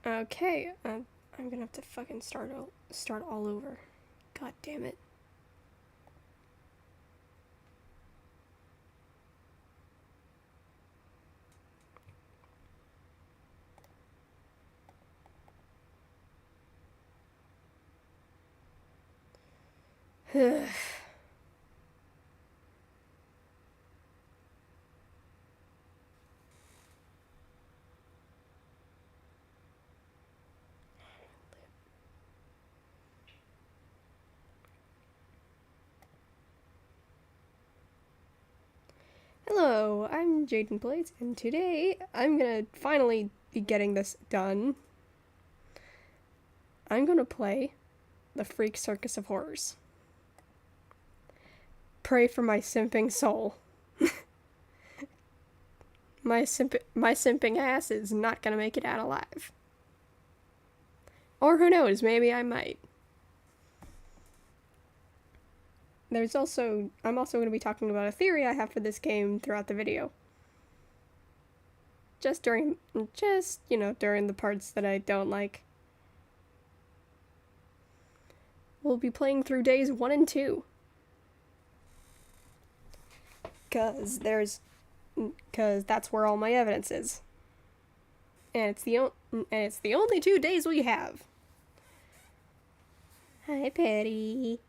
Okay, I'm gonna have to fucking start all over. God damn it. Hello, I'm Jaden Blades, and today I'm gonna finally be getting this done. I'm gonna play the Freak Circus of Horrors. Pray for my simping soul. my simping ass is not gonna make it out alive. Or who knows, maybe I might. I'm also going to be talking about a theory I have for this game throughout the video. During the parts that I don't like. We'll be playing through days 1 and 2. Cause that's where all my evidence is. And it's the only 2 days we have. Hi, Patty.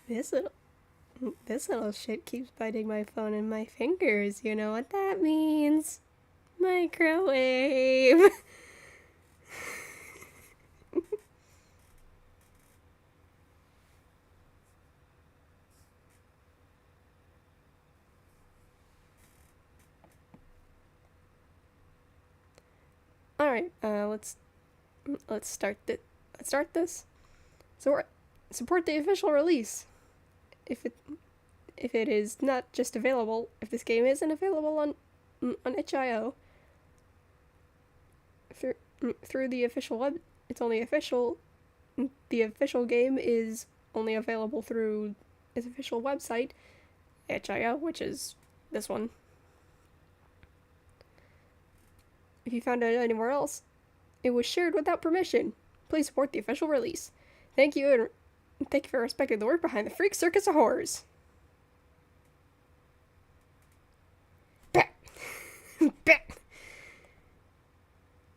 This little shit keeps biting my phone and my fingers. You know what that means? Microwave. All right, let's start this. So support the official release. If it is not just available, if this game isn't available on itch.io through the official web, it's only official. The official game is only available through its official website, itch.io, which is this one. If you found it anywhere else, it was shared without permission. Please support the official release. Thank you, and thank you for respecting the work behind the Freak Circus of Horrors.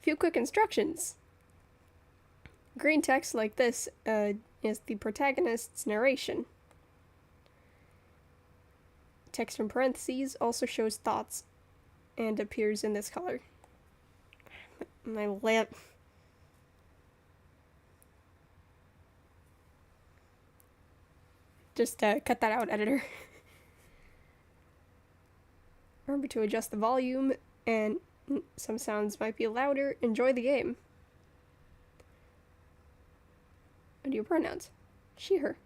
Few quick instructions. Green text like this is the protagonist's narration. Text in parentheses also shows thoughts and appears in this color. My lamp. Just cut that out, editor. Remember to adjust the volume, and some sounds might be louder. Enjoy the game. What are your pronouns? She, her.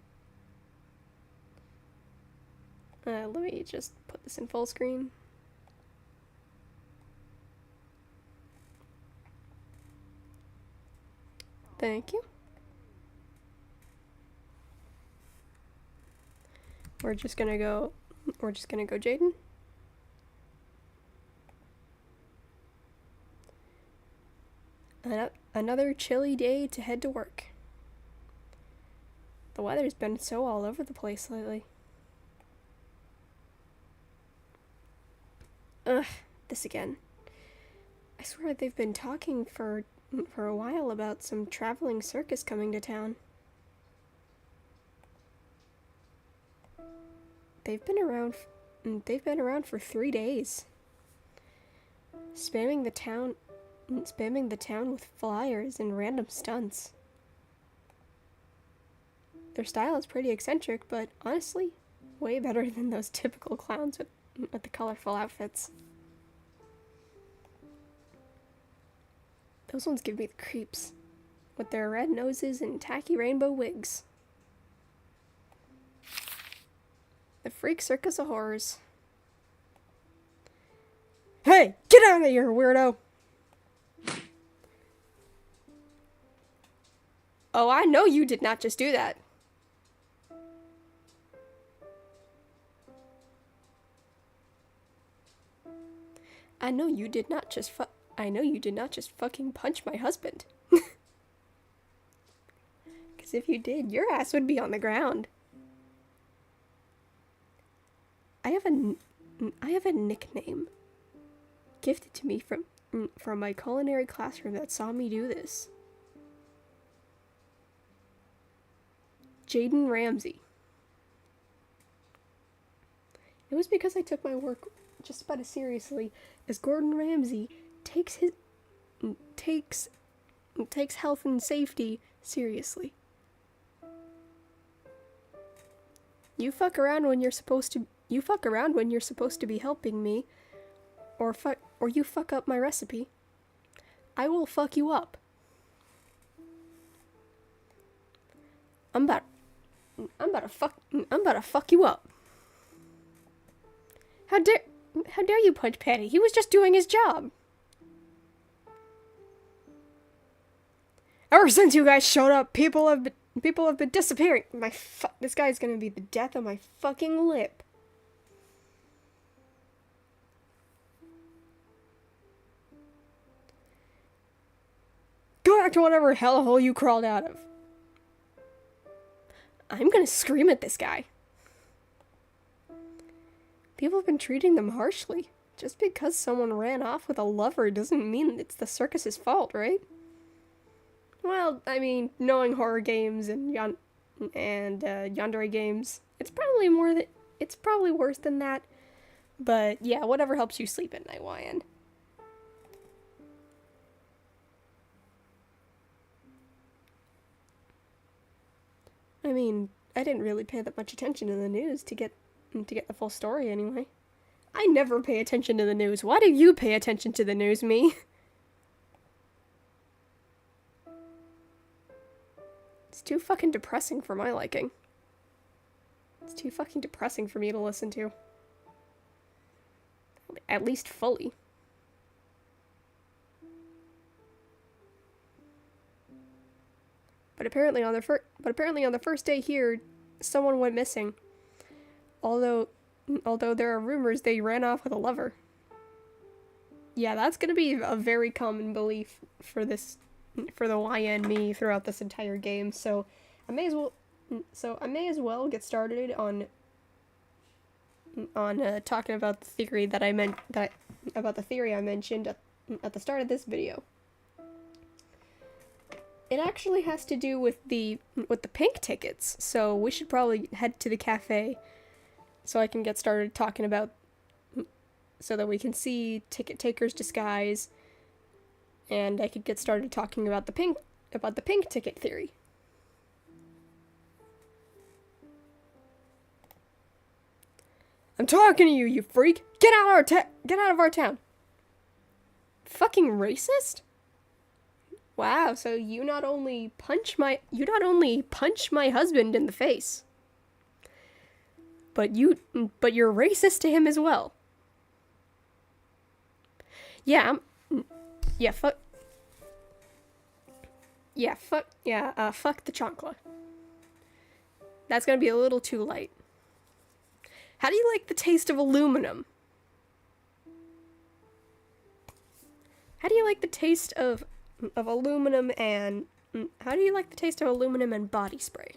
Let me just put this in full screen. Thank you. We're just gonna go Jaden. Another chilly day to head to work. The weather's been so all over the place lately. Ugh, this again. I swear they've been talking for a while about some traveling circus coming to town. They've been around for 3 days. Spamming the town with flyers and random stunts. Their style is pretty eccentric, but honestly, way better than those typical clowns with the colorful outfits. Those ones give me the creeps, with their red noses and tacky rainbow wigs. The Freak Circus of Horrors. Hey, get out of here, weirdo! Oh, I know you did not just do that. I know you did not just fucking punch my husband. Because if you did, your ass would be on the ground. I have a nickname gifted to me from my culinary classroom that saw me do this. Jaden Ramsey. It was because I took my work just about as seriously as Gordon Ramsay takes health and safety seriously. You fuck around when you're supposed to be helping me, or you fuck up my recipe, I will fuck you up. I'm about to fuck you up. How dare you punch Patty? He was just doing his job. Ever since you guys showed up, people have been disappearing. This guy's gonna be the death of my fucking lip. Go back to whatever hellhole you crawled out of. I'm gonna scream at this guy. People have been treating them harshly. Just because someone ran off with a lover doesn't mean it's the circus's fault, right? Well, I mean, knowing horror games and yandere games, it's probably worse than that. But yeah, whatever helps you sleep at night, YN. I mean, I didn't really pay that much attention to the news to get the full story anyway. I never pay attention to the news. Why do you pay attention to the news, me? It's too fucking depressing for my liking. It's too fucking depressing for me to listen to. At least fully. But apparently on the first day here, someone went missing. Although there are rumors they ran off with a lover. Yeah, that's gonna be a very common belief for the YN me throughout this entire game. So I may as well get started on talking about the theory I mentioned at the start of this video. It actually has to do with the pink tickets. So we should probably head to the cafe so I can get started talking about, so that we can see ticket taker's disguise, and I could get started talking about the pink ticket theory. I'm talking to you, you freak! Get out of our town! Fucking racist? Wow, so you not only punch my husband in the face, but you're racist to him as well. Yeah, fuck the chancla. That's gonna be a little too light. How do you like the taste of aluminum? How do you like the taste of aluminum and body spray?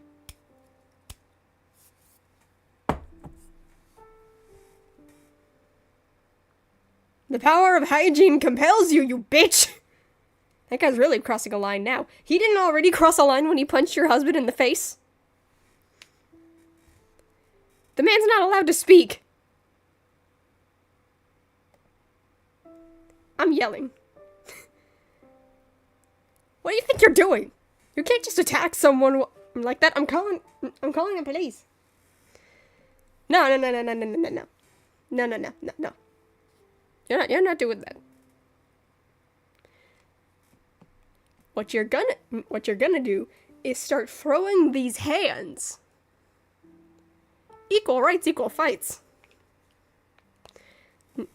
The power of hygiene compels you, you bitch! That guy's really crossing a line now. He didn't already cross a line when he punched your husband in the face. The man's not allowed to speak. I'm yelling. What do you think you're doing? You can't just attack someone like that. I'm calling the police. No. No. You're not doing that. What you're gonna do is start throwing these hands. Equal rights, equal fights.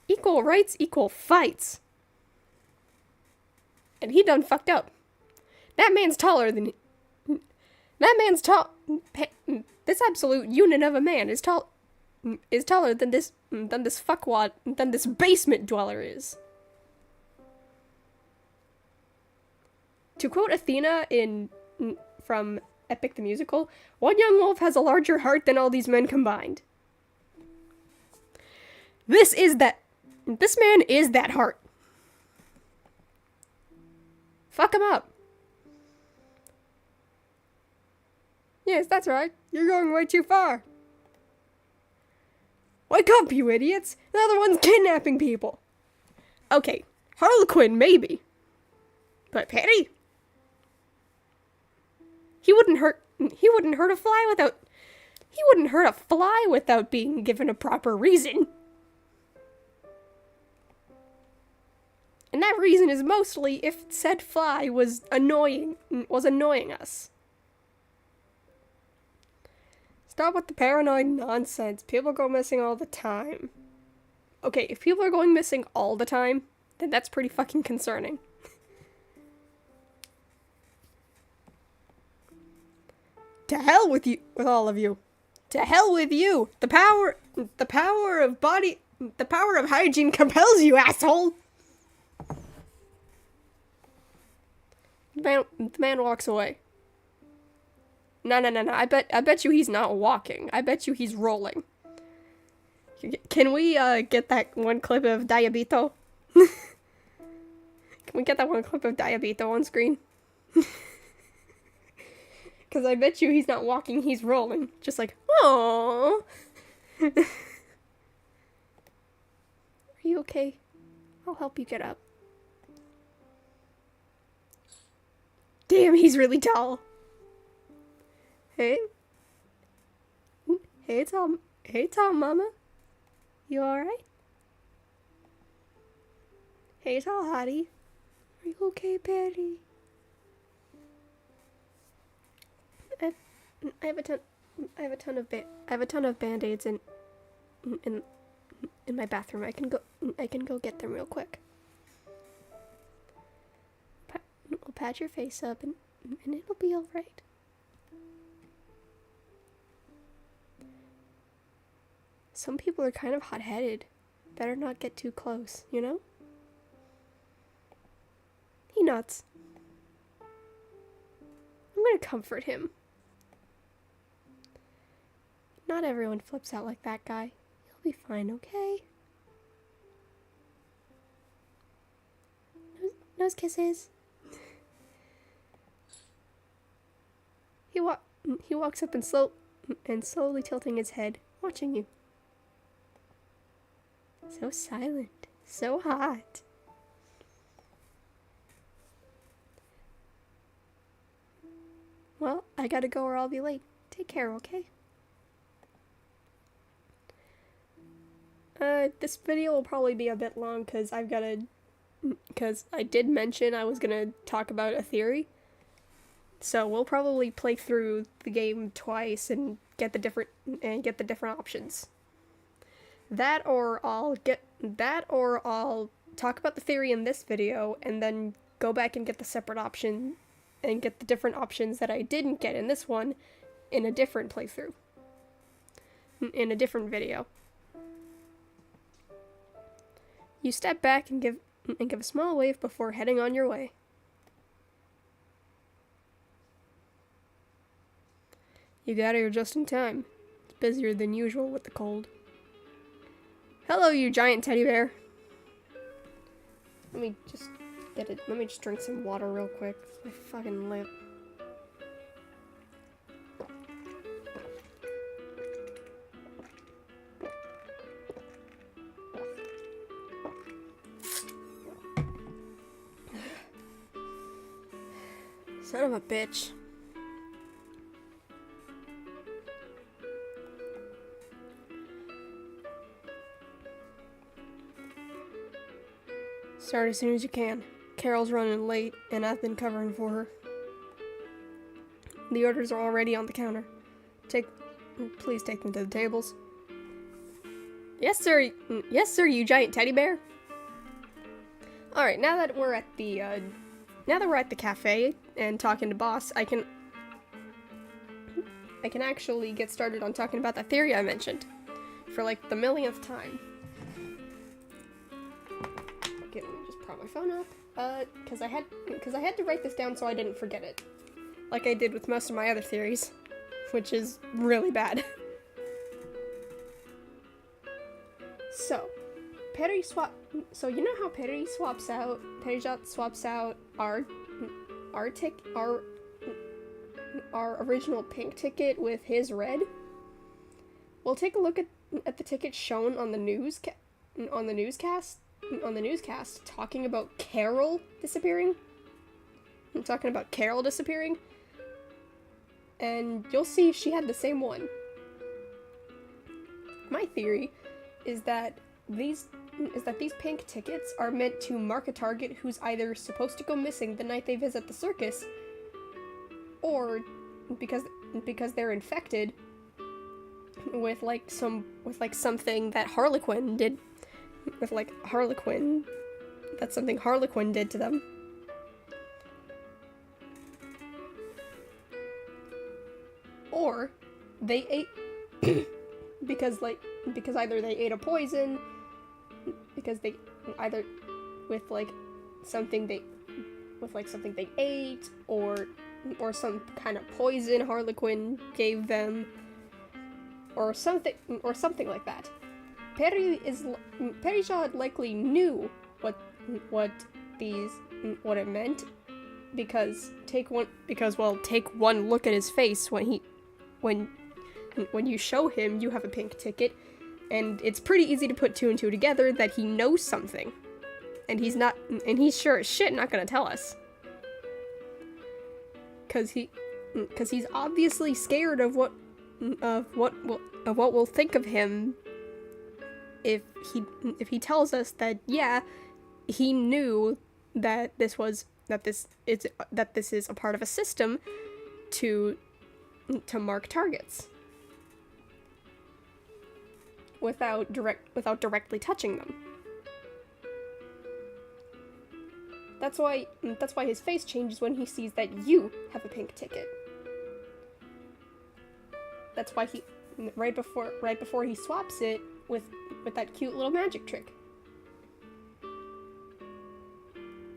Equal rights, equal fights. And he done fucked up. That man's taller than... That man's tall... This absolute unit of a man is tall... is taller than this fuckwad than this basement dweller is. To quote Athena from Epic the Musical, one young wolf has a larger heart than all these men combined. This man is that heart. Fuck him up. Yes, that's right. You're going way too far. Wake up, you idiots! The other one's kidnapping people. Okay, harlequin maybe, but Petty? He wouldn't hurt a fly without being given a proper reason. And that reason is mostly if said fly was annoying us. Stop with the paranoid nonsense. People go missing all the time. Okay, if people are going missing all the time, then that's pretty fucking concerning. To hell with you, with all of you. To hell with you. The power of hygiene compels you, asshole. The man walks away. No. I bet you he's not walking. I bet you he's rolling. Can we get that one clip of Diabito? Can we get that one clip of Diabito on screen? Because I bet you he's not walking, he's rolling. Just like, aww. Are you okay? I'll help you get up. Damn, he's really tall. Hey, tall mama. You alright? Hey, tall hottie. Are you okay, Patty? I have a ton of band-aids in my bathroom. I can go get them real quick. I'll pat your face up and it'll be alright. Some people are kind of hot-headed. Better not get too close, you know? He nods. I'm gonna comfort him. Not everyone flips out like that guy. He'll be fine, okay? Nose kisses. He walks up and slowly tilting his head, watching you. So silent, so hot. Well, I gotta go or I'll be late. Take care, okay? This video will probably be a bit long because I did mention I was gonna talk about a theory. So we'll probably play through the game twice and get the different options. That or I'll talk about the theory in this video and then go back and get the separate option and get the different options that I didn't get in this one in a different playthrough. In a different video. You step back and give a small wave before heading on your way. You got here just in time. It's busier than usual with the cold. Hello, you giant teddy bear. Let me just drink some water real quick. My fucking lip. Son of a bitch. Start as soon as you can. Carol's running late, and I've been covering for her. The orders are already on the counter. Please take them to the tables. Yes, sir. Yes, sir, you giant teddy bear. Alright, now that we're at the cafe and talking to boss, I can actually get started on talking about the theory I mentioned. for like the millionth time. Okay, let me just prop my phone up. Because I had to write this down so I didn't forget it, like I did with most of my other theories, which is really bad. So, So you know how Perry swaps out our original pink ticket with his red? We'll take a look at the ticket shown on the newscast talking about Carol disappearing. I'm talking about Carol disappearing. And you'll see she had the same one. My theory is that these pink tickets are meant to mark a target who's either supposed to go missing the night they visit the circus, or because they're infected with something that Harlequin did. That's something Harlequin did to them. Or they ate because either they ate a poison, because they either with something they ate, or some kind of poison Harlequin gave them, or something like that. Perijad likely knew what it meant, because take one look at his face when you show him you have a pink ticket, and it's pretty easy to put two and two together that he knows something, and he's sure as shit not gonna tell us, cause he's obviously scared of what we'll think of him if he tells us that, yeah, he knew that this is a part of a system to mark targets without directly touching them. That's why his face changes when he sees that you have a pink ticket. That's why he right before he swaps it with that cute little magic trick.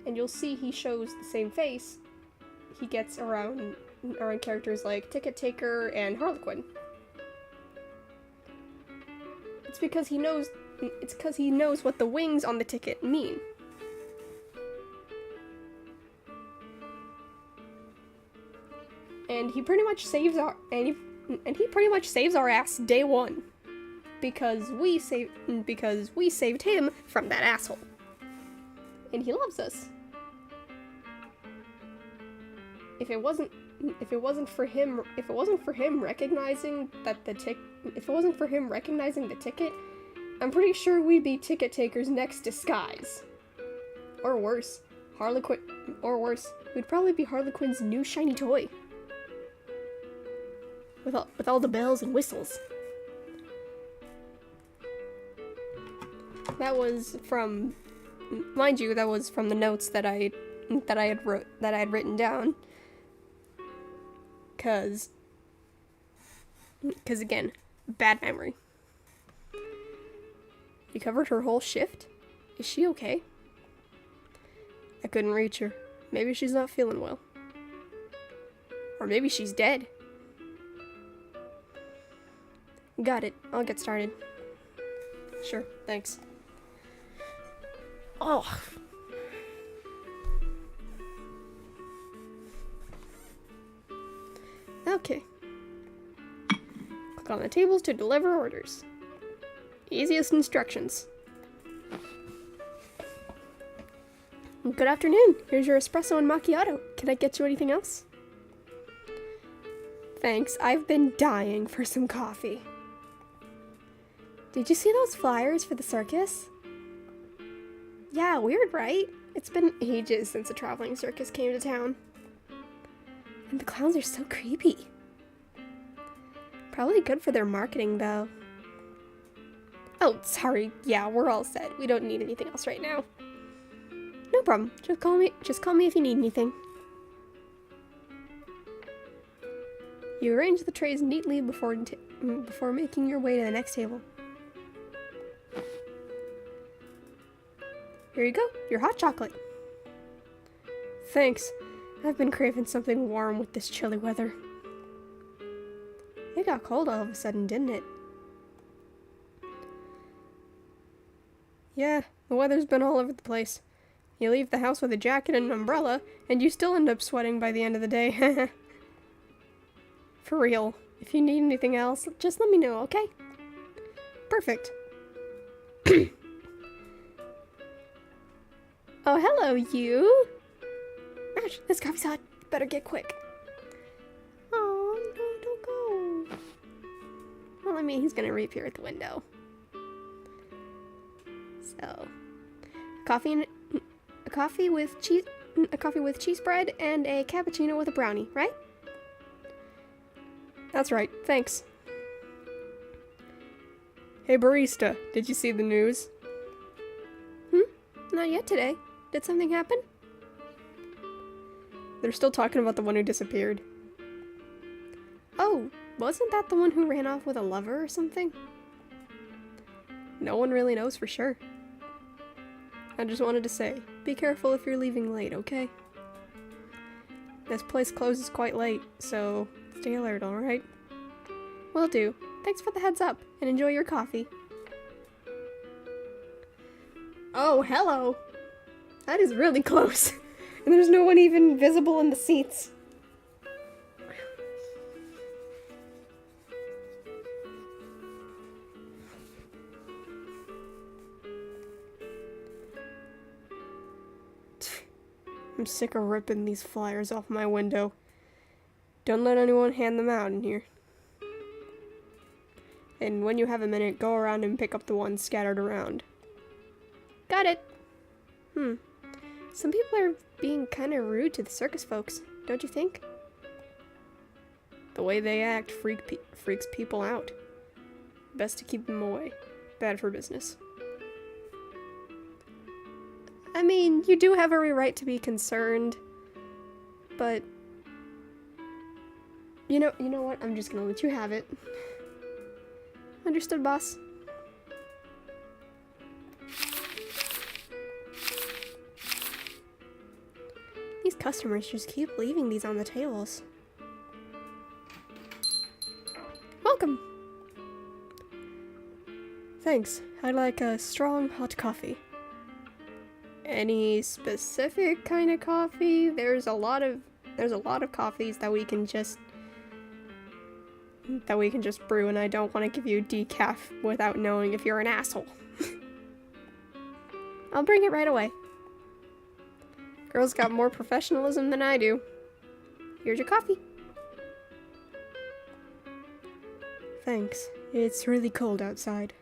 And you'll see he shows the same face he gets around characters like Ticket Taker and Harlequin. It's because he knows what the wings on the ticket mean. And he pretty much saves our ass day one, because we saved him from that asshole, and he loves us. If it wasn't for him recognizing the ticket, I'm pretty sure we'd be Ticket Taker's next disguise. Or worse, we'd probably be Harlequin's new shiny toy. With all the bells and whistles. That was from, mind you, that was from the notes that I had written down. Cause again, bad memory. You covered her whole shift? Is she okay? I couldn't reach her. Maybe she's not feeling well. Or maybe she's dead. Got it. I'll get started. Sure, thanks. Oh. Okay. Click on the tables to deliver orders. Easiest instructions. Good afternoon. Here's your espresso and macchiato. Can I get you anything else? Thanks. I've been dying for some coffee. Did you see those flyers for the circus? Yeah, weird, right? It's been ages since a traveling circus came to town. And the clowns are so creepy. Probably good for their marketing, though. Oh, sorry. Yeah, we're all set. We don't need anything else right now. No problem. Just call me if you need anything. You arrange the trays neatly before making your way to the next table. Here you go, your hot chocolate. Thanks. I've been craving something warm with this chilly weather. It got cold all of a sudden, didn't it? Yeah, the weather's been all over the place. You leave the house with a jacket and an umbrella, and you still end up sweating by the end of the day. For real. If you need anything else, just let me know, okay? Perfect. Oh, hello, you! Ouch, this coffee's hot. Better get quick. Oh, no, don't go. Well, I mean, he's gonna reappear at the window. So, a coffee with cheese bread, and a cappuccino with a brownie, right? That's right, thanks. Hey barista, did you see the news? Not yet today. Did something happen? They're still talking about the one who disappeared. Oh, wasn't that the one who ran off with a lover or something? No one really knows for sure. I just wanted to say, be careful if you're leaving late, okay? This place closes quite late, so stay alert, alright? Will do. Thanks for the heads up, and enjoy your coffee. Oh, hello! That is really close. And there's no one even visible in the seats. I'm sick of ripping these flyers off my window. Don't let anyone hand them out in here. And when you have a minute, go around and pick up the ones scattered around. Got it! Some people are being kinda rude to the circus folks, don't you think? The way they act freaks people out. Best to keep them away. Bad for business. I mean, you do have every right to be concerned, but you know what? I'm just gonna let you have it. Understood, boss. These customers just keep leaving these on the tables. Welcome! Thanks. I'd like a strong hot coffee. Any specific kind of coffee? There's a lot of coffees that we can just brew, and I don't want to give you decaf without knowing if you're an asshole. I'll bring it right away. Girl's got more professionalism than I do. Here's your coffee. Thanks. It's really cold outside.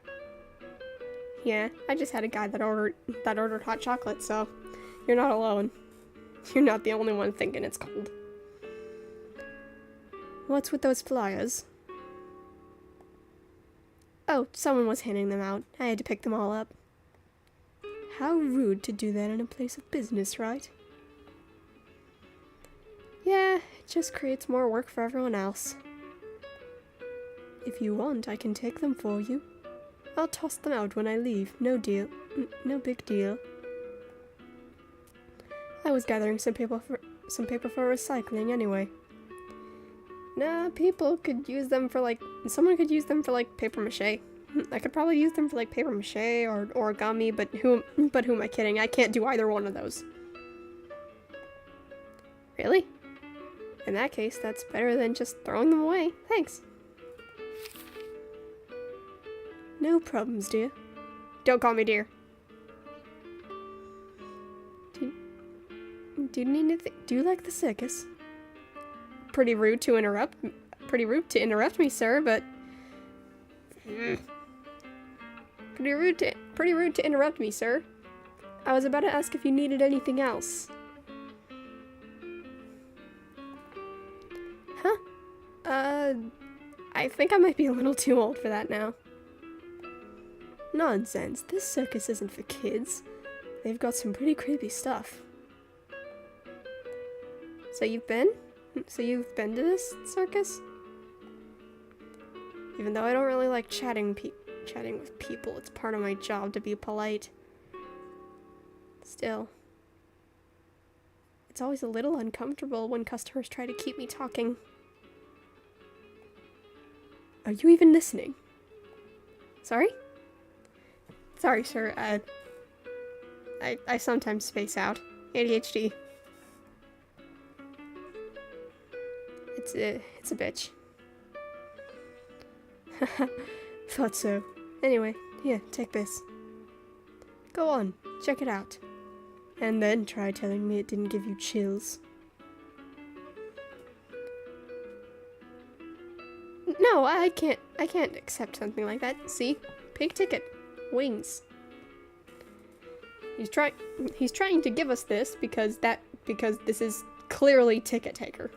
Yeah, I just had a guy that ordered hot chocolate, so you're not alone. You're not the only one thinking it's cold. What's with those flyers? Oh, someone was handing them out. I had to pick them all up. How rude to do that in a place of business, right? Yeah, it just creates more work for everyone else. If you want, I can take them for you. I'll toss them out when I leave. No deal. No big deal. I was gathering some paper for recycling anyway. Nah, people could use them for someone could use them for paper mache. I could probably use them for paper mache or origami, but who am I kidding? I can't do either one of those. Really? In that case, that's better than just throwing them away. Thanks. No problems, dear. Don't call me dear. Do you need anything? Do you like the circus? Pretty rude to interrupt me, sir, but pretty rude to interrupt me, sir. I was about to ask if you needed anything else. Huh? I think I might be a little too old for that now. Nonsense. This circus isn't for kids. They've got some pretty creepy stuff. So you've been to this circus? Even though I don't really like chatting with people, it's part of my job to be polite. Still, it's always a little uncomfortable when customers try to keep me talking. Are you even listening? Sorry? Sorry, sir. I sometimes space out. ADHD. It's a bitch. Thought so. Anyway, here, take this. Go on, check it out. And then try telling me it didn't give you chills. No, I can't accept something like that. See? Pink ticket. Wings. He's trying to give us this because this is clearly ticket taker.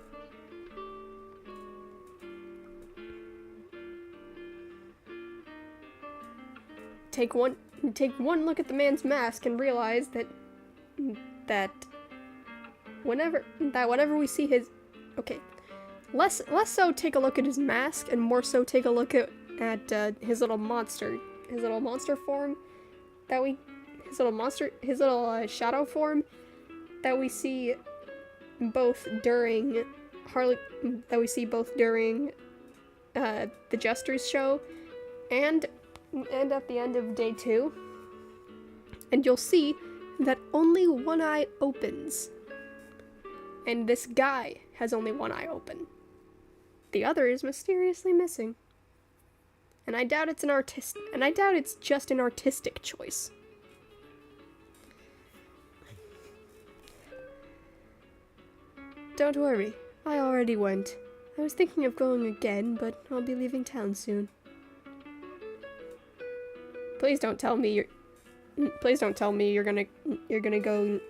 Take one look at the man's mask and realize that whenever we see his, okay, less so take a look at his mask and more so take a look at his little monster form his little shadow form that we see both during the Jester's show and at the end of day 2, and you'll see that only one eye opens, and this guy has only one eye open. The other is mysteriously missing, and I doubt it's just an artistic choice. Don't worry, I already went. I was thinking of going again, but I'll be leaving town soon. Please don't tell me you're gonna go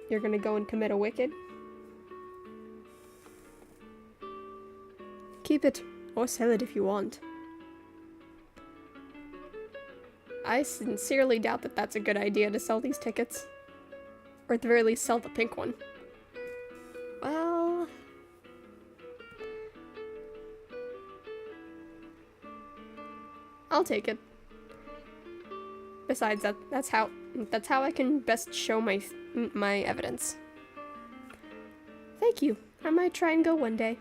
and commit a wicked. Keep it, or sell it if you want. I sincerely doubt that that's a good idea to sell these tickets. Or at the very least, sell the pink one. Well... I'll take it. Besides, that's how I can best show my evidence. Thank you. I might try and go one day.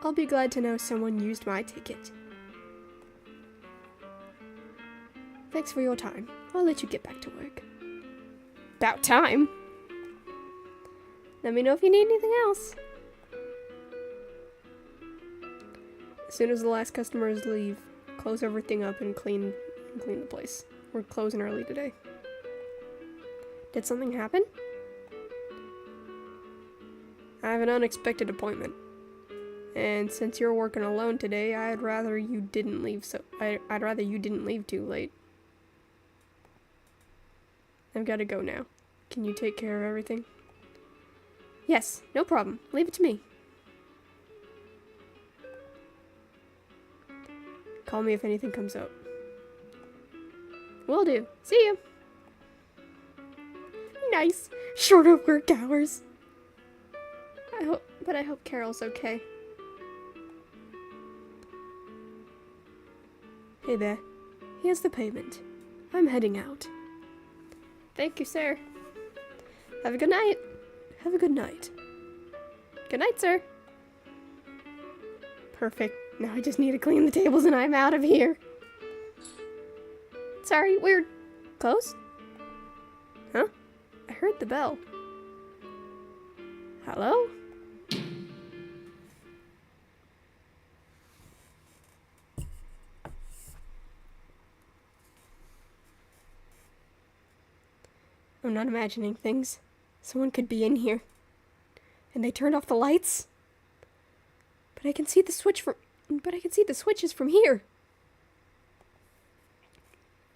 I'll be glad to know someone used my ticket. Thanks for your time. I'll let you get back to work. About time? Let me know if you need anything else. As soon as the last customers leave, close everything up and clean the place. We're closing early today. Did something happen? I have an unexpected appointment. And since you're working alone today, I'd rather you didn't leave too late. I've got to go now. Can you take care of everything? Yes, no problem. Leave it to me. Call me if anything comes up. Will do. See you. Nice. Shorter work hours. I hope Carol's okay. Hey there. Here's the payment. I'm heading out. Thank you, sir. Have a good night. Have a good night. Good night, sir. Perfect. Now I just need to clean the tables and I'm out of here. Sorry, we're closed? Huh? I heard the bell. Hello? I'm not imagining things. Someone could be in here. And they turned off the lights? But I can see the switches from here.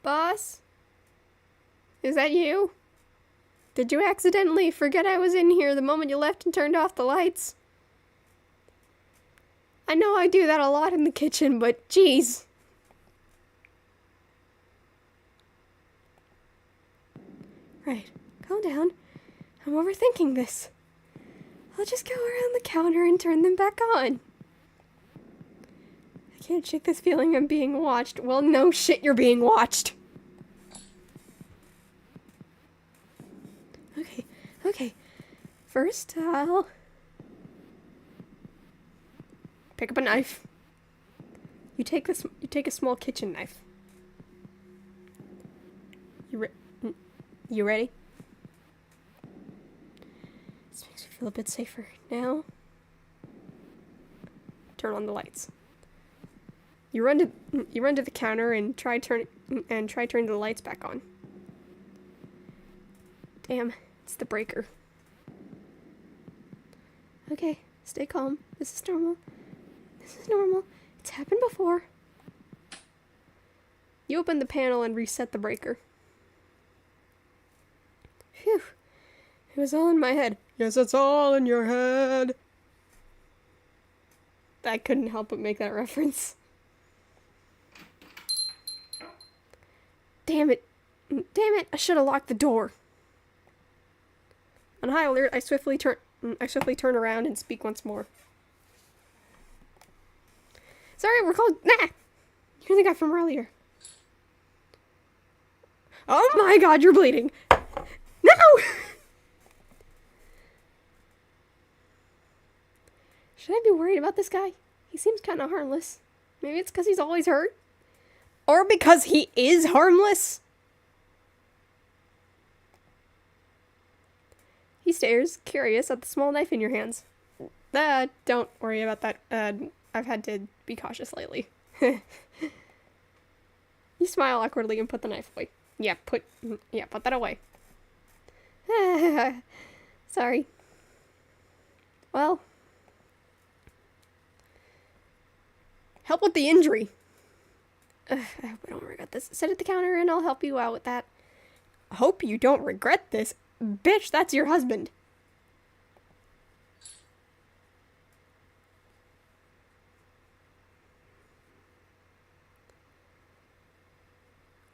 Boss? Is that you? Did you accidentally forget I was in here the moment you left and turned off the lights? I know I do that a lot in the kitchen, but jeez. Right, calm down. I'm overthinking this. I'll just go around the counter and turn them back on. I can't shake this feeling I'm being watched. Well, no shit, you're being watched. First, I'll pick up a knife. You take a small kitchen knife. You ready? This makes me feel a bit safer. Now, turn on the lights. You run to the counter and try turning the lights back on. Damn, it's the breaker. Okay, stay calm. This is normal. It's happened before. You open the panel and reset the breaker. Phew. It was all in my head. Yes, it's all in your head. I couldn't help but make that reference. Damn it, I should have locked the door. On high alert, I swiftly turn around and speak once more. Sorry, we're called... Nah! You're the guy from earlier. Oh my god, you're bleeding! No! Should I be worried about this guy? He seems kind of harmless. Maybe it's because he's always hurt? Or because he is harmless? He stares, curious, at the small knife in your hands. Don't worry about that. I've had to be cautious lately. You smile awkwardly and put the knife away. Put that away. Sorry. Well. Help with the injury. I hope I don't regret this. Sit at the counter and I'll help you out with that. I hope you don't regret this. Bitch, that's your husband.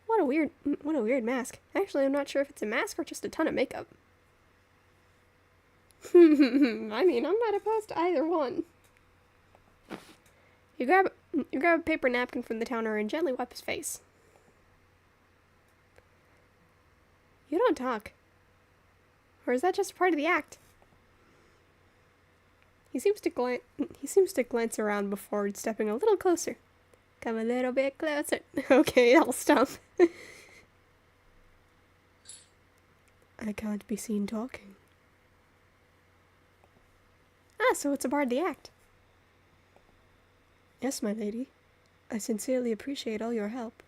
What a weird mask. Actually, I'm not sure if it's a mask or just a ton of makeup. I mean, I'm not opposed to either one. You grab a paper napkin from the counter and gently wipe his face. You don't talk. Or is that just part of the act? He seems to glance around before stepping a little closer. Come a little bit closer. Okay, I'll stop. I can't be seen talking. So it's a part of the act. Yes, my lady. I sincerely appreciate all your help.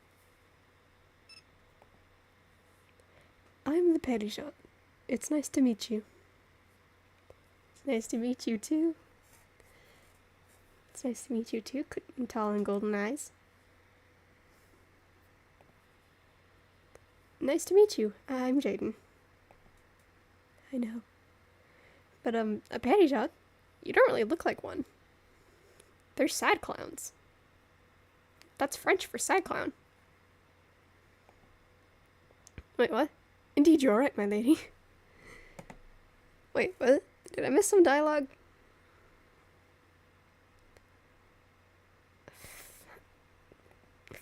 I'm the petty shop. It's nice to meet you. It's nice to meet you, too. It's nice to meet you, too, tall and golden eyes. Nice to meet you. I'm Jaden. I know. But, a petty shop? You don't really look like one. They're sad clowns. That's French for sad clown. Wait, what? Indeed, you're right, my lady. Wait, what? Did I miss some dialogue?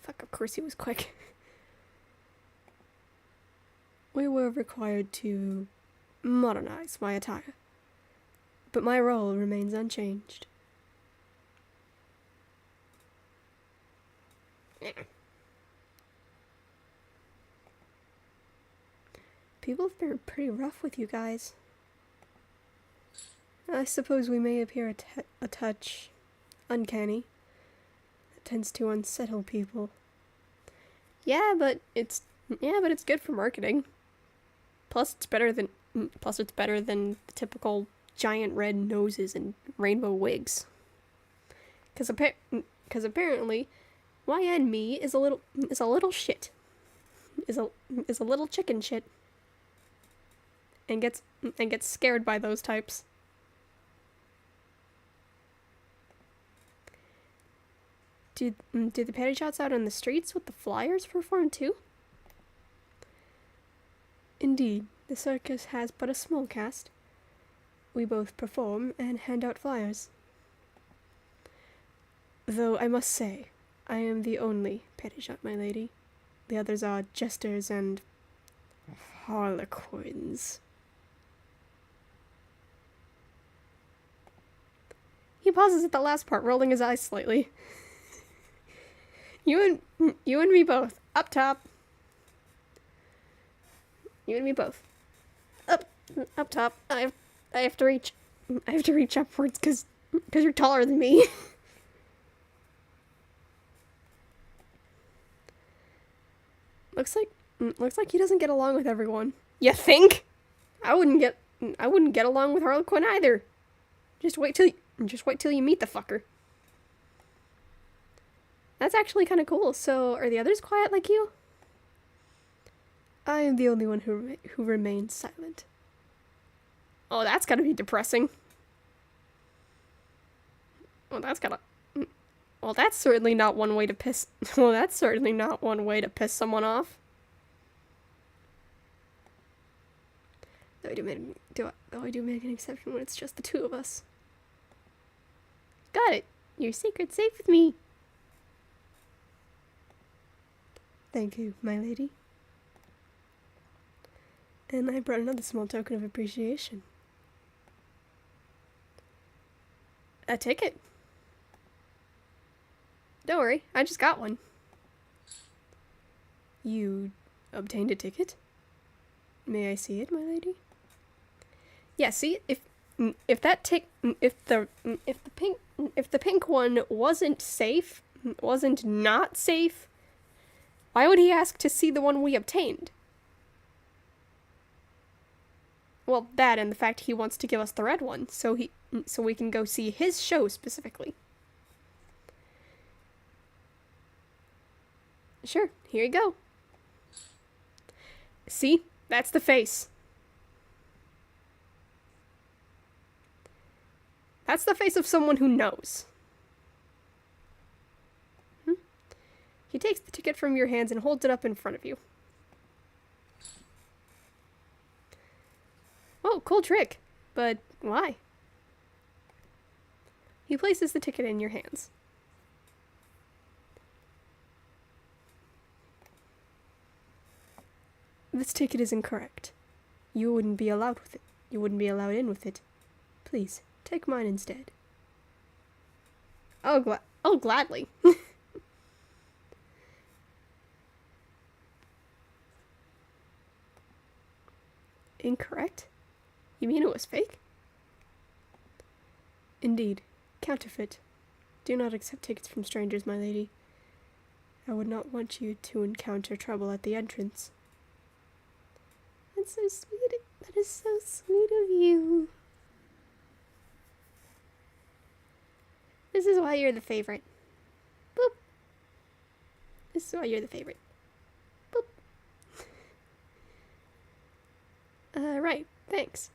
Fuck, of course he was quick. We were required to modernize my attire, but my role remains unchanged. People have been pretty rough with you guys. I suppose we may appear a touch uncanny. It tends to unsettle people. Yeah, but it's good for marketing. Plus it's better than the typical giant red noses and rainbow wigs. Because apparently YN me is a little shit. Is a little chicken shit. And gets scared by those types. Do the petty shots out on the streets with the flyers perform too? Indeed, the circus has but a small cast. We both perform and hand out flyers. Though I must say, I am the only petty shot, my lady. The others are jesters and harlequins. He pauses at the last part, rolling his eyes slightly. You and me both. Up top. You and me both. Up top. I have to reach upwards because you're taller than me. Looks like he doesn't get along with everyone. You think? I wouldn't get along with Harlequin either. Just wait till you meet the fucker. That's actually kind of cool. So, are the others quiet like you? I am the only one who remains silent. Oh, that's gotta be depressing. Well, that's certainly not one way to piss. Well, that's certainly not one way to piss someone off. Though I do make an exception when it's just the two of us. Got it. Your secret's safe with me. Thank you, my lady. And I brought another small token of appreciation. A ticket. Don't worry, I just got one. You obtained a ticket? May I see it, my lady? Yeah, see, if the pink one wasn't not safe, why would he ask to see the one we obtained? Well, that and the fact he wants to give us the red one, so we can go see his show specifically. Sure, here you go. See? That's the face. That's the face of someone who knows. He takes the ticket from your hands and holds it up in front of you. Oh, cool trick. But why? He places the ticket in your hands. This ticket is incorrect. You wouldn't be allowed with it. You wouldn't be allowed in with it. Please, take mine instead. Oh, gladly. Incorrect? You mean it was fake? Indeed. Counterfeit. Do not accept tickets from strangers, my lady. I would not want you to encounter trouble at the entrance. That's so sweet. That is so sweet of you. This is why you're the favorite. Boop. This is why you're the favorite. Boop. Right. Thanks.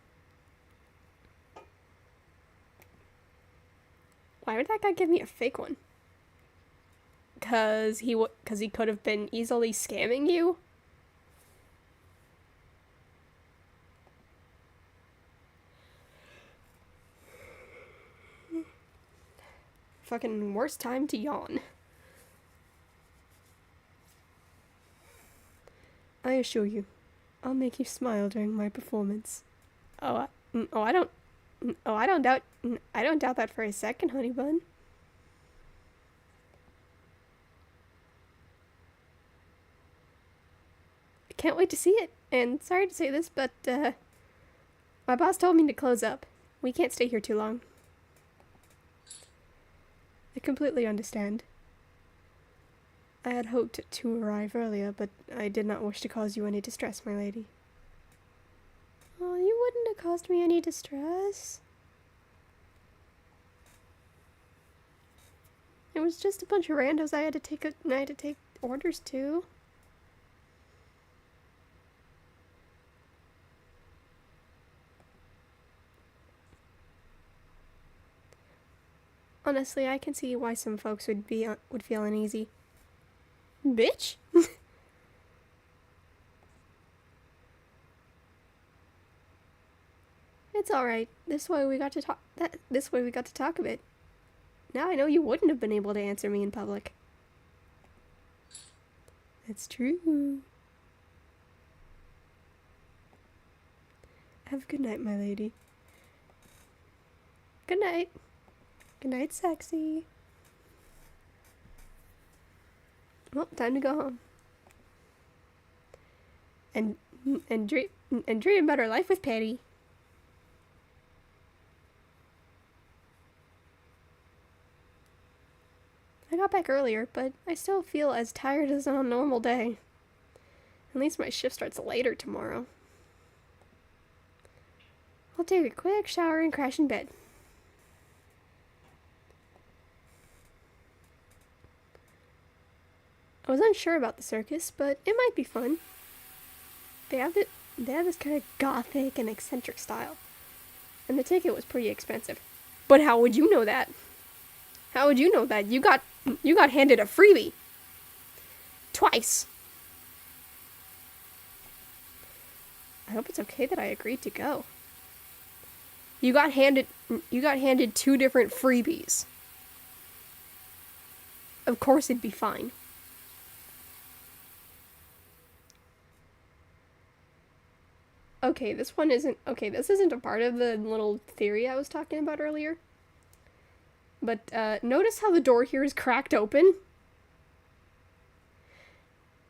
Why would that guy give me a fake one? Cause he could have been easily scamming you? Fucking worst time to yawn. I assure you, I'll make you smile during my performance. I don't doubt that for a second, honey bun. I can't wait to see it. And sorry to say this, but my boss told me to close up. We can't stay here too long. I completely understand. I had hoped to arrive earlier, but I did not wish to cause you any distress, my lady. Oh, you wouldn't have caused me any distress. It was just a bunch of randos I had to take orders to. Honestly, I can see why some folks would feel uneasy. Bitch? It's all right. This way we got to talk a bit. Now I know you wouldn't have been able to answer me in public. That's true. Have a good night, my lady. Good night. Good night, sexy. Well, time to go home. And dream about our life with Patty. I got back earlier, but I still feel as tired as on a normal day. At least my shift starts later tomorrow. I'll take a quick shower and crash in bed. I was unsure about the circus, but it might be fun. They have this kind of gothic and eccentric style. And the ticket was pretty expensive. But how would you know that? How would you know that? You got handed a freebie. Twice. I hope it's okay that I agreed to go. You got handed 2 different freebies. Of course it'd be fine. Okay, this isn't a part of the little theory I was talking about earlier. But notice how the door here is cracked open?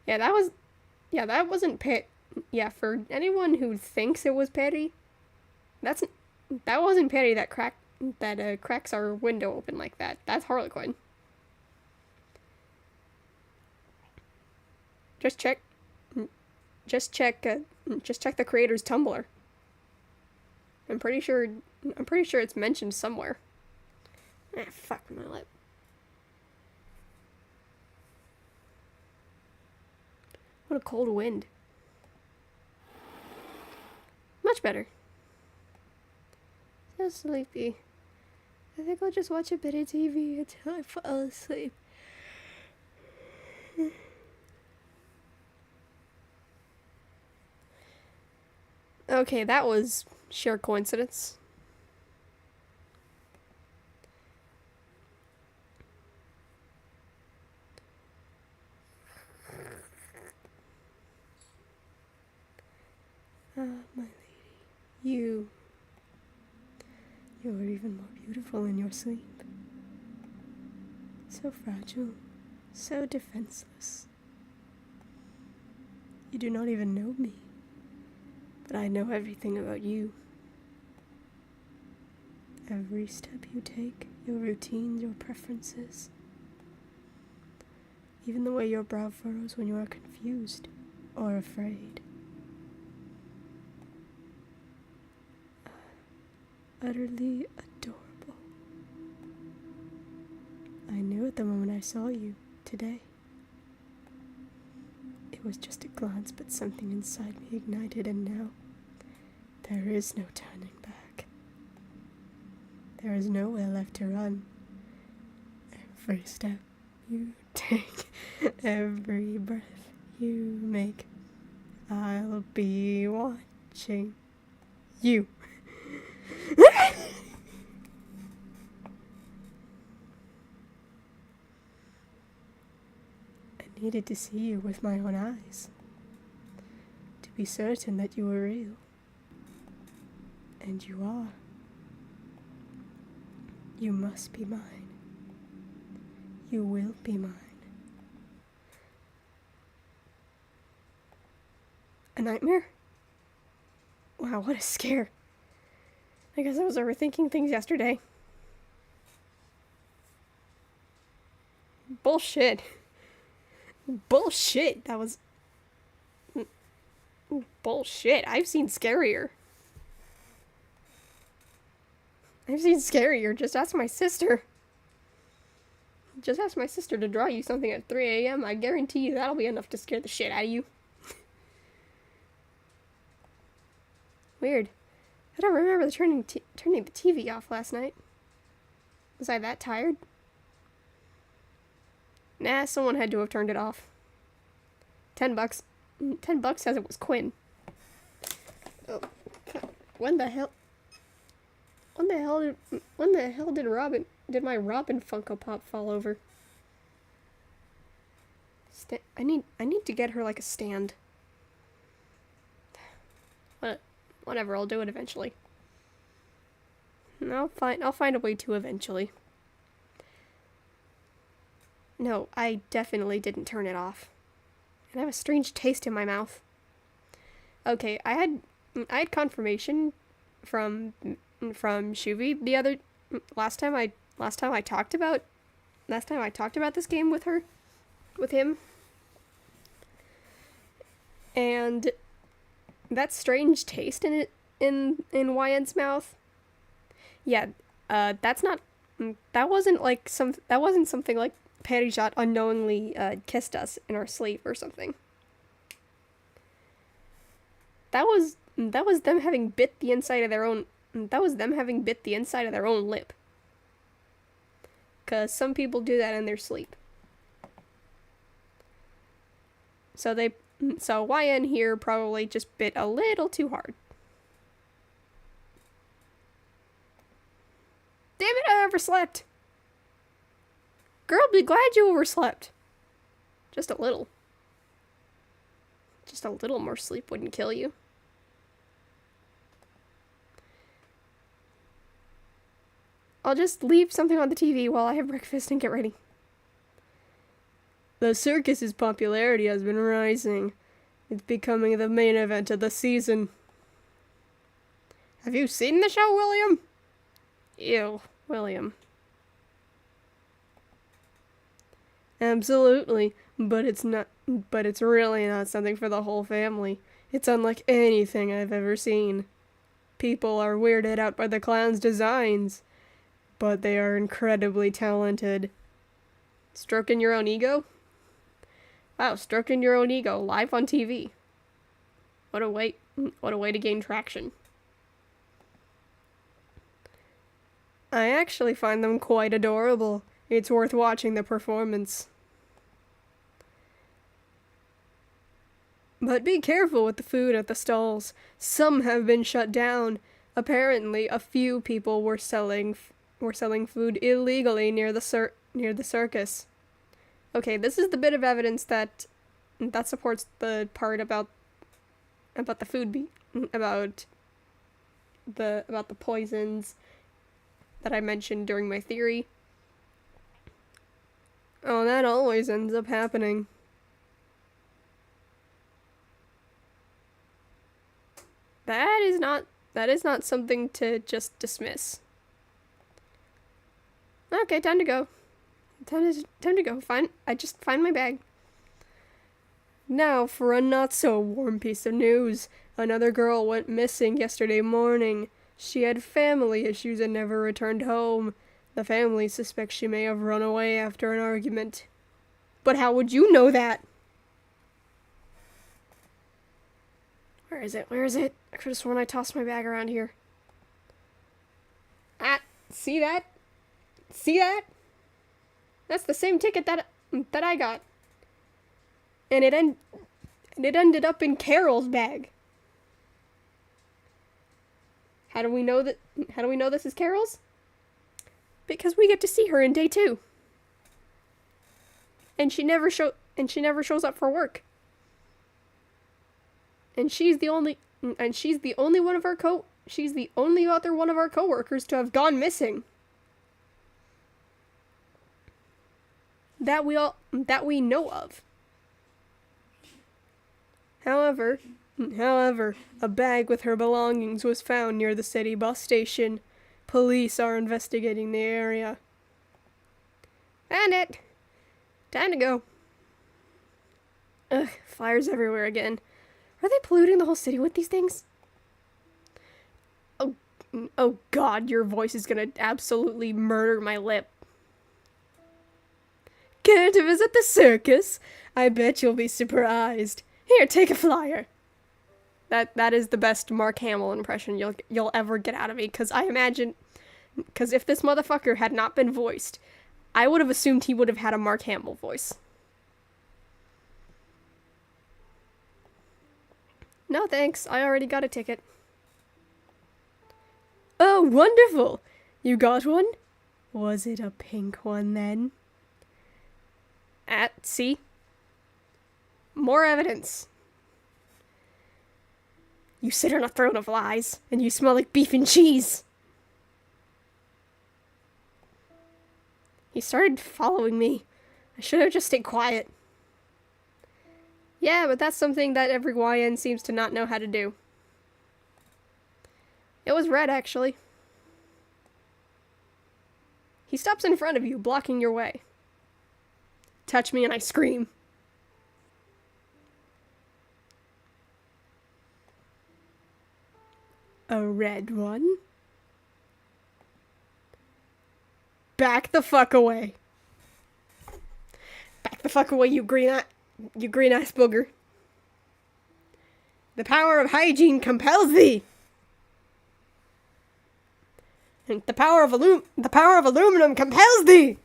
That wasn't for anyone who thinks it was Patty, that wasn't Patty that cracks our window open like that. That's Harlequin. Just check the creator's Tumblr. I'm pretty sure it's mentioned somewhere. Fuck my lip. What a cold wind. Much better. So sleepy. I think I'll just watch a bit of TV until I fall asleep. Okay, that was sheer coincidence. My lady, you're even more beautiful in your sleep. So fragile, so defenseless. You do not even know me, but I know everything about you. Every step you take, your routines, your preferences. Even the way your brow furrows when you are confused or afraid. Utterly adorable. I knew at the moment I saw you today. It was just a glance, but something inside me ignited, and now there is no turning back. There is nowhere left to run. Every step you take, every breath you make, I'll be watching you. I needed to see you with my own eyes, to be certain that you were real. And you are. You must be mine. You will be mine. A nightmare? Wow, what a scare. I guess I was overthinking things yesterday. Bullshit. Bullshit. That was... bullshit. I've seen scarier. Just ask my sister. Just ask my sister to draw you something at 3 a.m. I guarantee you that'll be enough to scare the shit out of you. Weird. I don't remember turning the TV off last night. Was I that tired? Nah, someone had to have turned it off. $10. $10 says it was Quinn. Oh, when the hell did my Robin Funko Pop fall over? I need to get her like a stand. Whatever, I'll do it eventually. I'll find a way to eventually. No, I definitely didn't turn it off. And I have a strange taste in my mouth. Okay, I had confirmation from Shuvi last time I talked about this game with him. And that strange taste in it in YN's mouth. Yeah, that wasn't something like Perijat unknowingly kissed us in our sleep or something. That was them having bit the inside of their own. That was them having bit the inside of their own lip. 'Cause some people do that in their sleep. So YN here probably just bit a little too hard. Damn it, I overslept. Girl, be glad you overslept. Just a little. Just a little more sleep wouldn't kill you. I'll just leave something on the TV while I have breakfast and get ready. The circus's popularity has been rising. It's becoming the main event of the season. Have you seen the show, William? Ew, William. Absolutely, but it's really not something for the whole family. It's unlike anything I've ever seen. People are weirded out by the clown's designs, but they are incredibly talented. Stroking your own ego? Wow, stroking your own ego live on TV. What a way to gain traction. I actually find them quite adorable. It's worth watching the performance. But be careful with the food at the stalls. Some have been shut down. Apparently, a few people were selling food illegally near the circus. Okay, this is the bit of evidence that supports the part about the food about the poisons that I mentioned during my theory. Oh, that always ends up happening. That is not something to just dismiss. Okay, time to go. Time to go. Find my bag. Now for a not so warm piece of news. Another girl went missing yesterday morning. She had family issues and never returned home. The family suspects she may have run away after an argument. But how would you know that? Where is it? I could have sworn I tossed my bag around here. Ah, see that? See that? That's the same ticket that I got. And it ended up in Carol's bag. How do we know this is Carol's? Because we get to see her in day 2. And she never shows up for work. And she's the only other one of our coworkers to have gone missing. That we know of. However, a bag with her belongings was found near the city bus station. Police are investigating the area. And it. Time to go. Ugh, fires everywhere again. Are they polluting the whole city with these things? Oh God, your voice is gonna absolutely murder my lip. Care to visit the circus? I bet you'll be surprised. Here, take a flyer. That is the best Mark Hamill impression you'll ever get out of me, because if this motherfucker had not been voiced, I would have assumed he would have had a Mark Hamill voice. No thanks, I already got a ticket. Oh, wonderful! You got one? Was it a pink one then? See? More evidence. You sit on a throne of lies, and you smell like beef and cheese. He started following me. I should have just stayed quiet. Yeah, but that's something that every YN seems to not know how to do. It was Red, actually. He stops in front of you, blocking your way. Touch me and I scream. A red one? Back the fuck away. Back the fuck away, you green-ass booger. The power of hygiene compels thee. And the power of aluminum compels thee.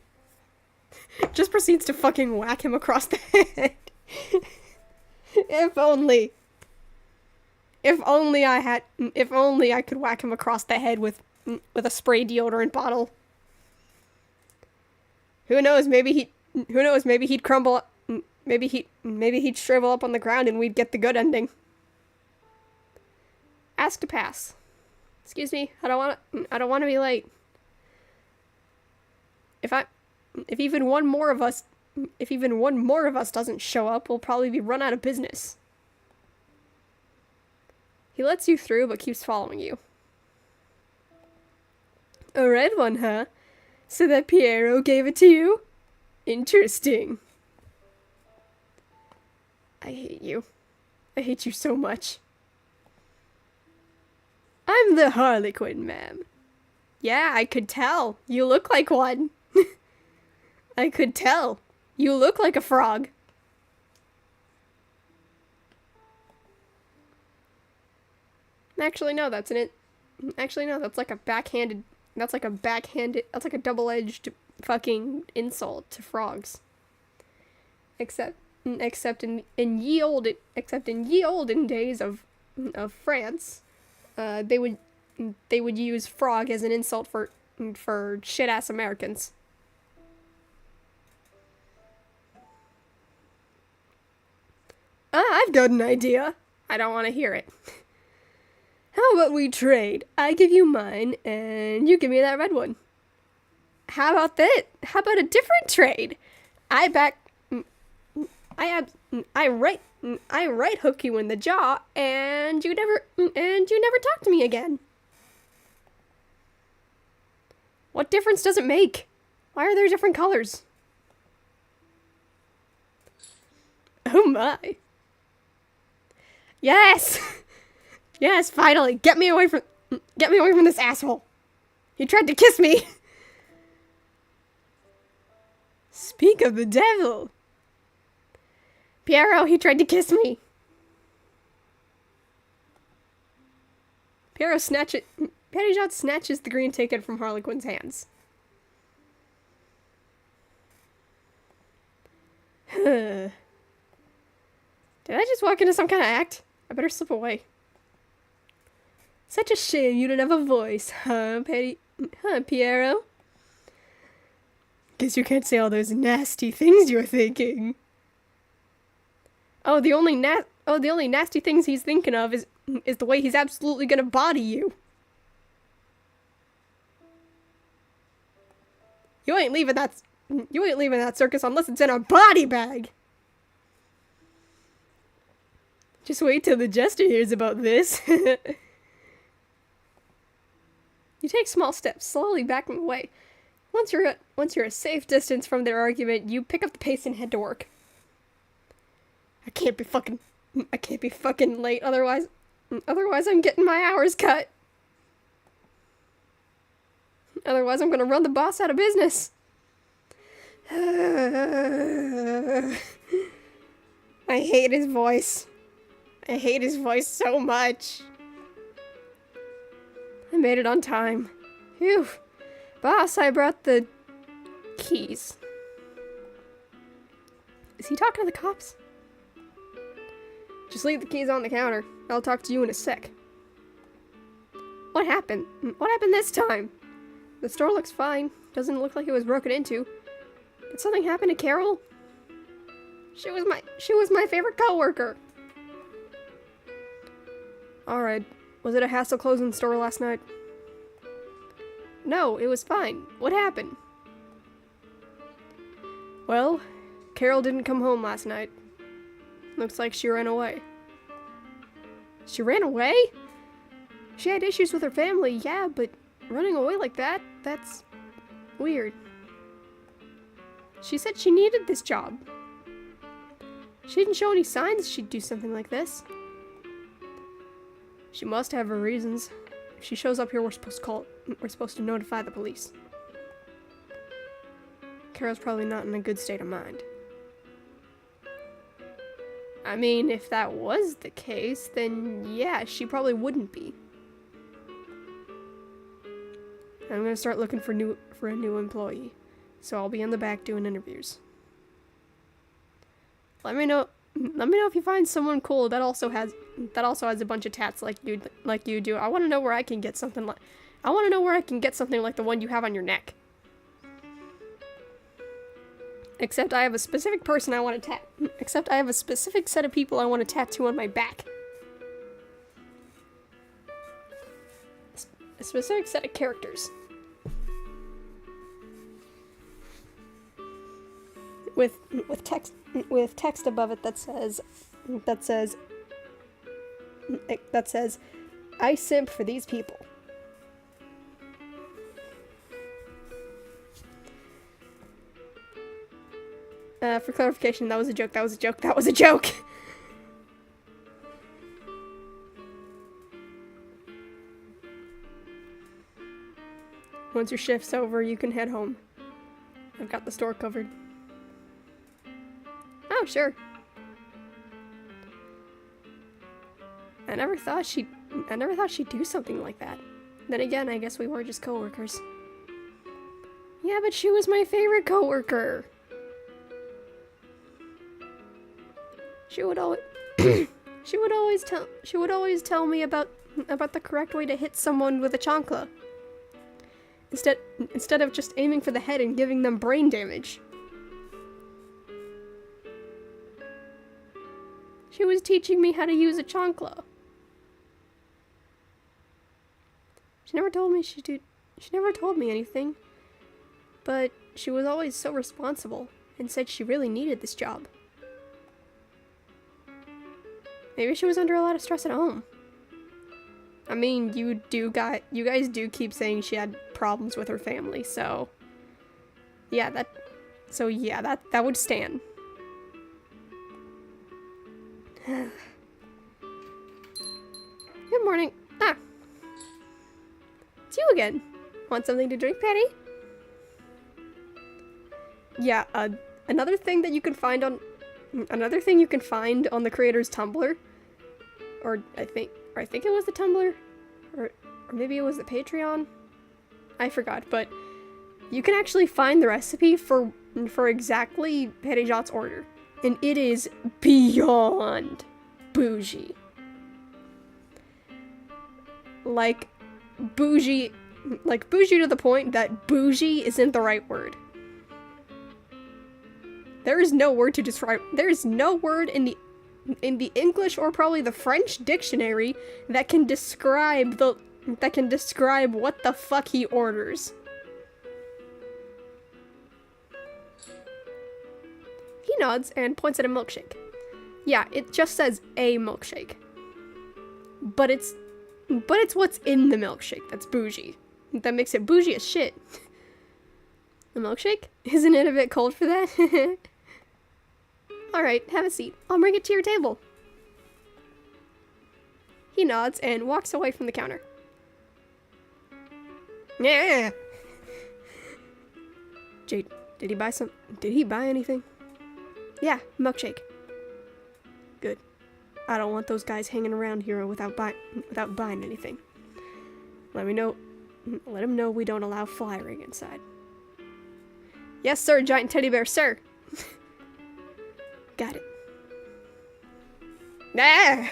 Just proceeds to fucking whack him across the head. If only I could whack him across the head with a spray deodorant bottle. Who knows, maybe he'd crumble, maybe he'd shrivel up on the ground and we'd get the good ending. Ask to pass. Excuse me, I don't want to be late. If even one more of us doesn't show up, we'll probably be run out of business. He lets you through, but keeps following you. A red one, huh? So that Piero gave it to you? Interesting. I hate you. I hate you so much. I'm the harlequin, ma'am. Yeah, I could tell. You look like one. I could tell. You look like a frog. Actually, no, that's like a double-edged fucking insult to frogs. Except in ye olden days of France, they would use frog as an insult for shit-ass Americans. I've got an idea. I don't want to hear it. How about we trade? I give you mine, and you give me that red one. How about that? How about a different trade? I right hook you in the jaw, and you never talk to me again. What difference does it make? Why are there different colors? Oh my. Yes! Yes, finally! Get me away from this asshole! He tried to kiss me! Speak of the devil! Piero, he tried to kiss me! Pettijohn snatches the green ticket from Harlequin's hands. Did I just walk into some kind of act? I better slip away. Such a shame you don't have a voice, huh, Piero? Guess you can't say all those nasty things you're thinking. The only nasty things he's thinking of is the way he's absolutely gonna body you. You ain't leaving that circus unless it's in a body bag. Just wait till the jester hears about this. You take small steps, slowly backing away. Once you're a safe distance from their argument, you pick up the pace and head to work. I can't be fucking late, otherwise I'm getting my hours cut. Otherwise I'm gonna run the boss out of business. I hate his voice. I hate his voice so much. I made it on time. Phew. Boss, I brought the keys. Is he talking to the cops? Just leave the keys on the counter. I'll talk to you in a sec. What happened? What happened this time? The store looks fine. Doesn't look like it was broken into. Did something happen to Carol? She was my favorite coworker. Alright. Was it a hassle closing the store last night? No, it was fine. What happened? Well, Carol didn't come home last night. Looks like she ran away. She ran away? She had issues with her family, yeah, but running away like that, that's weird. She said she needed this job. She didn't show any signs she'd do something like this. She must have her reasons. If she shows up here, we're supposed to notify the police. Carol's probably not in a good state of mind. I mean, if that was the case, then yeah, she probably wouldn't be. I'm gonna start looking for a new employee, so I'll be in the back doing interviews. Let me know if you find someone cool that also has a bunch of tats like you do. I want to know where I can get something like the one you have on your neck. Except I have a specific person I want to Except I have a specific set of people I want to tattoo on my back. A specific set of characters. With text above it that says I simp for these people. For clarification, that was a joke. Once your shift's over, you can head home. I've got the store covered. Oh, sure. I never thought she'd do something like that. Then again, I guess we were just coworkers. Yeah, but she was my favorite coworker. She would always tell me about the correct way to hit someone with a chancla. Instead of just aiming for the head and giving them brain damage. She was teaching me how to use a chancla. She never told me anything. But she was always so responsible and said she really needed this job. Maybe she was under a lot of stress at home. I mean, you guys do keep saying she had problems with her family, so yeah, that would stand. Good morning. Ah. It's you again. Want something to drink, Patty? Yeah, another thing you can find on the creator's Tumblr, or I think it was the Tumblr, or maybe it was the Patreon. I forgot, but you can actually find the recipe for exactly Perejat's order, and it is beyond bougie. Like bougie to the point that bougie isn't the right word. There is no word in the English or probably the French dictionary that can describe what the fuck he orders. He nods and points at a milkshake. Yeah, it just says a milkshake. But it's what's in the milkshake that's bougie. That makes it bougie as shit. A milkshake? Isn't it a bit cold for that? Alright, have a seat. I'll bring it to your table. He nods and walks away from the counter. Yeah. Jade, did he buy anything? Yeah, milkshake. Good. I don't want those guys hanging around here without buying anything. Let him know we don't allow flying inside. Yes, sir, giant teddy bear, sir. Got it. Ah!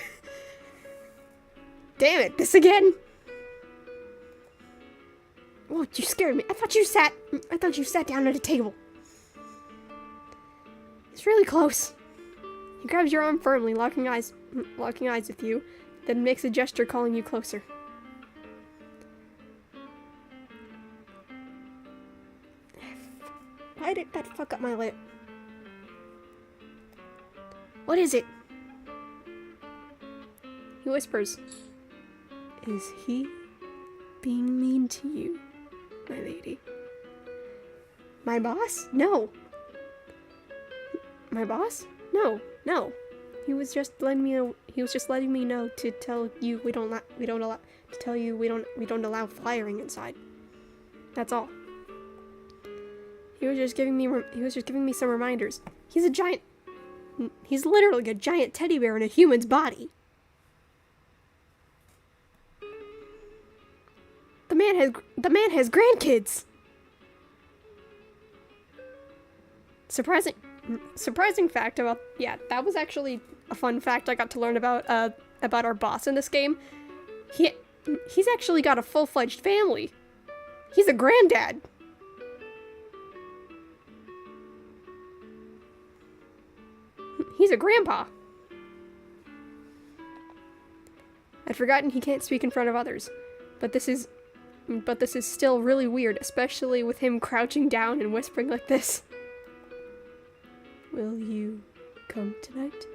Damn it, this again? Oh, you scared me. I thought you sat down at a table. It's really close. He grabs your arm firmly, locking eyes with you, then makes a gesture calling you closer. Why did that fuck up my lip? What is it? He whispers. Is he being mean to you, my lady? My boss? No. My boss? No. He was just letting me know. He was just letting me know to tell you we don't allow firing inside. That's all. He was just giving me some reminders. He's literally a giant teddy bear in a human's body. The man has grandkids. Surprising fact about, yeah, that was actually a fun fact I got to learn about our boss in this game. He's actually got a full-fledged family. He's a granddad. He's a grandpa. I'd forgotten he can't speak in front of others, but this is still really weird, especially with him crouching down and whispering like this. Will you come tonight?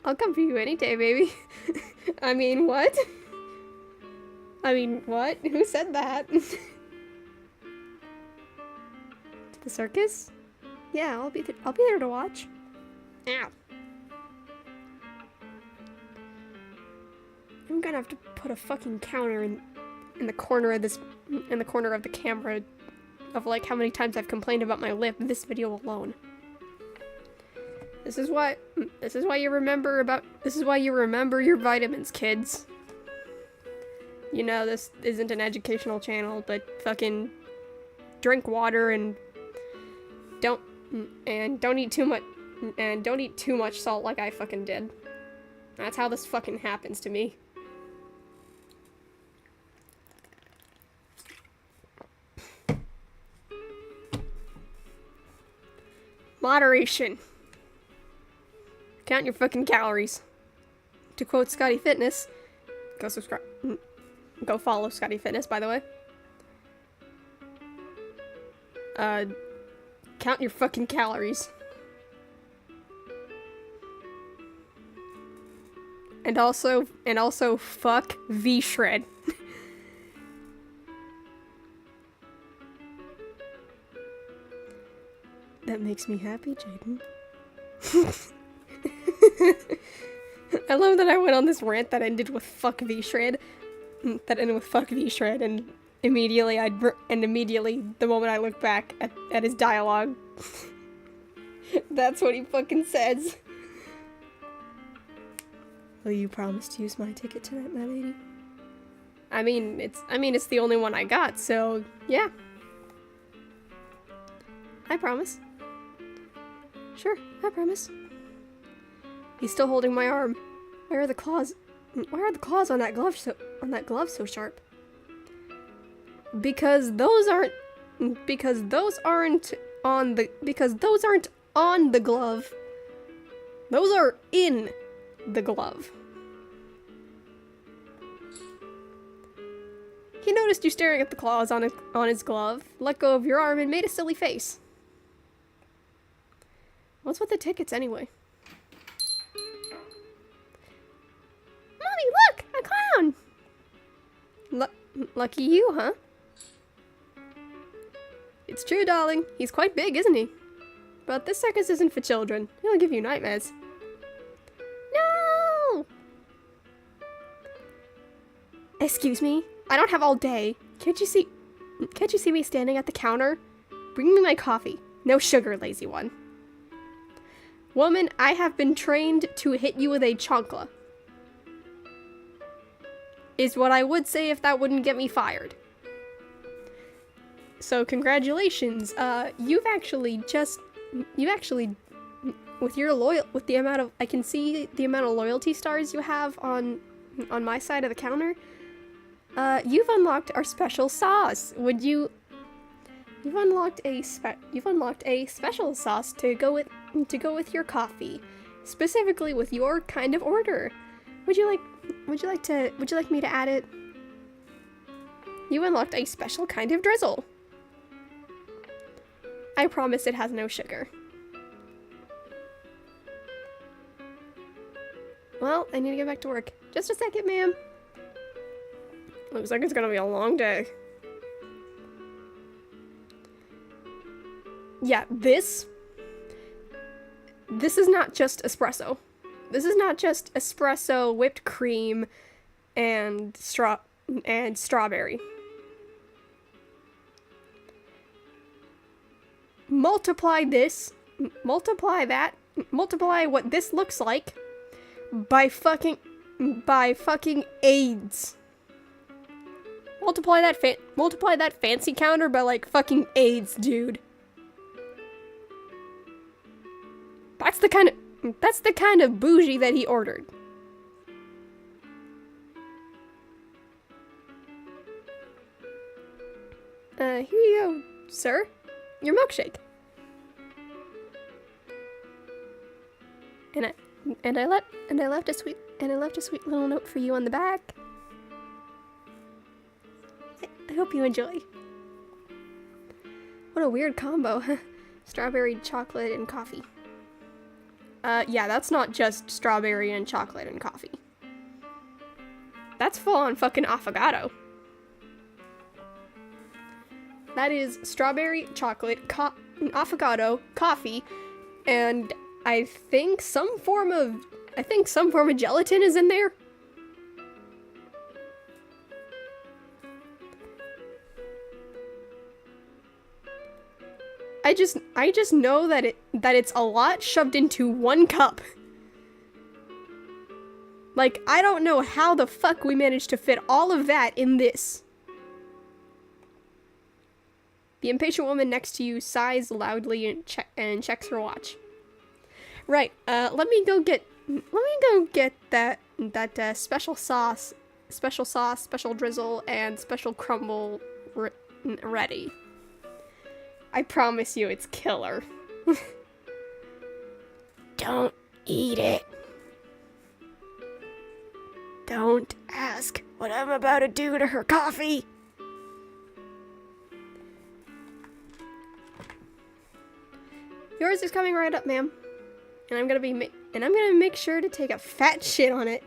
I'll come for you any day, baby. I mean, what? Who said that? To the circus? Yeah, I'll be there to watch. Ow. I'm gonna have to put a fucking counter in the corner of the camera of like how many times I've complained about my lip in this video alone. This is why you remember your vitamins, kids. You know, this isn't an educational channel, but fucking drink water and don't eat too much salt like I fucking did. That's how this fucking happens to me. Moderation. Count your fucking calories. To quote Scotty Fitness, go follow Scotty Fitness, by the way. Count your fucking calories. And also fuck V-Shred. That makes me happy, Jaden. I love that I went on this rant that ended with fuck V-Shred. And immediately the moment I look back at his dialogue, that's what he fucking says. Will you promise to use my ticket tonight, my lady? I mean, it's the only one I got, so yeah. I promise. Sure, I promise. He's still holding my arm. Why are the claws on that glove so sharp? Because those aren't on the glove. Those are in the glove. He noticed you staring at the claws on his glove, let go of your arm, and made a silly face. What's with the tickets anyway? Mommy, look! A clown! Lucky you, huh? It's true, darling. He's quite big, isn't he? But this circus isn't for children. He'll give you nightmares. No! Excuse me? I don't have all day. Can't you see me standing at the counter? Bring me my coffee. No sugar, lazy one. Woman, I have been trained to hit you with a chancla. Is what I would say if that wouldn't get me fired. So congratulations, you've actually with the amount of, I can see the amount of loyalty stars you have on my side of the counter. You've unlocked our special sauce. You've unlocked a special sauce to go with your coffee, specifically with your kind of order. Would you like me to add it? You unlocked a special kind of drizzle. I promise it has no sugar. Well, I need to get back to work. Just a second, ma'am. Looks like it's gonna be a long day. Yeah, this is not just espresso. This is not just espresso, whipped cream, and strawberry. Multiply what this looks like by fucking AIDS. Multiply that fancy counter by like fucking AIDS, dude. That's the kind of bougie that he ordered. Here you go, sir. Your milkshake. And I left a sweet little note for you on the back. I hope you enjoy. What a weird combo. Strawberry, chocolate, and coffee. Yeah, that's not just strawberry and chocolate and coffee. That's full on fucking affogato. That is strawberry, chocolate, affogato, coffee, and I think some form of gelatin is in there. I just know that it's a lot shoved into one cup. Like, I don't know how the fuck we managed to fit all of that in this. The impatient woman next to you sighs loudly and checks her watch. Right, let me go get that special sauce, special drizzle, and special crumble ready. I promise you it's killer. Don't eat it. Don't ask what I'm about to do to her coffee. Yours is coming right up, ma'am. And I'm gonna make sure to take a fat shit on it.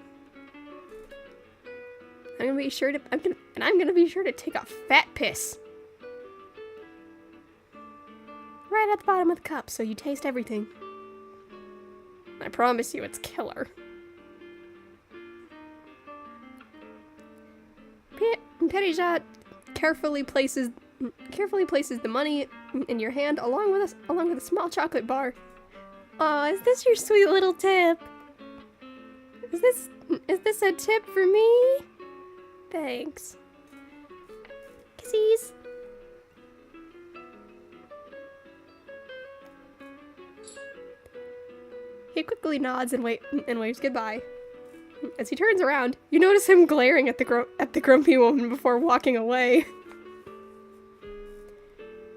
I'm gonna be sure to take a fat piss. Right at the bottom of the cup, so you taste everything. I promise you, it's killer. Petitjot carefully places the money in your hand along with a small chocolate bar. Aw, is this your sweet little tip? Is this a tip for me? Thanks. Kissies. He quickly nods and waves goodbye. As he turns around, you notice him glaring at the grumpy woman before walking away.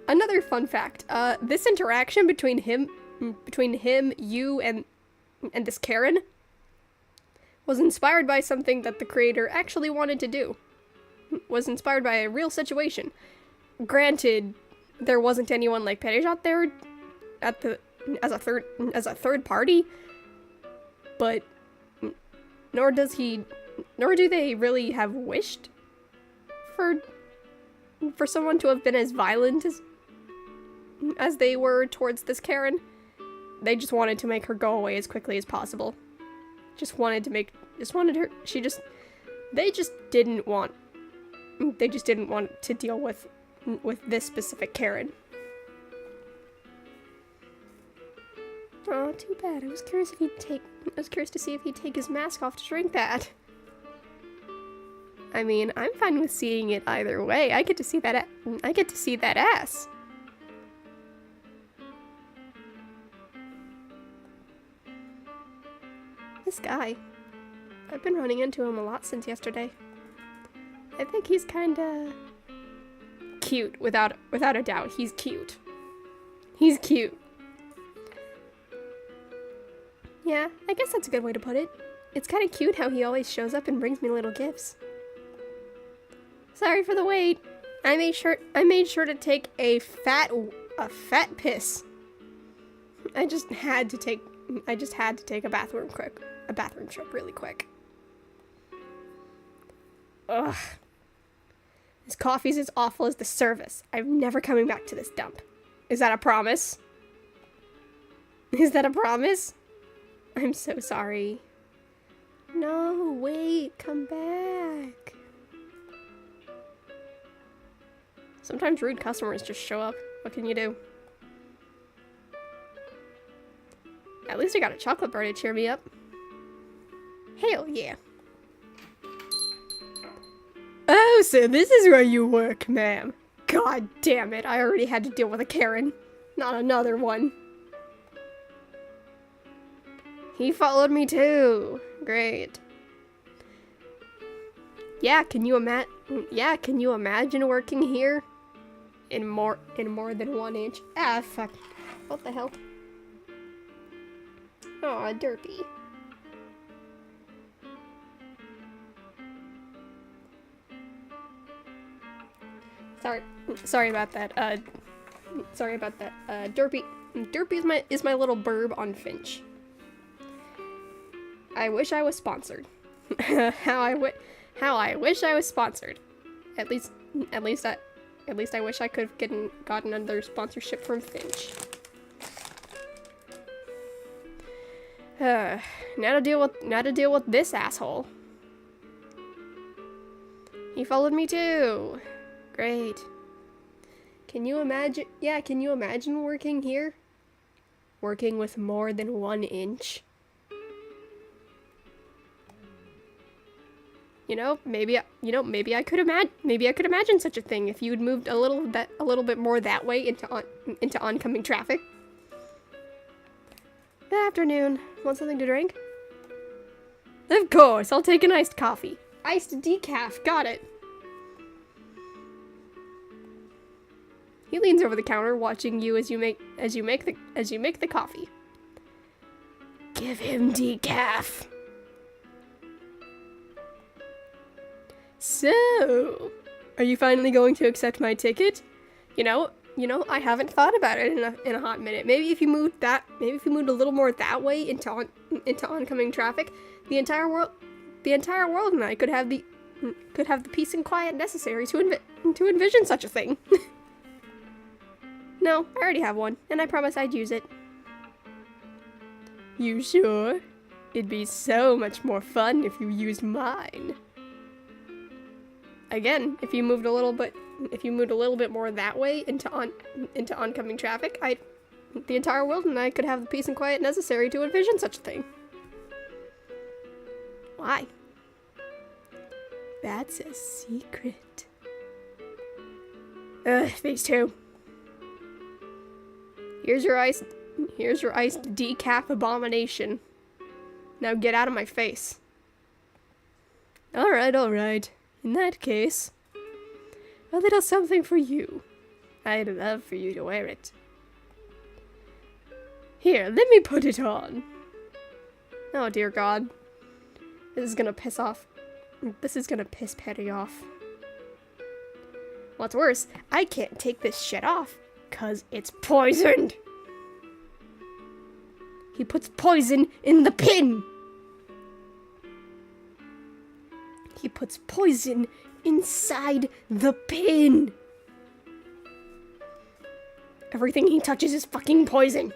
Another fun fact, this interaction between him, you, and this Karen was inspired by something that the creator actually wanted to do. Was inspired by a real situation. Granted, there wasn't anyone like Petitjot there as a third party, but nor do they really have wished for someone to have been as violent as they were towards this Karen. They just wanted to make her go away as quickly as possible. They just didn't want to deal with this specific Karen. Oh, too bad. I was curious to see if he'd take his mask off to drink that. I mean, I'm fine with seeing it either way. I get to see that ass. This guy. I've been running into him a lot since yesterday. I think he's kinda cute, without a doubt. He's cute. He's cute. Yeah, I guess that's a good way to put it. It's kind of cute how he always shows up and brings me little gifts. Sorry for the wait. I made sure to take a fat piss. I just had to take I just had to take a bathroom trip really quick. Ugh. This coffee's as awful as the service. I'm never coming back to this dump. Is that a promise? Is that a promise? I'm so sorry. No, wait, come back. Sometimes rude customers just show up. What can you do? At least I got a chocolate bar to cheer me up. Hell yeah. Oh, so this is where you work, ma'am. God damn it, I already had to deal with a Karen. Not another one. He followed me too. Great. Yeah, can you imagine working here? In more than 1 inch. Ah, fuck. What the hell? Aw, derpy. Sorry about that. Derpy is my little burb on Finch. I wish I was sponsored. How I wish I was sponsored. At least I wish I could have gotten another sponsorship from Finch. Now to deal with this asshole. He followed me too. Great. Can you imagine working here? Working with more than 1 inch? Maybe I could imagine such a thing if you'd moved a little bit more that way into oncoming traffic. Good afternoon. Want something to drink? Of course, I'll take an iced coffee. Iced decaf, got it. He leans over the counter, watching you as you make the coffee. Give him decaf. So, are you finally going to accept my ticket? I haven't thought about it in a hot minute. Maybe if you moved a little more that way into oncoming traffic, the entire world and I could have the peace and quiet necessary to envision such a thing. No, I already have one, and I promise I'd use it. You sure? It'd be so much more fun if you used mine. Again, if you moved a little bit more that way into oncoming traffic, the entire world and I could have the peace and quiet necessary to envision such a thing. Why? That's a secret. These two. Here's your iced decaf abomination. Now get out of my face. Alright. In that case, a little something for you. I'd love for you to wear it. Here, let me put it on. Oh dear God. This is gonna piss Patty off. What's worse, I can't take this shit off, 'cause it's poisoned. He puts poison in the pin. He puts poison inside the pin. Everything he touches is fucking poison.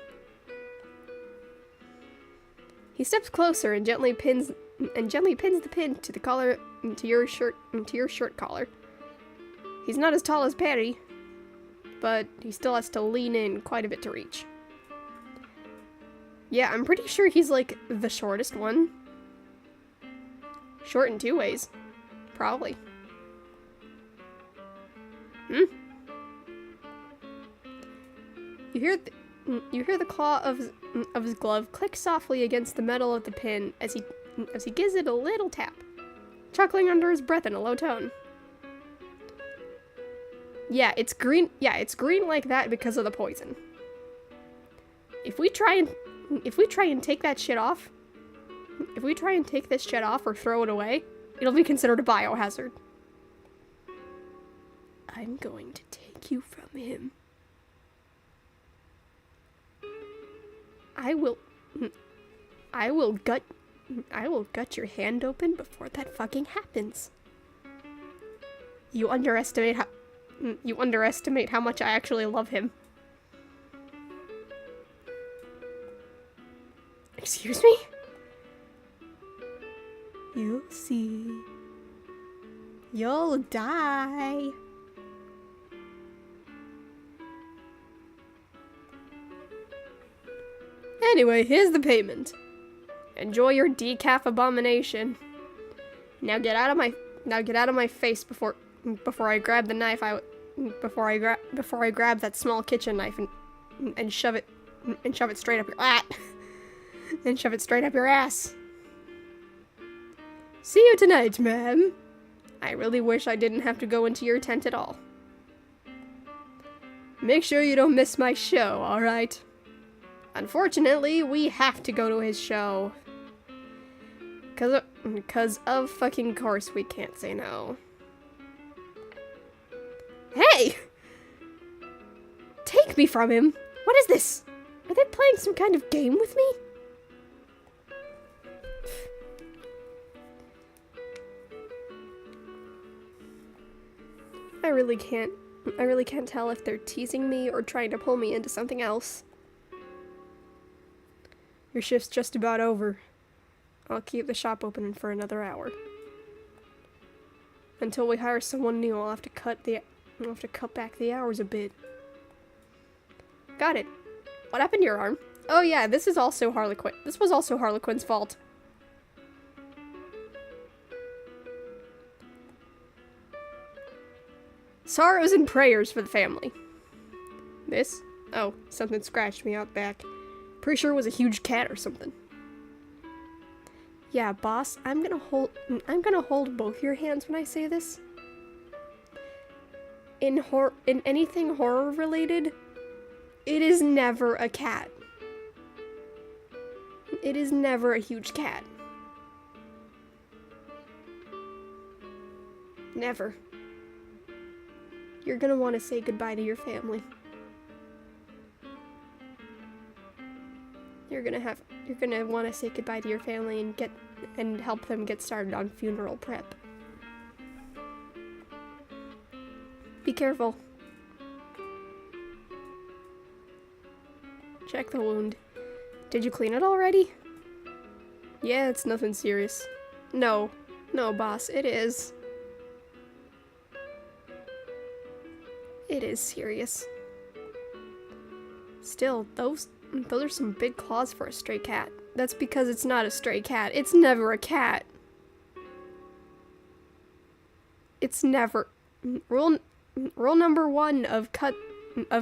He steps closer and gently pins the pin to the collar, to your shirt collar. He's not as tall as Patty, but he still has to lean in quite a bit to reach. Yeah, I'm pretty sure he's like the shortest one. Short in 2 ways. Probably. You hear the claw of his glove click softly against the metal of the pin as he gives it a little tap, chuckling under his breath in a low tone. Yeah, it's green like that because of the poison. If we try and take that shit off, if we try and take this shit off or throw it away, it'll be considered a biohazard. I'm going to take you from him. I will I will gut your hand open before that fucking happens. You underestimate how much I actually love him. Excuse me? You'll see. You'll die. Anyway, here's the payment. Enjoy your decaf abomination. Now get out of my face before I grab the knife. Before I grab that small kitchen knife and shove it straight up your and shove it straight up your ass. See you tonight, ma'am. I really wish I didn't have to go into your tent at all. Make sure you don't miss my show, alright? Unfortunately, we have to go to his show. 'Cause of fucking course we can't say no. Hey! Take me from him! What is this? Are they playing some kind of game with me? I really can't tell if they're teasing me or trying to pull me into something else. Your shift's just about over. I'll keep the shop open for another hour. Until we hire someone new, I'll have to cut back the hours a bit. Got it. What happened to your arm? Oh yeah, this was also Harlequin's fault. Sorrows and prayers for the family. This? Oh, something scratched me out back. Pretty sure it was a huge cat or something. Yeah, boss, I'm gonna hold both your hands when I say this. In anything horror related, it is never a cat. It is never a huge cat. Never. You're gonna want to say goodbye to your family. You're gonna want to say goodbye to your family and help them get started on funeral prep. Be careful. Check the wound. Did you clean it already? Yeah, it's nothing serious. No, boss, it is. It is serious. Still, those are some big claws for a stray cat. That's because it's not a stray cat. It's never a cat. It's never. Rule number 1 of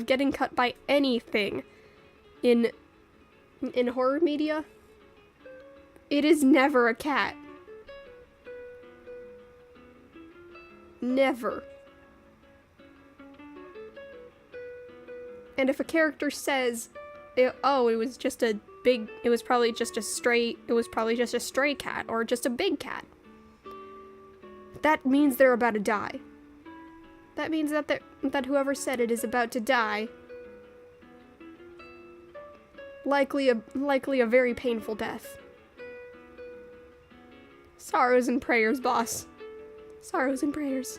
getting cut by anything in horror media. It is never a cat. Never. And if a character says, it was probably just a stray cat, or just a big cat, that means they're about to die. That means that whoever said it is about to die. Likely a very painful death. Sorrows and prayers, boss. Sorrows and prayers.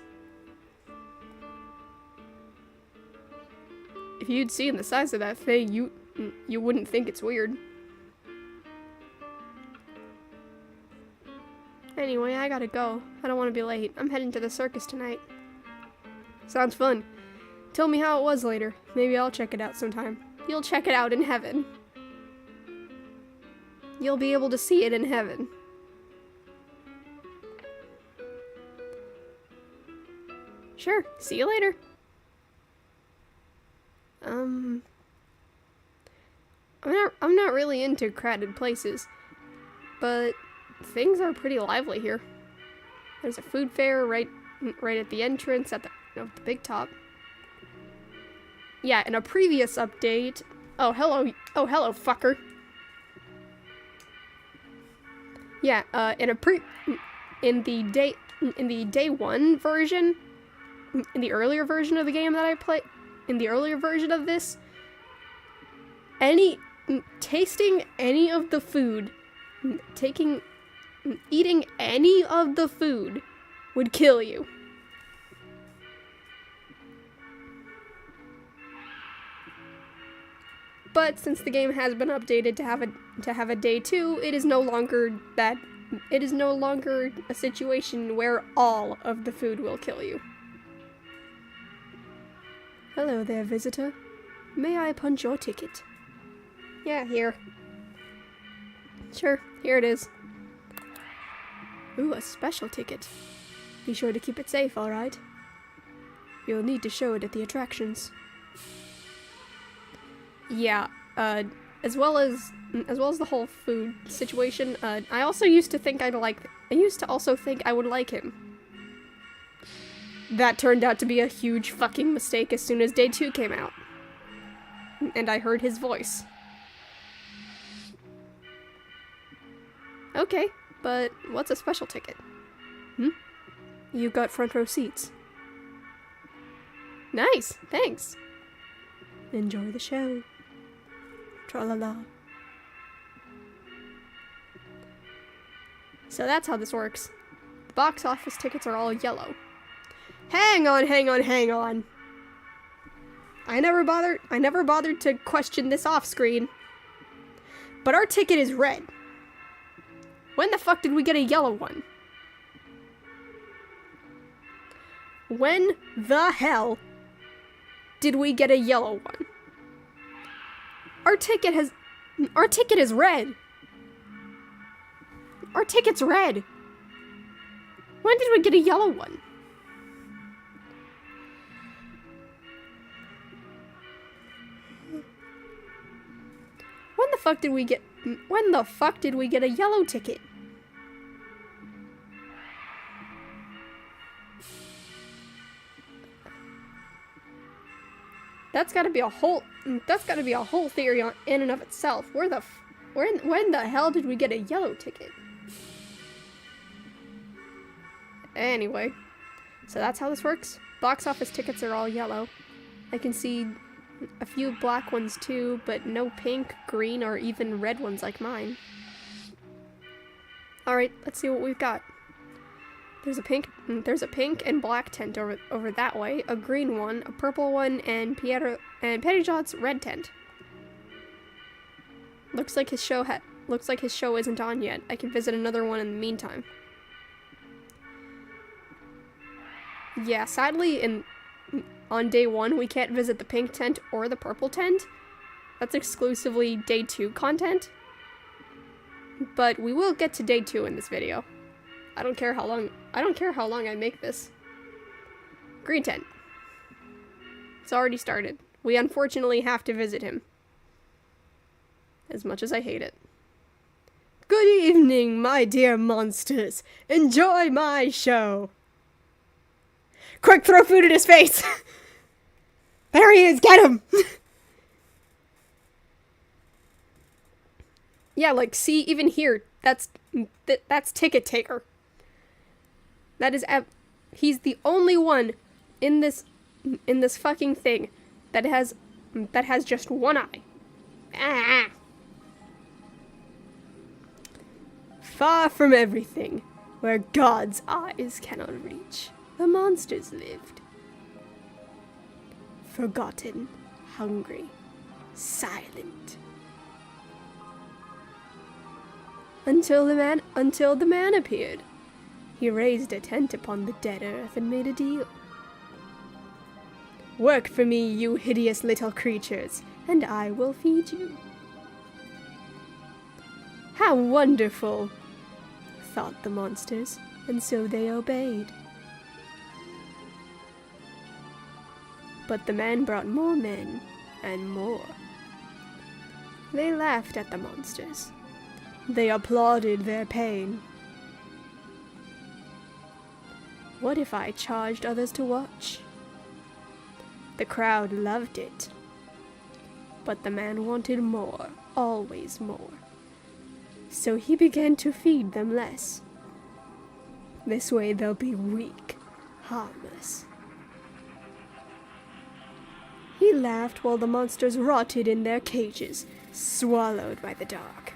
If you'd seen the size of that thing, you wouldn't think it's weird. Anyway, I gotta go. I don't want to be late. I'm heading to the circus tonight. Sounds fun. Tell me how it was later. Maybe I'll check it out sometime. You'll check it out in heaven. You'll be able to see it in heaven. Sure. See you later. I'm not really into crowded places, but things are pretty lively here. There's a food fair right at the entrance of the big top. Yeah, in a previous update. Oh, hello, fucker. Yeah, in the day 1 version, in the earlier version of the game that I played, in the earlier version of this, tasting any of the food, eating any of the food would kill you. But since the game has been updated to have a day 2, it is no longer a situation where all of the food will kill you. Hello there, visitor. May I punch your ticket? Yeah, here. Sure, here it is. Ooh, a special ticket. Be sure to keep it safe, alright? You'll need to show it at the attractions. Yeah, as well as the whole food situation, I also used to think I would like him. That turned out to be a huge fucking mistake as soon as day 2 came out. And I heard his voice. Okay, but what's a special ticket? You got front row seats. Nice, thanks. Enjoy the show. Tra-la-la. So that's how this works. The box office tickets are all yellow. Hang on. I never bothered to question this off screen. But our ticket is red. When the fuck did we get a yellow one? When the hell did we get a yellow one? Our ticket is red. Our ticket's red. When did we get a yellow one? When the fuck did we get a yellow ticket? That's gotta be a whole theory in and of itself. When the hell did we get a yellow ticket? Anyway, so that's how this works. Box office tickets are all yellow. I can see a few black ones too, but no pink, green, or even red ones like mine. Alright, let's see what we've got. There's a pink and black tent over that way, a green one, a purple one, and Pettyjot's red tent. Looks like his show isn't on yet. I can visit another one in the meantime. Yeah, sadly, on day 1, we can't visit the pink tent or the purple tent. That's exclusively day 2 content. But we will get to day 2 in this video. I don't care how long I make this. Green tent. It's already started. We unfortunately have to visit him. As much as I hate it. Good evening, my dear monsters. Enjoy my show. Quick, throw food in his face! There he is, get him! Yeah, like, see, even here, that's Ticket Taker. He's the only one in this fucking thing that has just one eye. Ah! Far from everything, where God's eyes cannot reach, the monsters lived. Forgotten, hungry, silent. Until the man appeared. He raised a tent upon the dead earth and made a deal. Work for me, you hideous little creatures, and I will feed you. How wonderful, thought the monsters, and so they obeyed. But the man brought more men, and more. They laughed at the monsters. They applauded their pain. What if I charged others to watch? The crowd loved it. But the man wanted more, always more. So he began to feed them less. This way they'll be weak, harmless. He laughed while the monsters rotted in their cages, swallowed by the dark.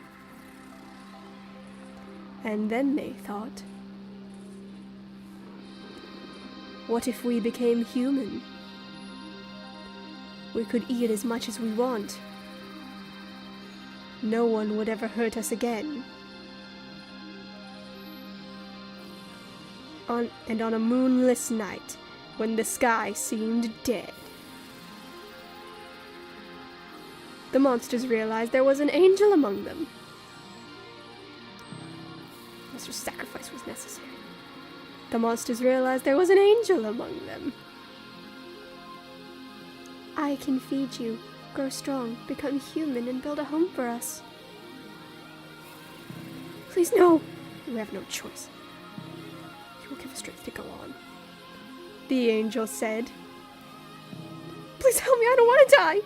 And then they thought, what if we became human? We could eat as much as we want. No one would ever hurt us again. On a moonless night, when the sky seemed dead, the monsters realized there was an angel among them. Monster sacrifice was necessary. The monsters realized there was an angel among them. I can feed you, grow strong, become human, and build a home for us. Please, no! We have no choice. You will give us strength to go on. The angel said. Please help me, I don't want to die!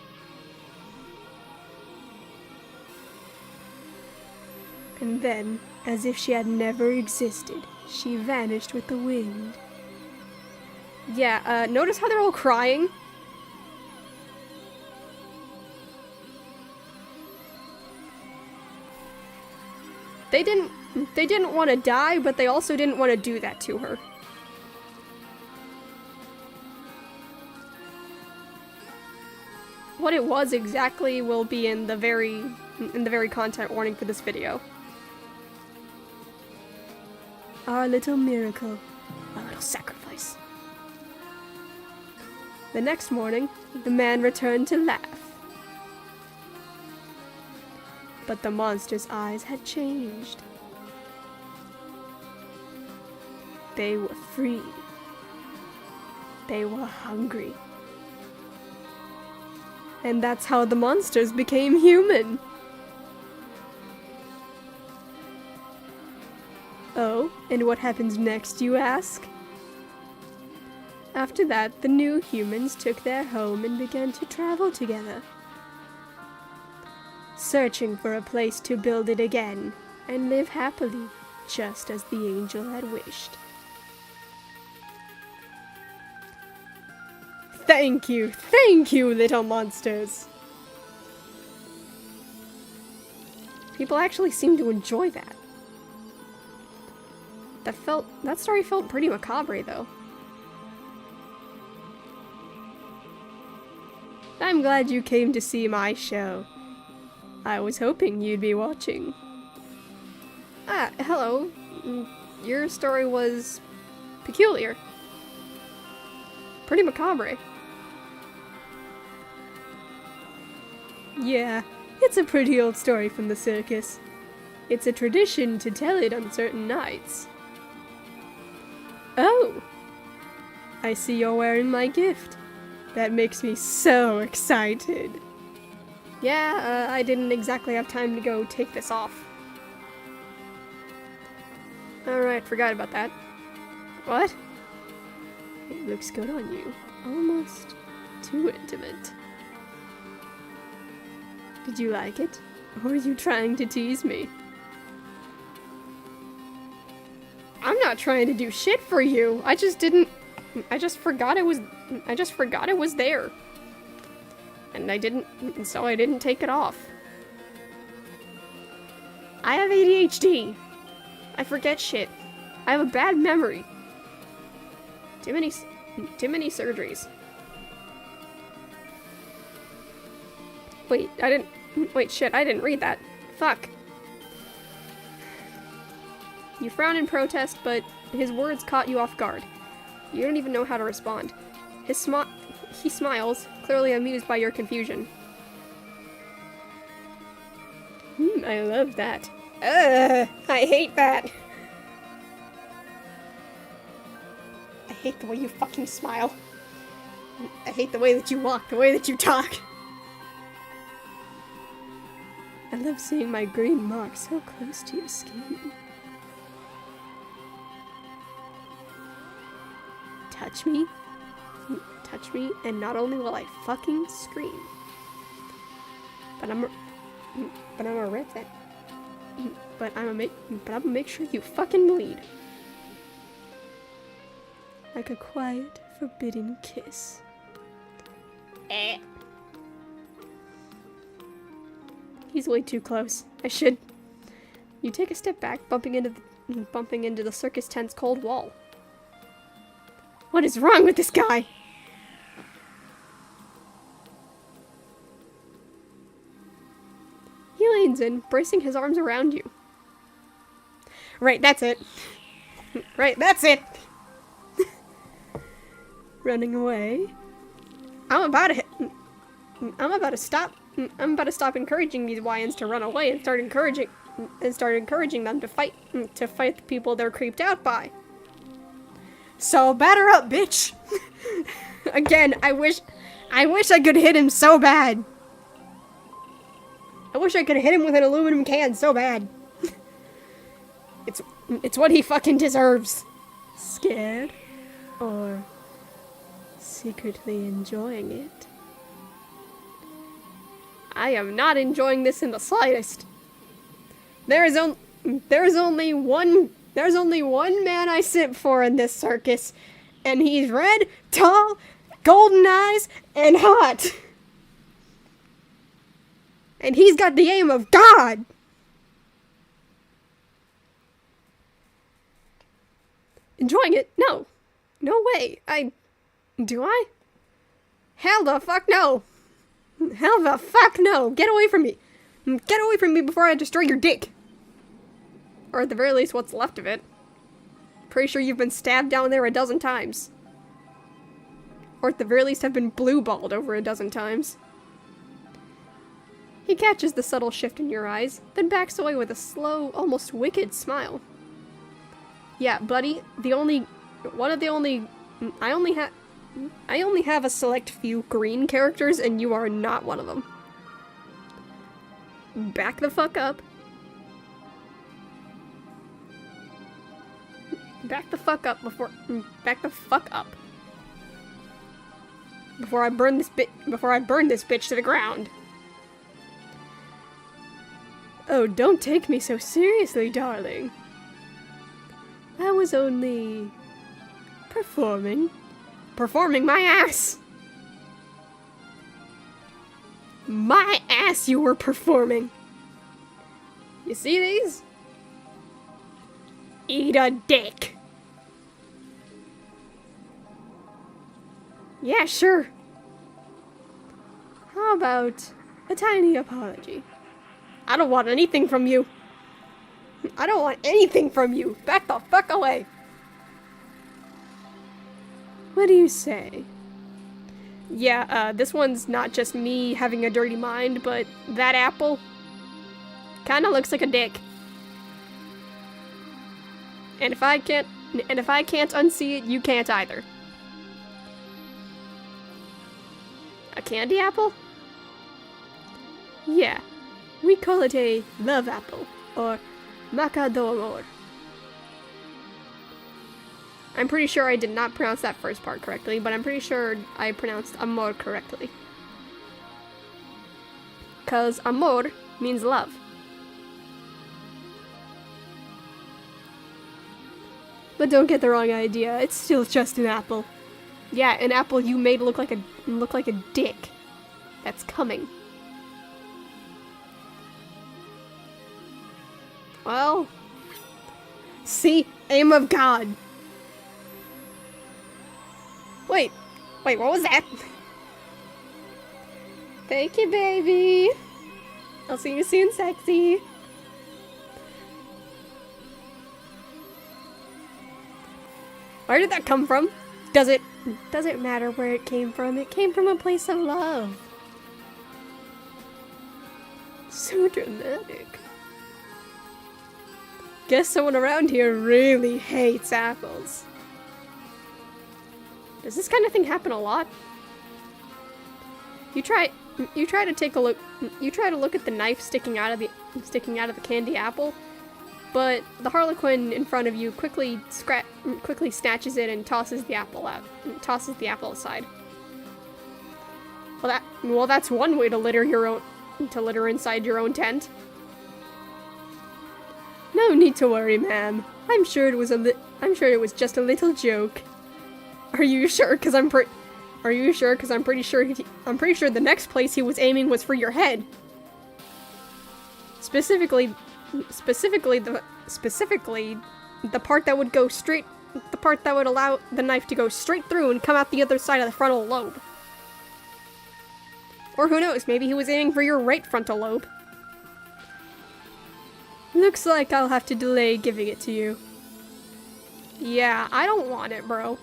And then, as if she had never existed, she vanished with the wind. Yeah, notice how they're all crying? They didn't want to die, but they also didn't want to do that to her. What it was exactly will be in the very content warning for this video. Our little miracle, our little sacrifice. The next morning, the man returned to laugh. But the monster's eyes had changed. They were free. They were hungry. And that's how the monsters became human. Oh, and what happens next, you ask? After that, the new humans took their home and began to travel together, searching for a place to build it again and live happily, just as the angel had wished. Thank you, little monsters! People actually seem to enjoy that. That story felt pretty macabre, though. I'm glad you came to see my show. I was hoping you'd be watching. Ah, hello. Your story was peculiar. Pretty macabre. Yeah, it's a pretty old story from the circus. It's a tradition to tell it on certain nights. Oh! I see you're wearing my gift. That makes me so excited. Yeah, I didn't exactly have time to go take this off. Alright, forgot about that. What? It looks good on you. Almost too intimate. Did you like it? Or are you trying to tease me? I'm not trying to do shit for you. I just forgot it was there. And so I didn't take it off. I have ADHD. I forget shit. I have a bad memory. Too many surgeries. Wait, shit, I didn't read that. Fuck. You frown in protest, but his words caught you off guard. You don't even know how to respond. He smiles, clearly amused by your confusion. I love that. I hate that. I hate the way you fucking smile. I hate the way that you walk, the way that you talk. I love seeing my green mark so close to your skin. Touch me, and not only will I fucking scream, but I'm gonna rip that. But I'm gonna make sure you fucking bleed. Like a quiet, forbidden kiss. He's way too close. I should... You take a step back, bumping into the circus tent's cold wall. What is wrong with this guy? He leans in, bracing his arms around you. Right, that's it. Right, that's it! Running away. I'm about to stop encouraging these YNs to run away and start encouraging them to fight the people they're creeped out by. So batter up, bitch! Again, I wish I could hit him so bad. I wish I could hit him with an aluminum can so bad. It's what he fucking deserves. Scared? Or secretly enjoying it? I am not enjoying this in the slightest. There's only one man I simp for in this circus, and he's red, tall, golden eyes, and hot. And he's got the aim of God. Enjoying it? No. No way. Do I? Hell the fuck no. Hell the fuck no. Get away from me. Get away from me before I destroy your dick. Or at the very least, what's left of it. Pretty sure you've been stabbed down there a dozen times. Or at the very least have been blue-balled over a dozen times. He catches the subtle shift in your eyes, then backs away with a slow, almost wicked smile. Yeah, buddy, I only have a select few green characters, and you are not one of them. Back the fuck up. Back the fuck up before I burn this bitch to the ground. Oh, don't take me so seriously, darling. I was only performing. Performing my ass! My ass you were performing! You see these? Eat a dick! Yeah, sure. How about a tiny apology? I don't want anything from you. I don't want anything from you. Back the fuck away. What do you say? Yeah, this one's not just me having a dirty mind, but that apple kinda looks like a dick. And if I can't unsee it, you can't either. A candy apple? Yeah. We call it a love apple, or maca do amor. I'm pretty sure I did not pronounce that first part correctly, but I'm pretty sure I pronounced amor correctly. 'Cause amor means love. But don't get the wrong idea, it's still just an apple. Yeah, an apple you made look like a dick. That's coming. Well, see, aim of God. Wait, what was that? Thank you, baby. I'll see you soon, sexy. Where did that come from? Doesn't matter where it came from. It came from a place of love. So dramatic. Guess someone around here really hates apples. Does this kind of thing happen a lot? You try to take a look. You try to look at the knife sticking out of the candy apple, but the harlequin in front of you quickly snatches it and tosses the apple out. Tosses the apple aside. Well, that's one way to litter inside your own tent. No need to worry, ma'am. I'm sure it was just a little joke. Are you sure? Cause I'm pretty sure the next place he was aiming was for your head. Specifically the part that would go straight, the part that would allow the knife to go straight through and come out the other side of the frontal lobe. Or who knows, maybe he was aiming for your right frontal lobe. Looks like I'll have to delay giving it to you. Yeah, I don't want it, bro.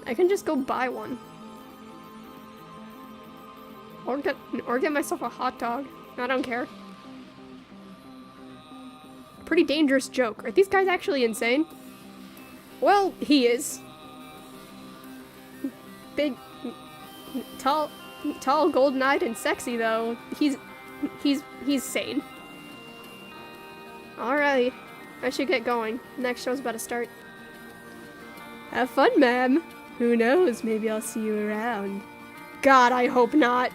I can just go buy one. Or get myself a hot dog. I don't care. Pretty dangerous joke. Are these guys actually insane? Well, he is. Big, tall, golden-eyed, and sexy though. He's sane. Alright, I should get going. Next show's about to start. Have fun, ma'am. Who knows? Maybe I'll see you around. God, I hope not.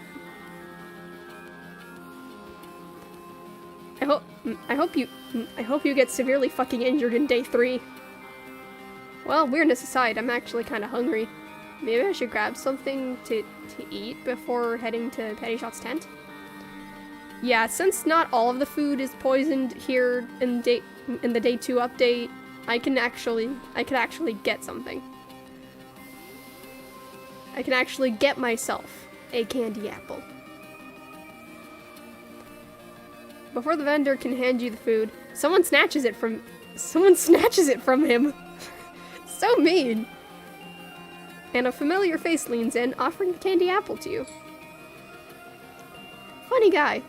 I hope you get severely fucking injured in day 3. Well, weirdness aside, I'm actually kind of hungry. Maybe I should grab something to eat before heading to Patty Shot's tent. Yeah, since not all of the food is poisoned here in the day 2 update, I could actually get something. I can actually get myself a candy apple. Before the vendor can hand you the food, someone snatches it from him. So mean. And a familiar face leans in, offering the candy apple to you. Funny guy.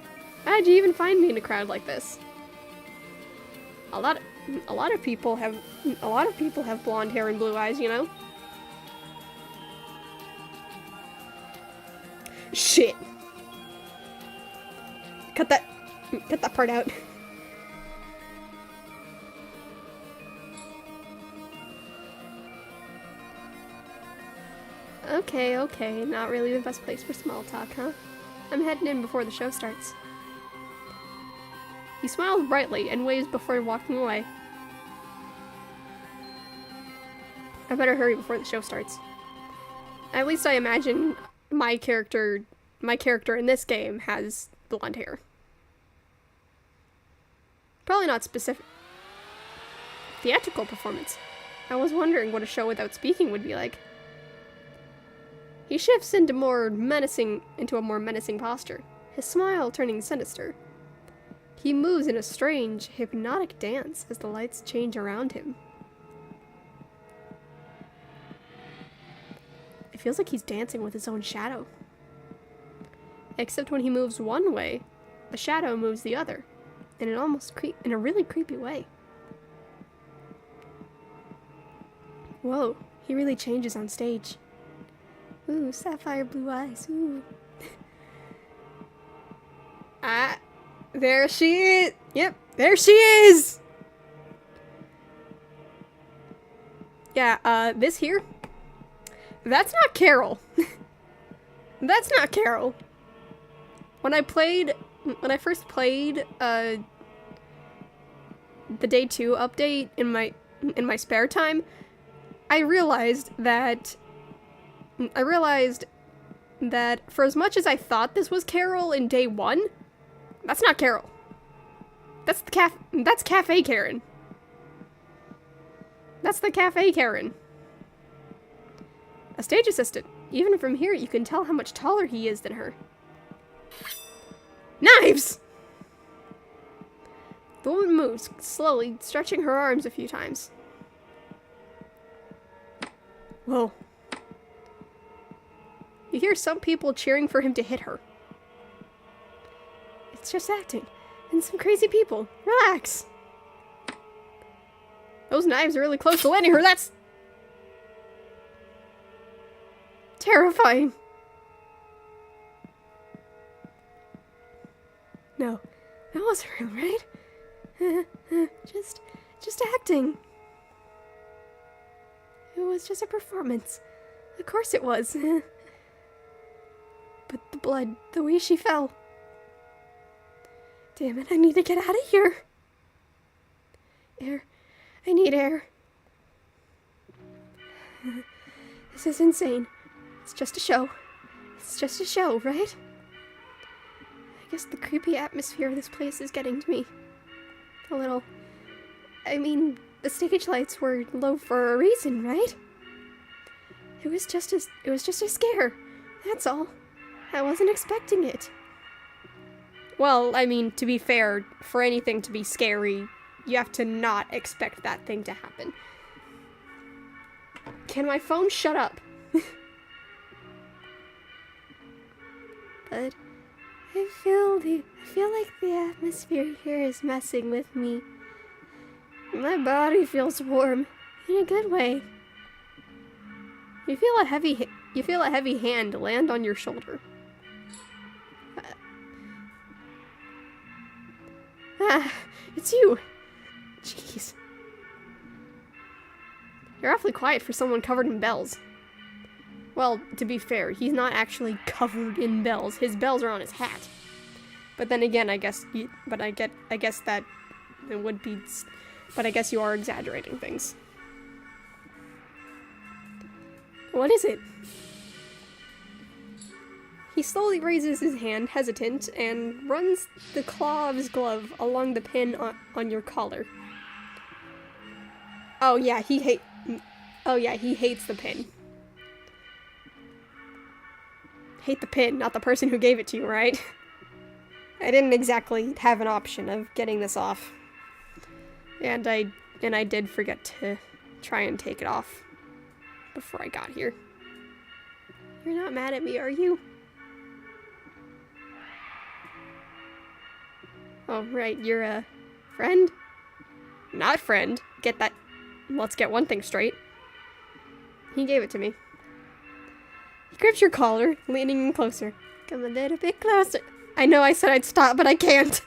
How'd you even find me in a crowd like this? A lot of people have blonde hair and blue eyes, you know? Shit. Cut that part out. Okay, not really the best place for small talk, huh? I'm heading in before the show starts. He smiles brightly and waves before walking away. I better hurry before the show starts. At least I imagine my character in this game has blonde hair. Probably not specific. Theatrical performance. I was wondering what a show without speaking would be like. He shifts into a more menacing posture, his smile turning sinister. He moves in a strange, hypnotic dance as the lights change around him. It feels like he's dancing with his own shadow. Except when he moves one way, the shadow moves the other, in a really creepy way. Whoa, he really changes on stage. Ooh, sapphire blue eyes, ooh. There she is! Yep, there she is! Yeah, this here? That's not Carol. That's not Carol. When I first played, the day 2 update in my spare time, I realized that for as much as I thought this was Carol in day 1, that's not Carol. That's Cafe Karen. That's the Cafe Karen. A stage assistant. Even from here, you can tell how much taller he is than her. Knives! The woman moves, slowly, stretching her arms a few times. Whoa. You hear some people cheering for him to hit her. It's just acting. And some crazy people. Relax. Those knives are really close to landing her. That's terrifying. No, that wasn't real, right? Just acting. It was just a performance. Of course it was. But the blood, the way she fell. Damn it, I need to get out of here. Air. I need air. This is insane. It's just a show. It's just a show, right? guess the creepy atmosphere of this place is getting to me. A little. I mean, the stage lights were low for a reason, right? It was just a scare. That's all. I wasn't expecting it. Well, I mean, to be fair, for anything to be scary, you have to not expect that thing to happen. Can my phone shut up? But I feel like the atmosphere here is messing with me. My body feels warm in a good way. You feel a heavy hand land on your shoulder. It's you. Jeez. You're awfully quiet for someone covered in bells. Well, to be fair, he's not actually covered in bells. His bells are on his hat. But then again, I guess that it would be, but I guess you are exaggerating things. What is it? He slowly raises his hand, hesitant, and runs the claw of his glove along the pin on your collar. Oh yeah, he hates the pin. Hate the pin, not the person who gave it to you, right? I didn't exactly have an option of getting this off. And I did forget to try and take it off before I got here. You're not mad at me, are you? Oh, right, you're a friend? Not friend. Get that. Let's get one thing straight. He gave it to me. He grips your collar, leaning in closer. Come a little bit closer. I know I said I'd stop, but I can't.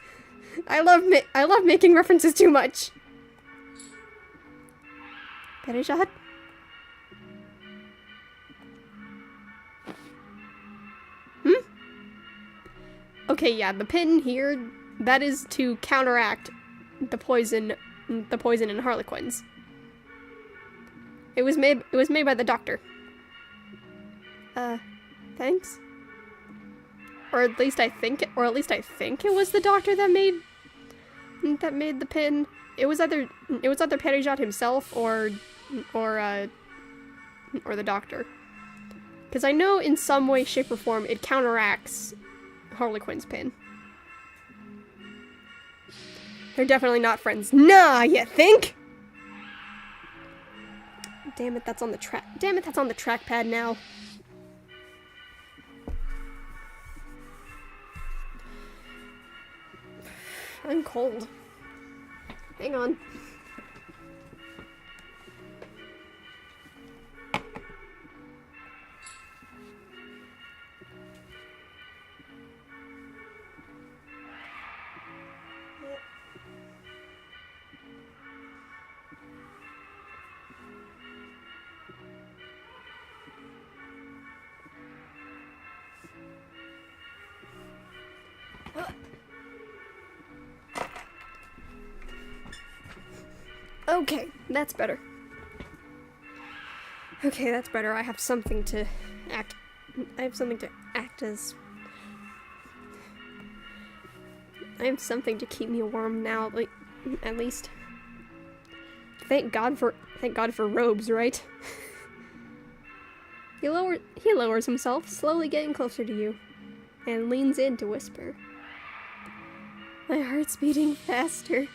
I love making references too much. Better shot? Okay, yeah, the pin here, that is to counteract the poison in harlequins. It was made by the doctor. Thanks. Or at least I think it was the doctor that made the pin. It was either Perejat himself or the doctor. Because I know in some way, shape, or form it counteracts Harlequin's pin. They're definitely not friends. Nah, you think? Damn it, that's on the trackpad now. I'm cold. Hang on. Okay, that's better. Okay, that's better. I have something to act as. I have something to keep me warm now, like, at least. Thank God for robes, right? He lowers himself, slowly getting closer to you, and leans in to whisper. My heart's beating faster.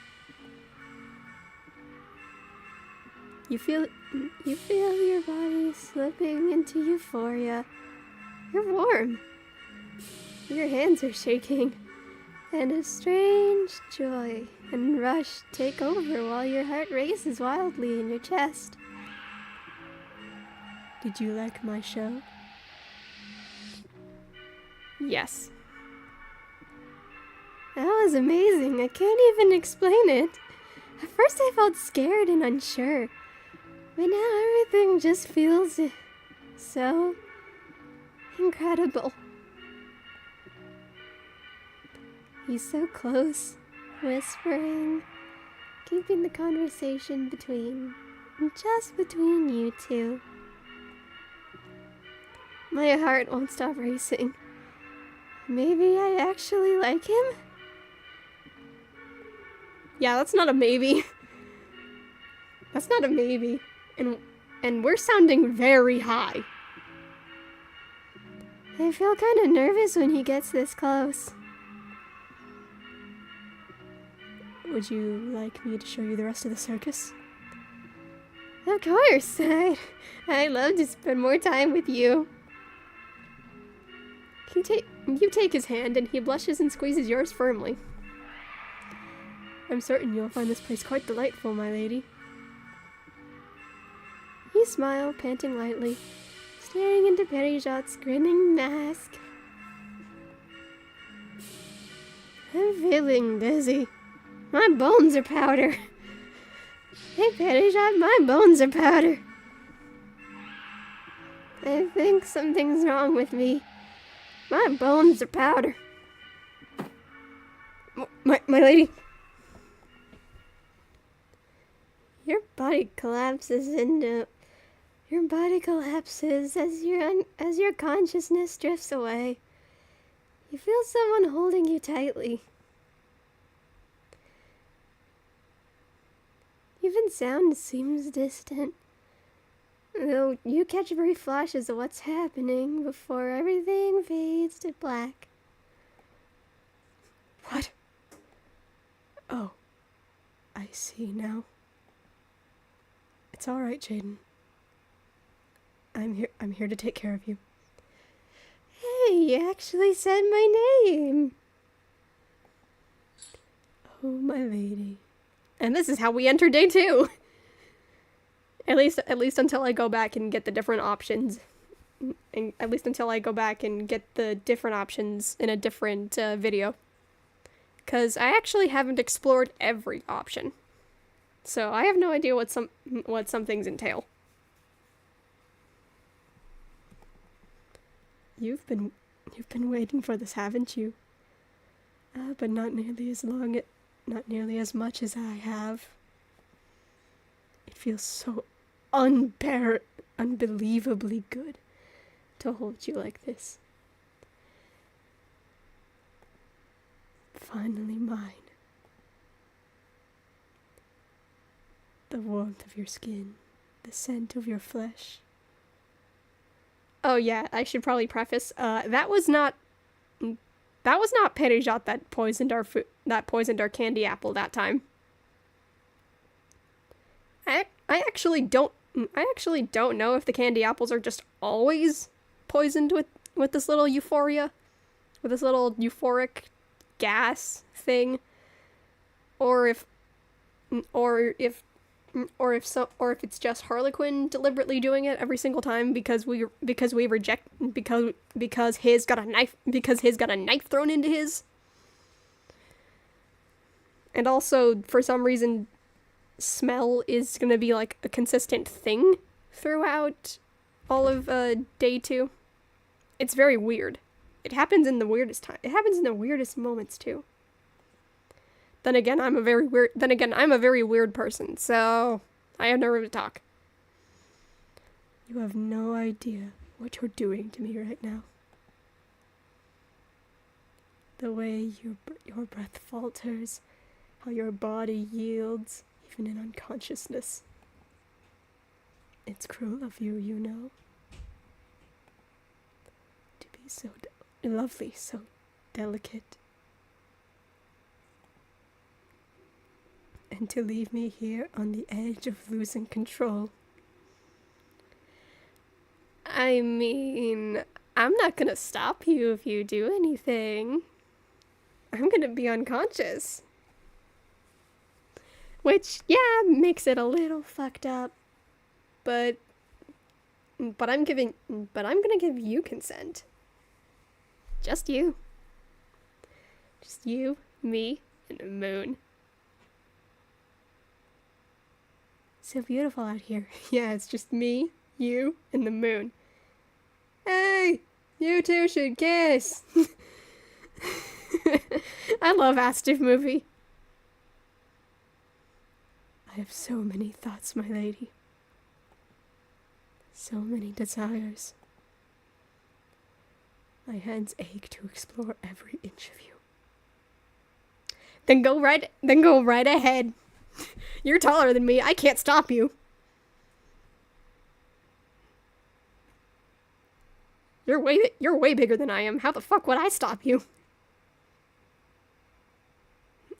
You feel your body slipping into euphoria. You're warm. Your hands are shaking. And a strange joy and rush take over while your heart races wildly in your chest. Did you like my show? Yes. That was amazing. I can't even explain it. At first I felt scared and unsure. But now everything just feels so incredible. He's so close, whispering, keeping the conversation just between you two. My heart won't stop racing. Maybe I actually like him? Yeah, that's not a maybe. That's not a maybe. And we're sounding very high. I feel kind of nervous when he gets this close. Would you like me to show you the rest of the circus? Of course. I'd love to spend more time with you. You take his hand and he blushes and squeezes yours firmly. I'm certain you'll find this place quite delightful, my lady. You smile, panting lightly, staring into Perijot's grinning mask. I'm feeling dizzy. My bones are powder. Hey, Perijot, my bones are powder. I think something's wrong with me. My bones are powder. My lady. Your body collapses as your consciousness drifts away. You feel someone holding you tightly. Even sound seems distant, though you catch brief flashes of what's happening before everything fades to black. What? Oh, I see now. It's all right, Jaden. I'm here to take care of you. Hey, you actually said my name. Oh, my lady. And this is how we enter day 2. At least until I go back and get the different options. And at least until I go back and get the different options in a different video. Because I actually haven't explored every option. So I have no idea what some things entail. You've been waiting for this, haven't you? But not nearly as much as I have. It feels so unbelievably good to hold you like this. Finally mine. The warmth of your skin, the scent of your flesh. Oh yeah, I should probably preface, that was not Perijot that poisoned our candy apple that time. I actually don't know if the candy apples are just always poisoned with this little euphoria, with this little euphoric gas thing, or if it's just Harlequin deliberately doing it every single time because his got a knife thrown into his. And also, for some reason, smell is gonna be like a consistent thing throughout all of day 2. It's very weird. It happens in the weirdest time. It happens in the weirdest moments too. Then again, I'm a very weird person, so I have no room to talk. You have no idea what you're doing to me right now. The way your breath falters, how your body yields, even in unconsciousness. It's cruel of you, you know. To be so lovely, so delicate. And to leave me here on the edge of losing control. I mean, I'm not gonna stop you if you do anything. I'm gonna be unconscious. Which, yeah, makes it a little fucked up. But I'm gonna give you consent. Just you. Just you, me, and the moon. So beautiful out here. Yeah, it's just me, you, and the moon. Hey, you two should kiss. I love Astiv movie. I have so many thoughts, my lady. So many desires. My hands ache to explore every inch of you. Then go right ahead. You're taller than me. I can't stop you. You're way bigger than I am. How the fuck would I stop you?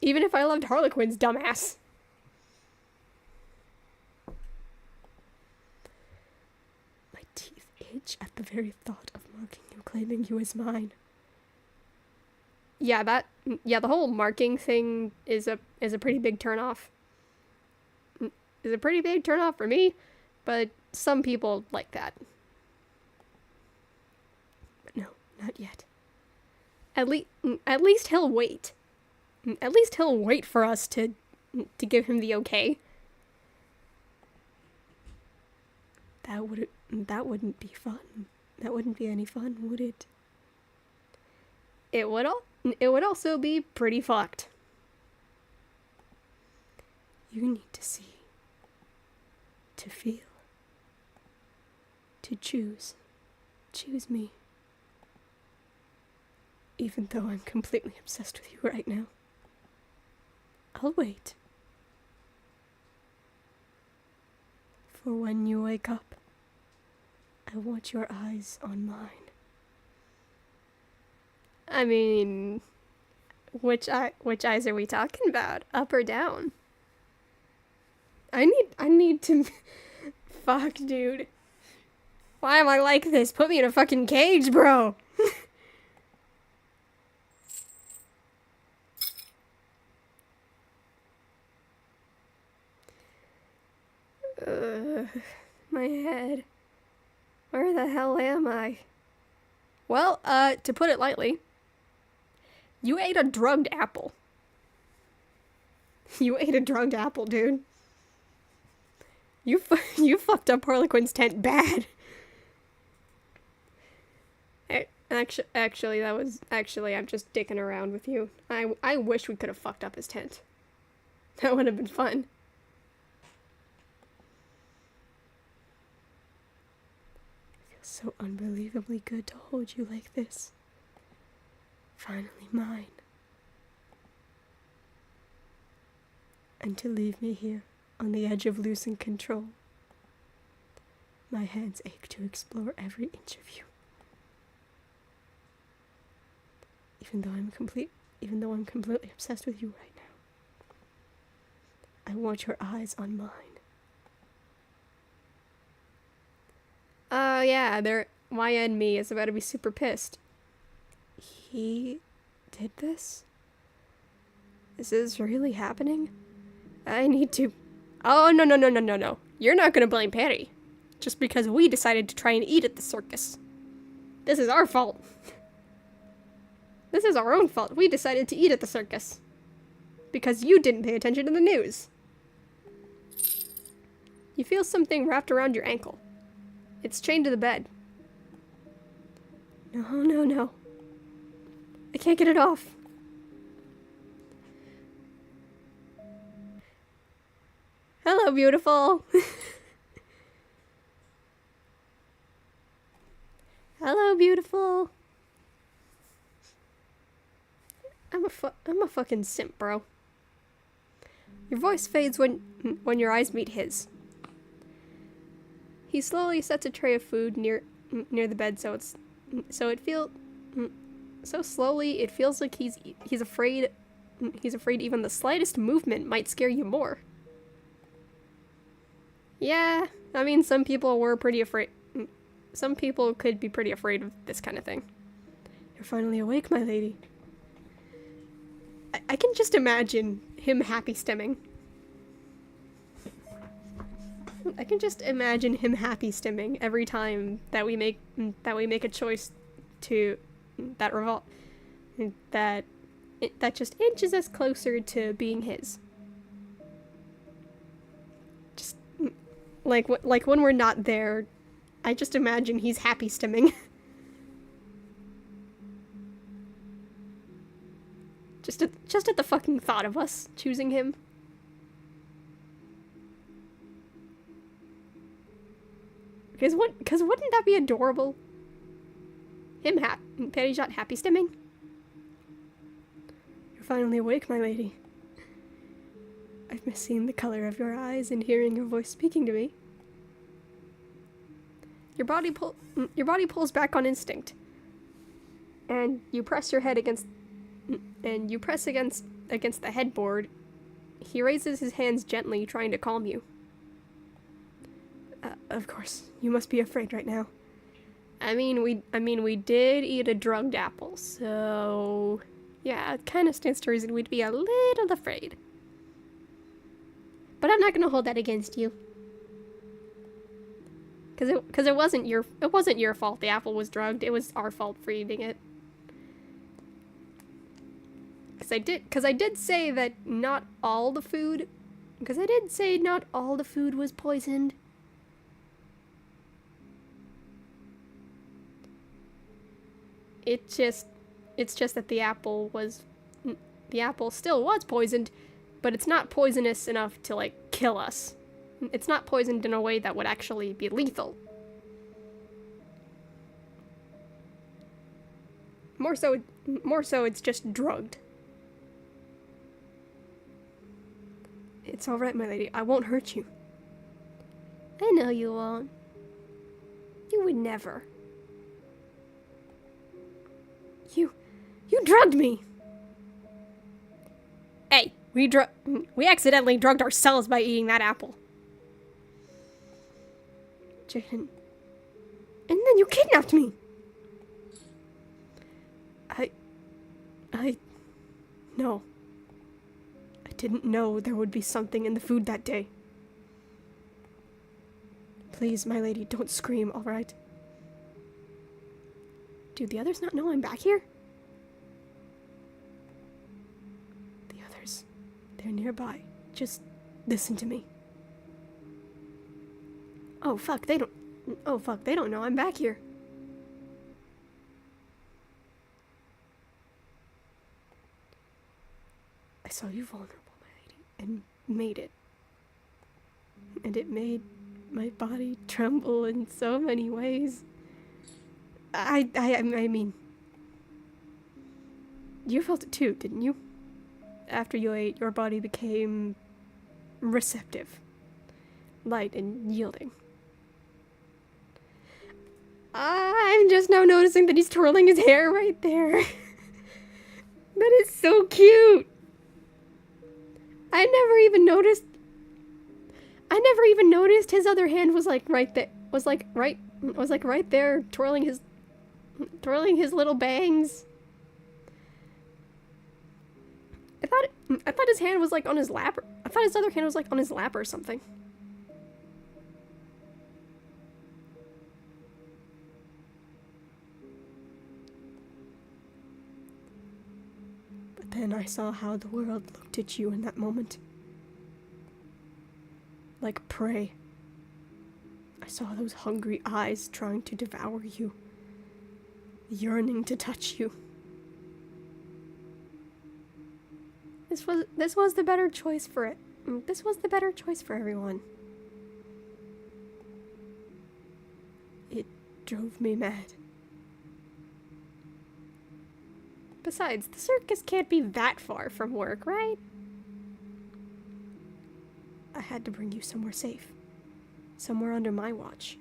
Even if I loved harlequins, dumbass. My teeth itch at the very thought of marking you, claiming you as mine. Yeah, the whole marking thing is a pretty big turnoff. Is a pretty big turnoff for me, but some people like that. But no, not yet. At least he'll wait. At least he'll wait for us to give him the okay. That wouldn't be fun. That wouldn't be any fun, would it? It would also be pretty fucked. You need to see, to feel, to choose. Choose me. Even though I'm completely obsessed with you right now. I'll wait. For when you wake up, I want your eyes on mine. I mean, which eyes are we talking about? Up or down? I need to... Fuck, dude. Why am I like this? Put me in a fucking cage, bro. My head. Where the hell am I? Well, to put it lightly, you ate a drugged apple. You ate a drugged apple, dude. You fucked up Harlequin's tent bad. Actually, I'm just dicking around with you. I wish we could have fucked up his tent. That would have been fun. It feels so unbelievably good to hold you like this. Finally mine. And to leave me here, on the edge of losing control. My hands ache to explore every inch of you. Even though I'm completely obsessed with you right now. I want your eyes on mine. Yeah, YN me is about to be super pissed. He did this? Is this really happening? I need to... Oh, no. You're not gonna blame Patty. Just because we decided to try and eat at the circus. This is our fault. This is our own fault. We decided to eat at the circus. Because you didn't pay attention to the news. You feel something wrapped around your ankle. It's chained to the bed. No. I can't get it off. Hello, beautiful. Hello, beautiful. I'm a fucking simp, bro. Your voice fades when your eyes meet his. He slowly sets a tray of food near the bed, so slowly it feels like he's afraid even the slightest movement might scare you more. Yeah, I mean, some people were pretty afraid. Some people could be pretty afraid of this kind of thing. You're finally awake, my lady. I can just imagine him happy stimming. I can just imagine him happy stimming every time that we make a choice to that just inches us closer to being his. Just like when we're not there, I just imagine he's happy stimming. just at the fucking thought of us choosing him. Because wouldn't that be adorable? Patty shot happy stimming. You're finally awake, my lady. I've missed seeing the color of your eyes and hearing your voice speaking to me. Your body pulls back on instinct, and you press your head against the headboard. He raises his hands gently, trying to calm you. Of course, you must be afraid right now. I mean, we did eat a drugged apple, so yeah, it kind of stands to reason we'd be a little afraid. But I'm not gonna hold that against you. Cause it wasn't your fault the apple was drugged. It was our fault for eating it. Cause I did say that not all the food was poisoned. It's just that the apple still was poisoned, but it's not poisonous enough to like kill us. It's not poisoned in a way that would actually be lethal. More so it's just drugged. It's all right, my lady. I won't hurt you. I know you won't. You would never. You drugged me. Hey, we accidentally drugged ourselves by eating that apple. Jaden. And then you kidnapped me. No. I didn't know there would be something in the food that day. Please, my lady, don't scream, all right? Do the others not know I'm back here? The others, they're nearby. Just listen to me. Oh fuck, they don't know I'm back here. I saw you vulnerable, my lady, and made it. And it made my body tremble in so many ways. I mean, you felt it too, didn't you? After you ate, your body became receptive, light and yielding. I'm just now noticing that he's twirling his hair right there. That is so cute. I never even noticed his other hand was like right there. Was like right there, twirling his little bangs. I thought his hand was like on his lap. I thought his other hand was like on his lap or something. But then I saw how the world looked at you in that moment. Like prey. I saw those hungry eyes trying to devour you. Yearning to touch you. This was the better choice for it. This was the better choice for everyone. It drove me mad. Besides, the circus can't be that far from work, right? I had to bring you somewhere safe. Somewhere under my watch.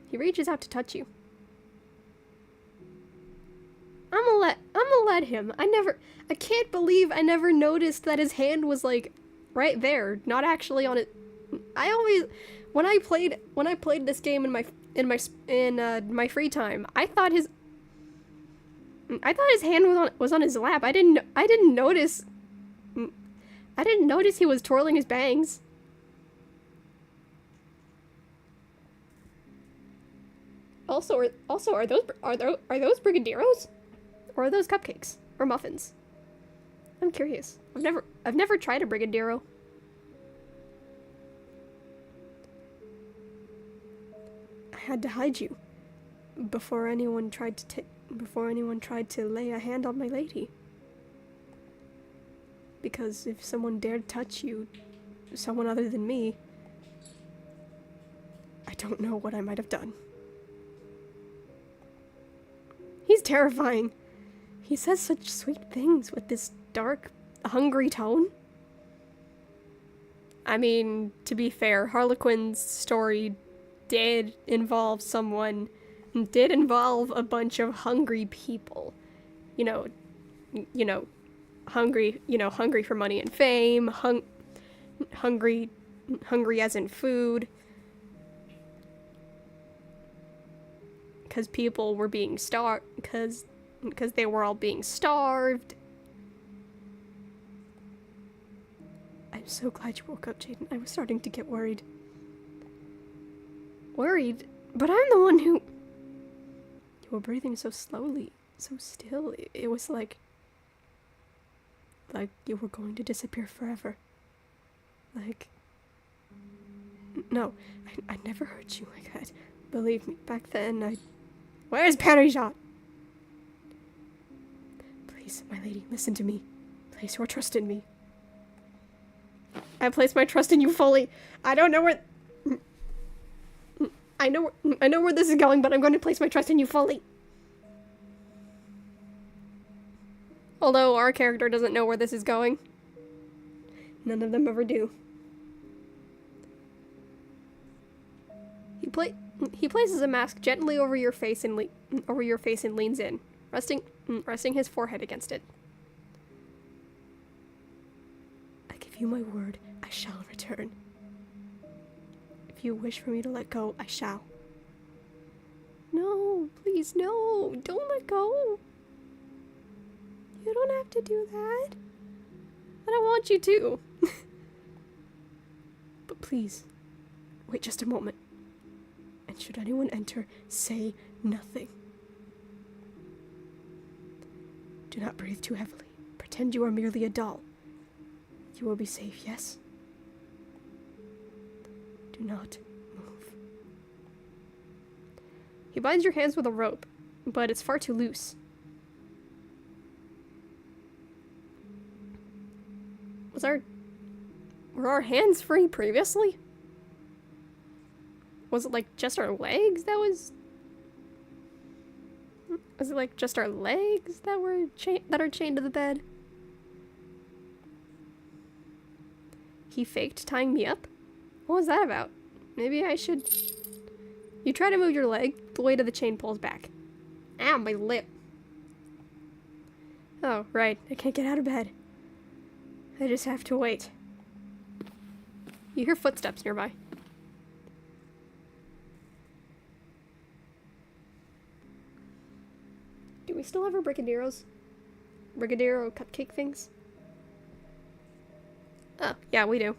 He reaches out to touch you. I'm gonna let him. I can't believe I never noticed that his hand was like right there, not actually on it. I always, when I played this game in my free time, I thought his hand was on his lap. I didn't notice he was twirling his bangs. Also, are those brigadeiros? Or are those cupcakes? Or muffins? I'm curious. I've never tried a brigadeiro. I had to hide you before anyone tried to lay a hand on my lady. Because if someone dared touch you, someone other than me, I don't know what I might have done. terrifying. He says such sweet things with this dark, hungry tone. I mean, to be fair, Harlequin's story did involve a bunch of hungry people. You know, hungry for money and fame, hungry as in food. Because people were being starved, because they were all being starved. I'm so glad you woke up, Jaden. I was starting to get worried. Worried? But I'm the one who... You were breathing so slowly, so still. It was like you were going to disappear forever. Like... No, I never hurt you like that. Believe me, back then Where's Parishot? Please, my lady, listen to me. Place your trust in me. I place my trust in you fully. I don't know where... I know where this is going, but I'm going to place my trust in you fully. Although our character doesn't know where this is going. None of them ever do. He places a mask gently over your face and leans in, resting his forehead against it. I give you my word, I shall return. If you wish for me to let go, I shall. No, please, no, don't let go. You don't have to do that. I don't want you to. But please, wait just a moment. And should anyone enter, say nothing. Do not breathe too heavily. Pretend you are merely a doll. You will be safe, yes? Do not move. He binds your hands with a rope, but it's far too loose. Were our hands free previously? Was it like just our legs that was it like just our legs that are chained to the bed? He faked tying me up? What was that about? Maybe I should... You try to move your leg, the weight of the chain pulls back. Ow, my lip. Oh, right, I can't get out of bed. I just have to wait. You hear footsteps nearby. Do we still have our brigadeiros? Brigadeiro cupcake things? Oh, yeah, we do.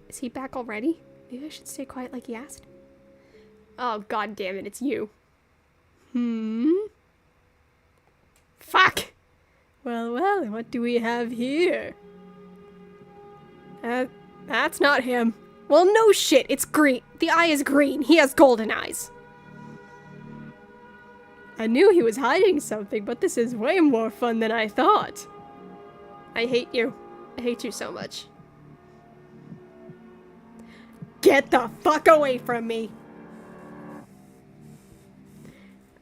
Is he back already? Maybe I should stay quiet like he asked. Oh, god damn it, it's you. Fuck! Well, what do we have here? That's not him. Well, no shit, it's green. The eye is green. He has golden eyes. I knew he was hiding something, but this is way more fun than I thought. I hate you. I hate you so much. Get the fuck away from me!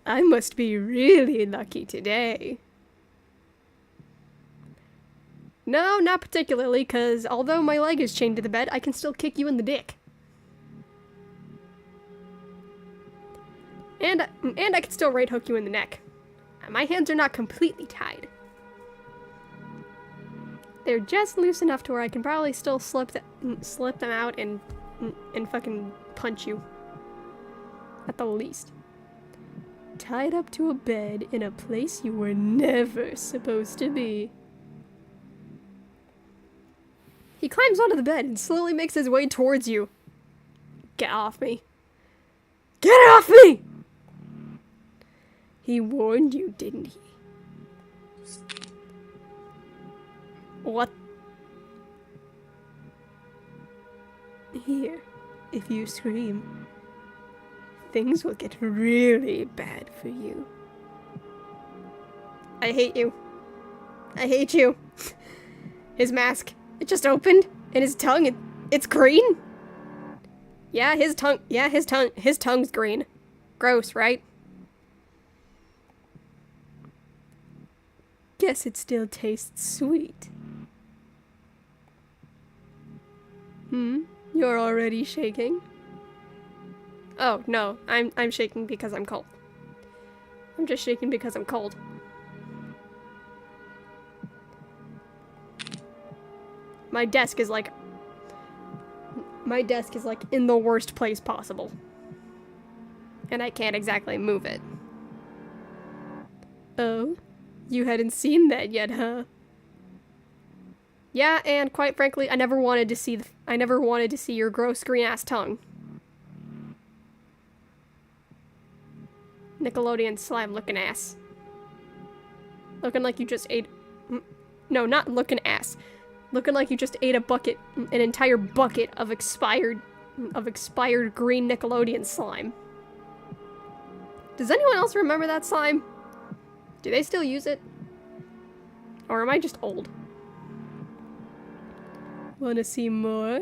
I must be really lucky today. No, not particularly, because although my leg is chained to the bed, I can still kick you in the dick. And I can still right hook you in the neck. My hands are not completely tied. They're just loose enough to where I can probably still slip them out and fucking punch you. At the least. Tied up to a bed in a place you were never supposed to be. He climbs onto the bed and slowly makes his way towards you. Get off me. Get off me! He warned you, didn't he? What? Here, if you scream, things will get really bad for you. I hate you. I hate you. His mask, it just opened, and his tongue, it's green? Yeah, his tongue's green. Gross, right? guess it still tastes sweet. You're already shaking? Oh, no, I'm shaking because I'm cold. I'm just shaking because I'm cold. My desk is like in the worst place possible. And I can't exactly move it. Oh? You hadn't seen that yet, huh? Yeah, and quite frankly, I never wanted to see your gross green-ass tongue. Nickelodeon slime-looking ass. Looking like you just ate... No, not looking ass. Looking like you just ate an entire bucket of expired green Nickelodeon slime. Does anyone else remember that slime? Do they still use it? Or am I just old? Wanna see more?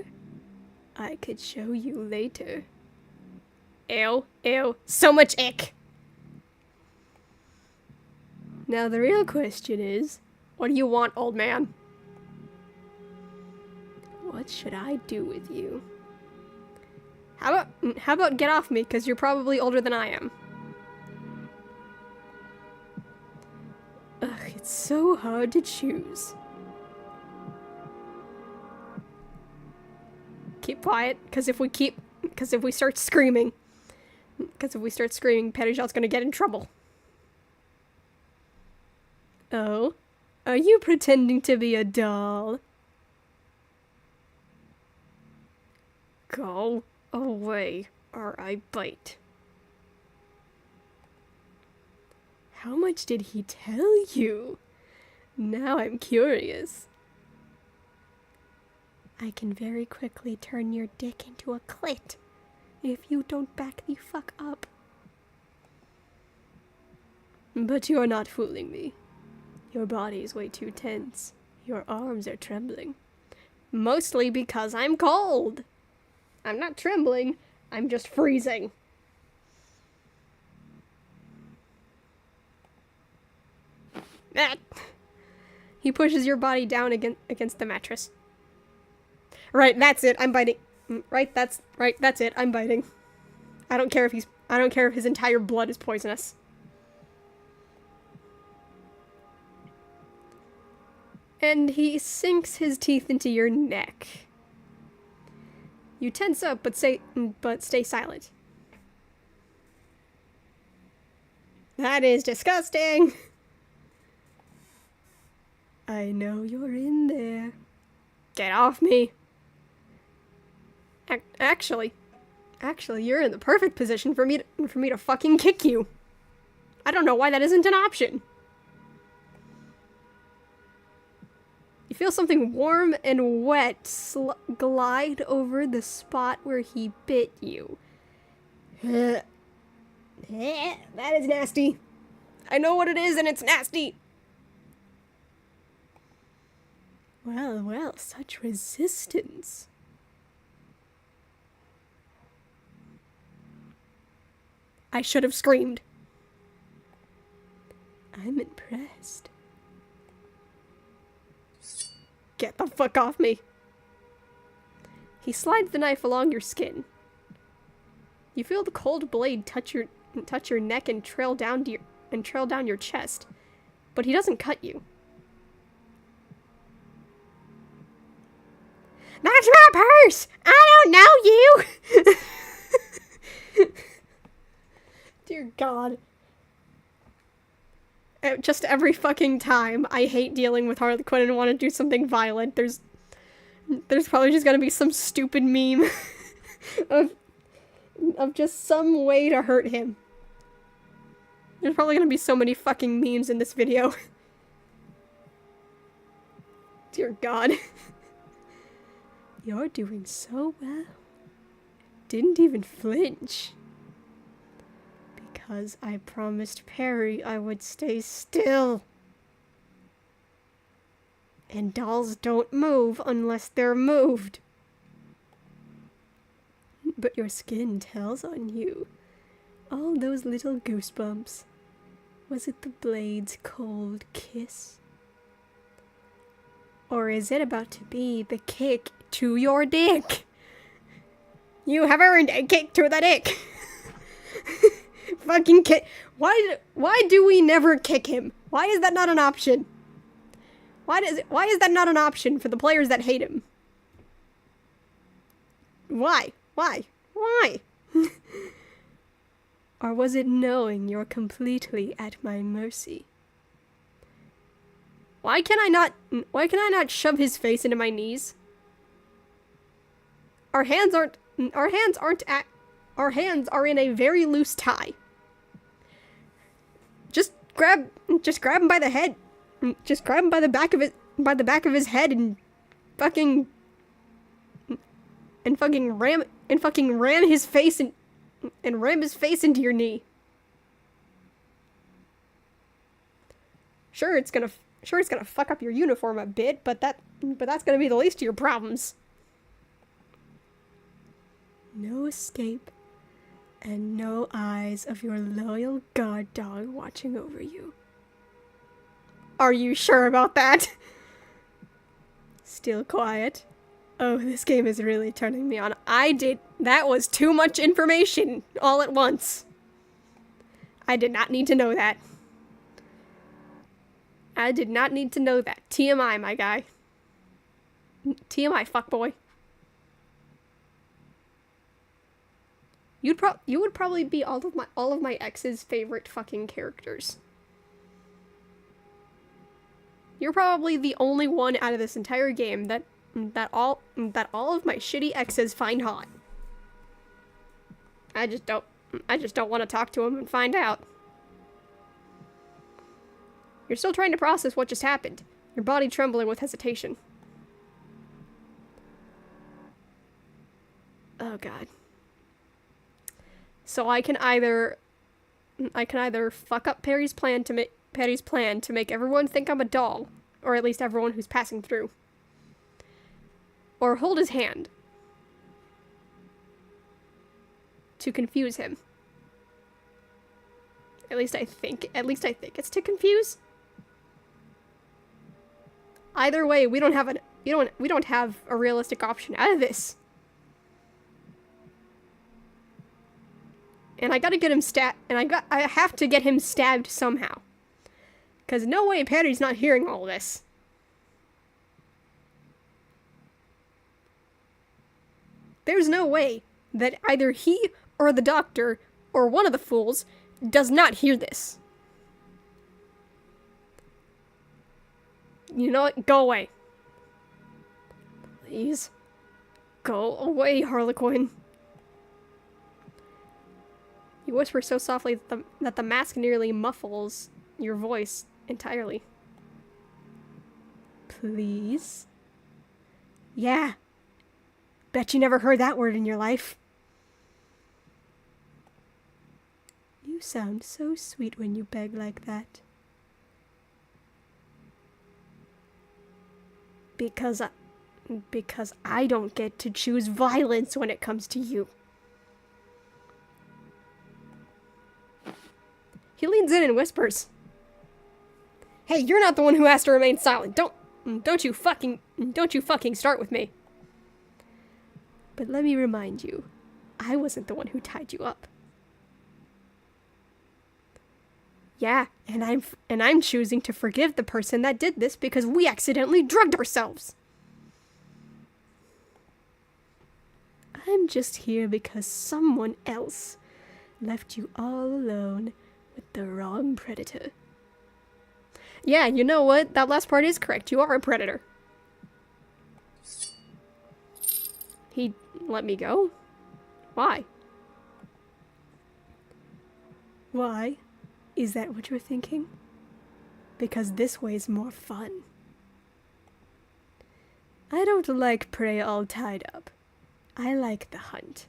I could show you later. Ew, ew, so much ick! Now the real question is, what do you want, old man? What should I do with you? How about get off me, because you're probably older than I am. Ugh, it's so hard to choose. Keep quiet, because if we start screaming, Pettijoh's gonna get in trouble. Oh? Are you pretending to be a doll? Go away, or I bite. How much did he tell you? Now I'm curious. I can very quickly turn your dick into a clit if you don't back the fuck up. But you're not fooling me. Your body's way too tense. Your arms are trembling. Mostly because I'm cold. I'm not trembling, I'm just freezing. Ah. He pushes your body down against the mattress. Right, that's it. I'm biting. That's it. I'm biting. I don't care if his entire blood is poisonous. And he sinks his teeth into your neck. You tense up, but stay silent. That is disgusting. I know you're in there. Get off me. Actually, you're in the perfect position for me to fucking kick you. I don't know why that isn't an option. You feel something warm and wet glide over the spot where he bit you. That is nasty. I know what it is, and it's nasty. Well, such resistance. I should have screamed. I'm impressed. Get the fuck off me. He slides the knife along your skin. You feel the cold blade touch your neck and trail down your chest, but he doesn't cut you. That's my purse! I don't know you! Dear God. Just every fucking time I hate dealing with Harlequin and want to do something violent, there's probably just gonna be some stupid meme of just some way to hurt him. There's probably gonna be so many fucking memes in this video. Dear God. You're doing so well. Didn't even flinch. Because I promised Perry I would stay still. And dolls don't move unless they're moved. But your skin tells on you. All those little goosebumps. Was it the blade's cold kiss? Or is it about to be the kick to your dick? You have earned a kick to the dick. Fucking kick. Why do we never kick him? Why is that not an option? Why is that not an option for the players that hate him? Why? Or was it knowing you're completely at my mercy? Why can I not shove his face into my knees? Our hands are in a very loose tie. Just grab him by the head. Just grab him by the back of his head and fucking ram his face into your knee. Sure, it's gonna fuck up your uniform a bit, but that's gonna be the least of your problems. No escape, and no eyes of your loyal guard dog watching over you. Are you sure about that? Still quiet? Oh, this game is really turning me on. That was too much information all at once. I did not need to know that. I did not need to know that. TMI, my guy. TMI, fuckboy. You would probably be all of my ex's favorite fucking characters. You're probably the only one out of this entire game that all of my shitty exes find hot. I just don't want to talk to him and find out. You're still trying to process what just happened, your body trembling with hesitation. Oh god. So I can either fuck up Perry's plan to make everyone think I'm a doll, or at least everyone who's passing through. Or hold his hand to confuse him. At least I think it's to confuse. Either way, we don't have a realistic option out of this. And I gotta get him I have to get him stabbed somehow. 'Cause no way Patty's not hearing all this. There's no way that either he or the doctor or one of the fools does not hear this. You know what? Go away. Please. Go away, Harlequin. You whisper so softly that the mask nearly muffles your voice entirely. Please? Yeah. Bet you never heard that word in your life. You sound so sweet when you beg like that. Because I don't get to choose violence when it comes to you. He leans in and whispers. Hey, you're not the one who has to remain silent. Don't you fucking start with me. But let me remind you, I wasn't the one who tied you up. Yeah, and I'm choosing to forgive the person that did this because we accidentally drugged ourselves. I'm just here because someone else left you all alone with the wrong predator. Yeah, you know what? That last part is correct. You are a predator. He let me go? Why? Why? Is that what you're thinking? Because this way's more fun. I don't like prey all tied up. I like the hunt.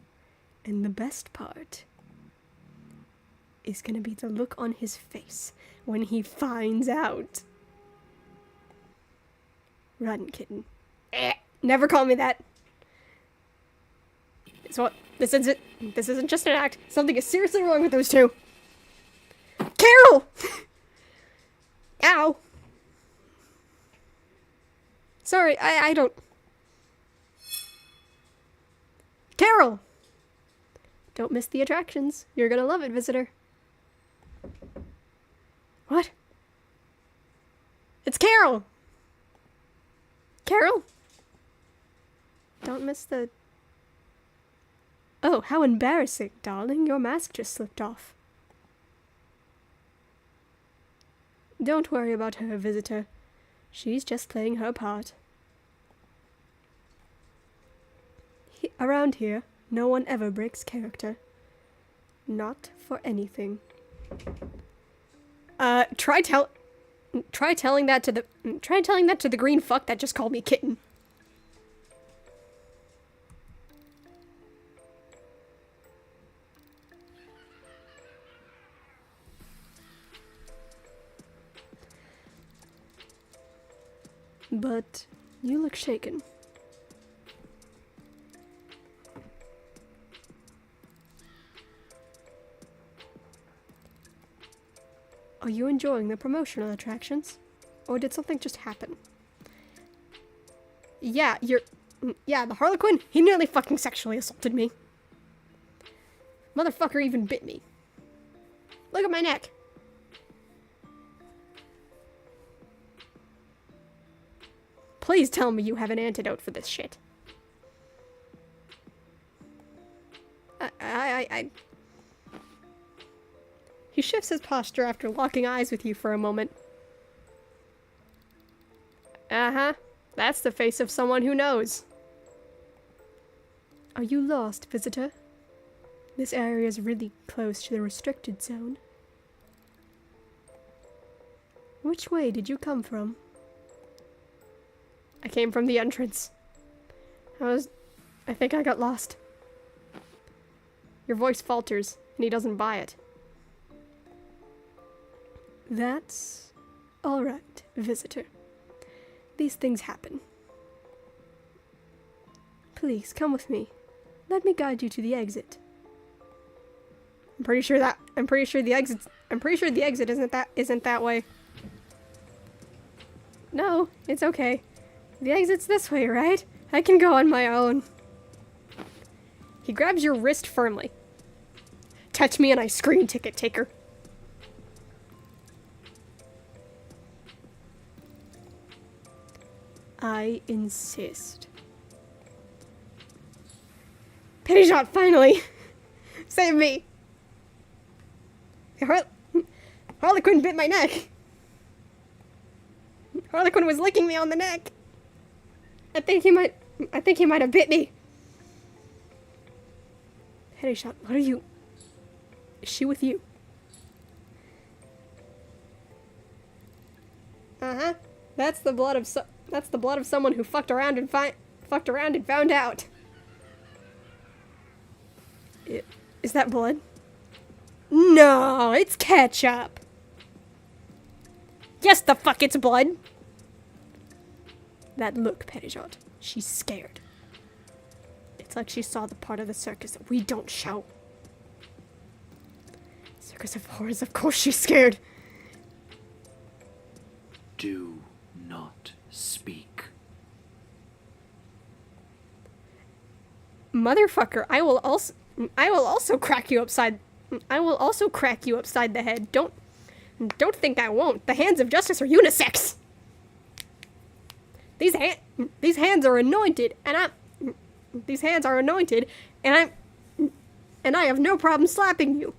And the best part is gonna be the look on his face when he finds out. Run, kitten. Never call me that. So this isn't just an act. Something is seriously wrong with those two. Carol! Ow! Sorry, I don't... Carol! Don't miss the attractions. You're gonna love it, visitor. What? It's Carol! Carol? Don't miss the... Oh, how embarrassing, darling. Your mask just slipped off. Don't worry about her, visitor. She's just playing her part. Around here, no one ever breaks character. Not for anything. Try telling that to the green fuck that just called me kitten. But you look shaken. Are you enjoying the promotional attractions? Or did something just happen? Yeah, the harlequin, he nearly fucking sexually assaulted me. Motherfucker even bit me. Look at my neck. Please tell me you have an antidote for this shit. He shifts his posture after locking eyes with you for a moment. Uh-huh. That's the face of someone who knows. Are you lost, visitor? This area is really close to the restricted zone. Which way did you come from? I came from the entrance. I think I got lost. Your voice falters, and he doesn't buy it. That's alright, visitor. These things happen. Please, come with me. Let me guide you to the exit. I'm pretty sure the exit isn't that way. No, it's okay. The exit's this way, right? I can go on my own. He grabs your wrist firmly. Touch me and I screen ticket taker. I insist. Pity shot, finally! Save me! Harlequin bit my neck! Harlequin was licking me on the neck! I think he might have bit me! Pity shot, what are you... Is she with you? Uh-huh. That's the blood of someone who fucked around and found out. Is that blood? No, it's ketchup. Yes, the fuck, it's blood. That look, Petitjot. She's scared. It's like she saw the part of the circus that we don't show. Circus of horrors, of course she's scared. Do not speak. Motherfucker, I will also crack you upside the head. Don't think I won't. The hands of justice are unisex. These hands are anointed, and I have no problem slapping you.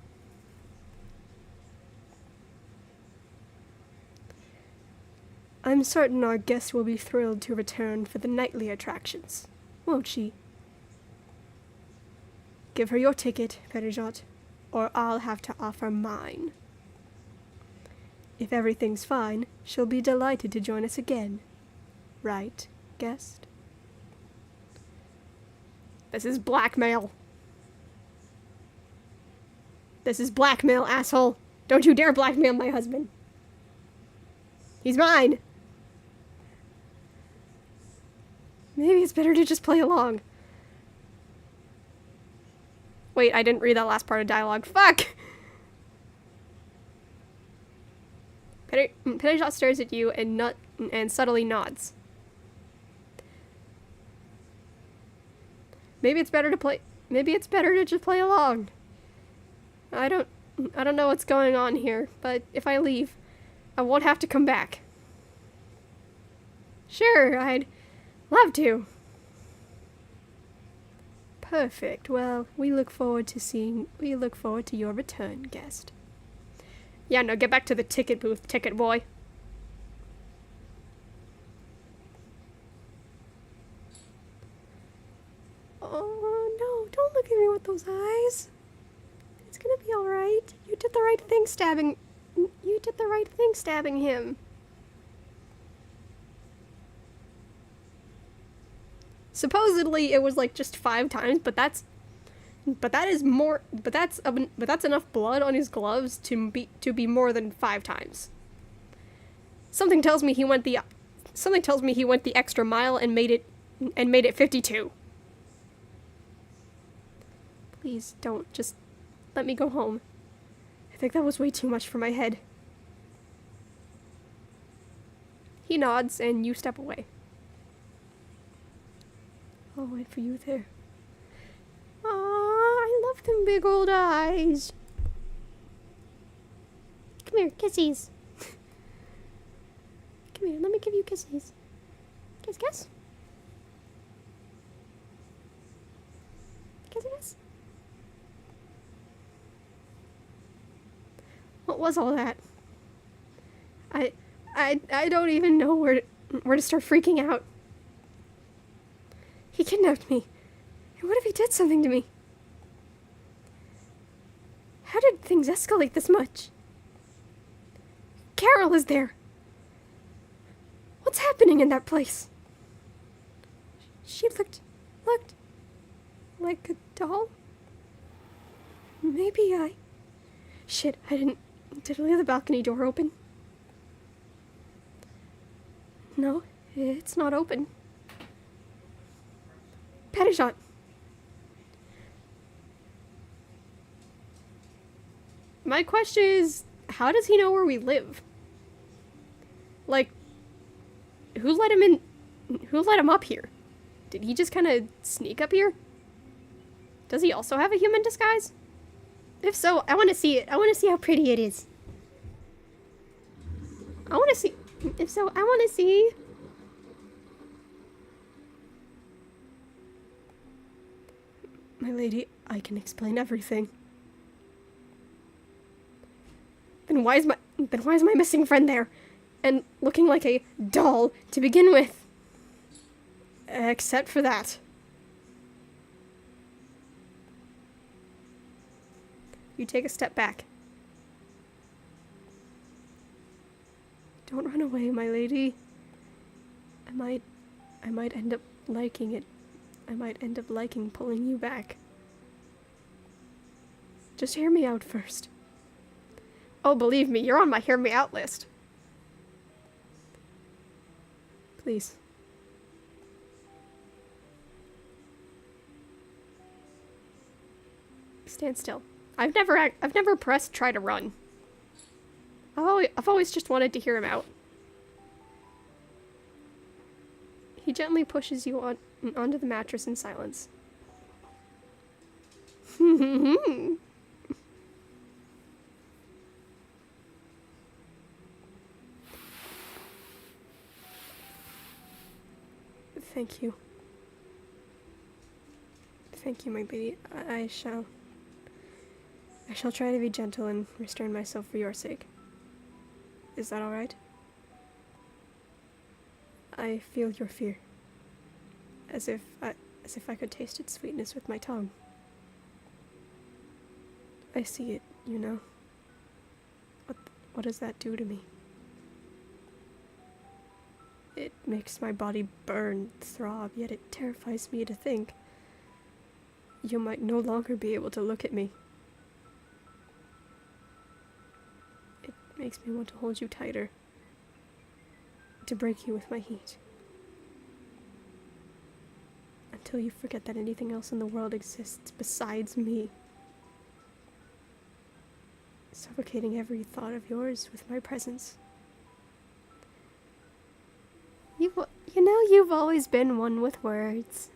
I'm certain our guest will be thrilled to return for the nightly attractions, won't she? Give her your ticket, Petitjot, or I'll have to offer mine. If everything's fine, she'll be delighted to join us again. Right, guest? This is blackmail. This is blackmail, asshole. Don't you dare blackmail my husband. He's mine. Maybe it's better to just play along. Wait, I didn't read that last part of dialogue. Fuck! Petitjot stares at you and subtly nods. Maybe it's better to play. Maybe it's better to just play along. I don't know what's going on here, but if I leave, I won't have to come back. Sure, I'd love to. Perfect. Well, we look forward to your return, guest. Yeah, no, get back to the ticket booth, ticket boy. Oh, no, don't look at me with those eyes. It's gonna be alright. You did the right thing stabbing him. Supposedly it was like just 5 times, but that's enough blood on his gloves to be more than 5 times. Something tells me he went the extra mile and made it 52. Please don't, just let me go home. I think that was way too much for my head. He nods and you step away. I'll wait for you there. Aw, I love them big old eyes. Come here, kissies. Come here, let me give you kissies. Kiss, kiss. Kiss, kiss. What was all that? I don't even know where to start freaking out. He kidnapped me. And what if he did something to me? How did things escalate this much? Carol is there. What's happening in that place? She looked like a doll? Maybe Shit, did I leave the balcony door open? No, it's not open. Petishot. My question is, how does he know where we live? Like, who let him in? Who let him up here? Did he just kind of sneak up here? Does he also have a human disguise? If so, I want to see it. I want to see how pretty it is. I want to see. If so, I want to see. My lady, I can explain everything. Then why is my missing friend there? And looking like a doll to begin with? Except for that. You take a step back. Don't run away, my lady. I might end up liking it. I might end up liking pulling you back. Just hear me out first. Oh, believe me, you're on my hear me out list. Please. Stand still. I've never pressed try to run. I've always just wanted to hear him out. He gently pushes you onto the mattress in silence. Thank you. Thank you, my lady. I shall try to be gentle and restrain myself for your sake. Is that all right? I feel your fear. As if I could taste its sweetness with my tongue. I see it, you know. What does that do to me? It makes my body burn, throb, yet it terrifies me to think you might no longer be able to look at me. It makes me want to hold you tighter, to break you with my heat. Until you forget that anything else in the world exists besides me. Suffocating every thought of yours with my presence. You know, you've always been one with words.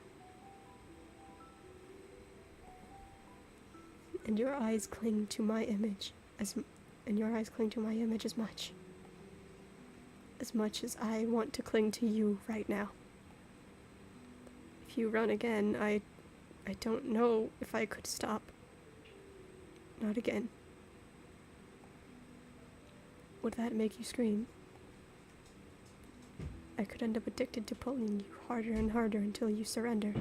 And your eyes cling to my image as much. As much as I want to cling to you right now. If you run again, I don't know if I could stop. Not again. Would that make you scream? I could end up addicted to pulling you harder and harder until you surrender.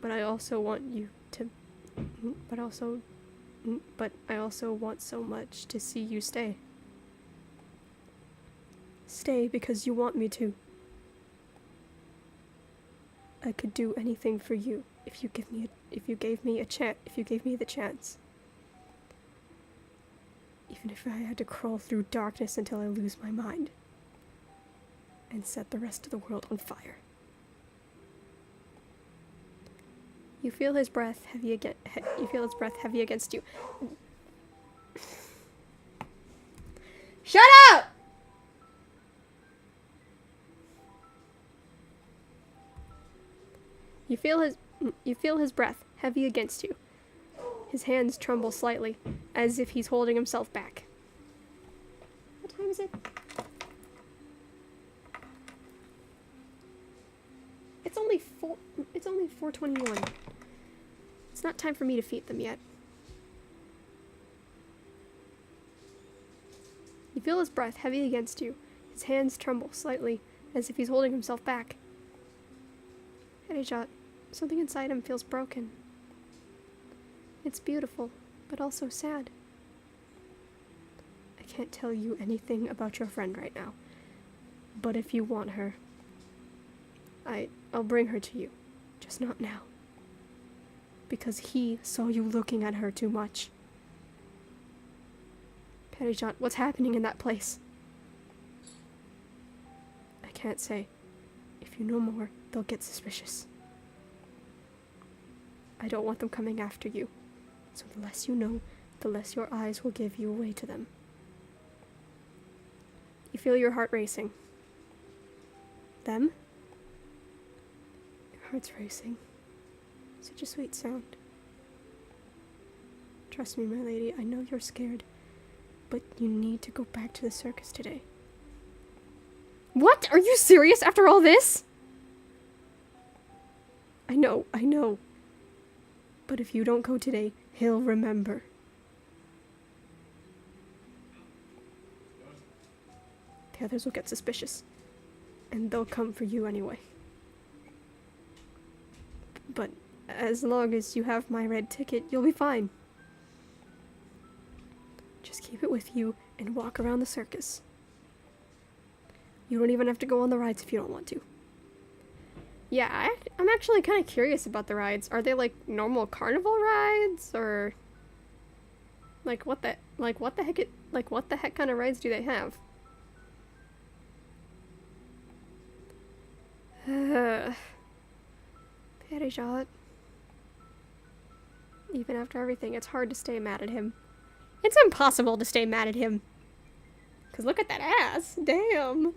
But I also want you to... But I also want so much to see you stay. Stay because you want me to. I could do anything for you if you gave me the chance. Even if I had to crawl through darkness until I lose my mind and set the rest of the world on fire. You feel his breath heavy against you. Shut up! You feel his breath heavy against you. His hands tremble slightly, as if he's holding himself back. What time is it? It's only 4:21. It's not time for me to feed them yet. You feel his breath heavy against you. His hands tremble slightly, as if he's holding himself back. Hedejot, something inside him feels broken. It's beautiful, but also sad. I can't tell you anything about your friend right now, but if you want her, I'll bring her to you, just not now. Because he saw you looking at her too much. Hedejot, what's happening in that place? I can't say. If you know more, they'll get suspicious. I don't want them coming after you. So the less you know, the less your eyes will give you away to them. You feel your heart racing. Them? Your heart's racing. Such a sweet sound. Trust me, my lady, I know you're scared, but you need to go back to the circus today. What? Are you serious after all this? I know. But if you don't go today, he'll remember. The others will get suspicious, and they'll come for you anyway. But as long as you have my red ticket, you'll be fine. Just keep it with you and walk around the circus. You don't even have to go on the rides if you don't want to. Yeah, I'm actually kind of curious about the rides. Are they like normal carnival rides, or what the heck kind of rides do they have? Hedejot. Even after everything, it's hard to stay mad at him. It's impossible to stay mad at him. 'Cause look at that ass. Damn.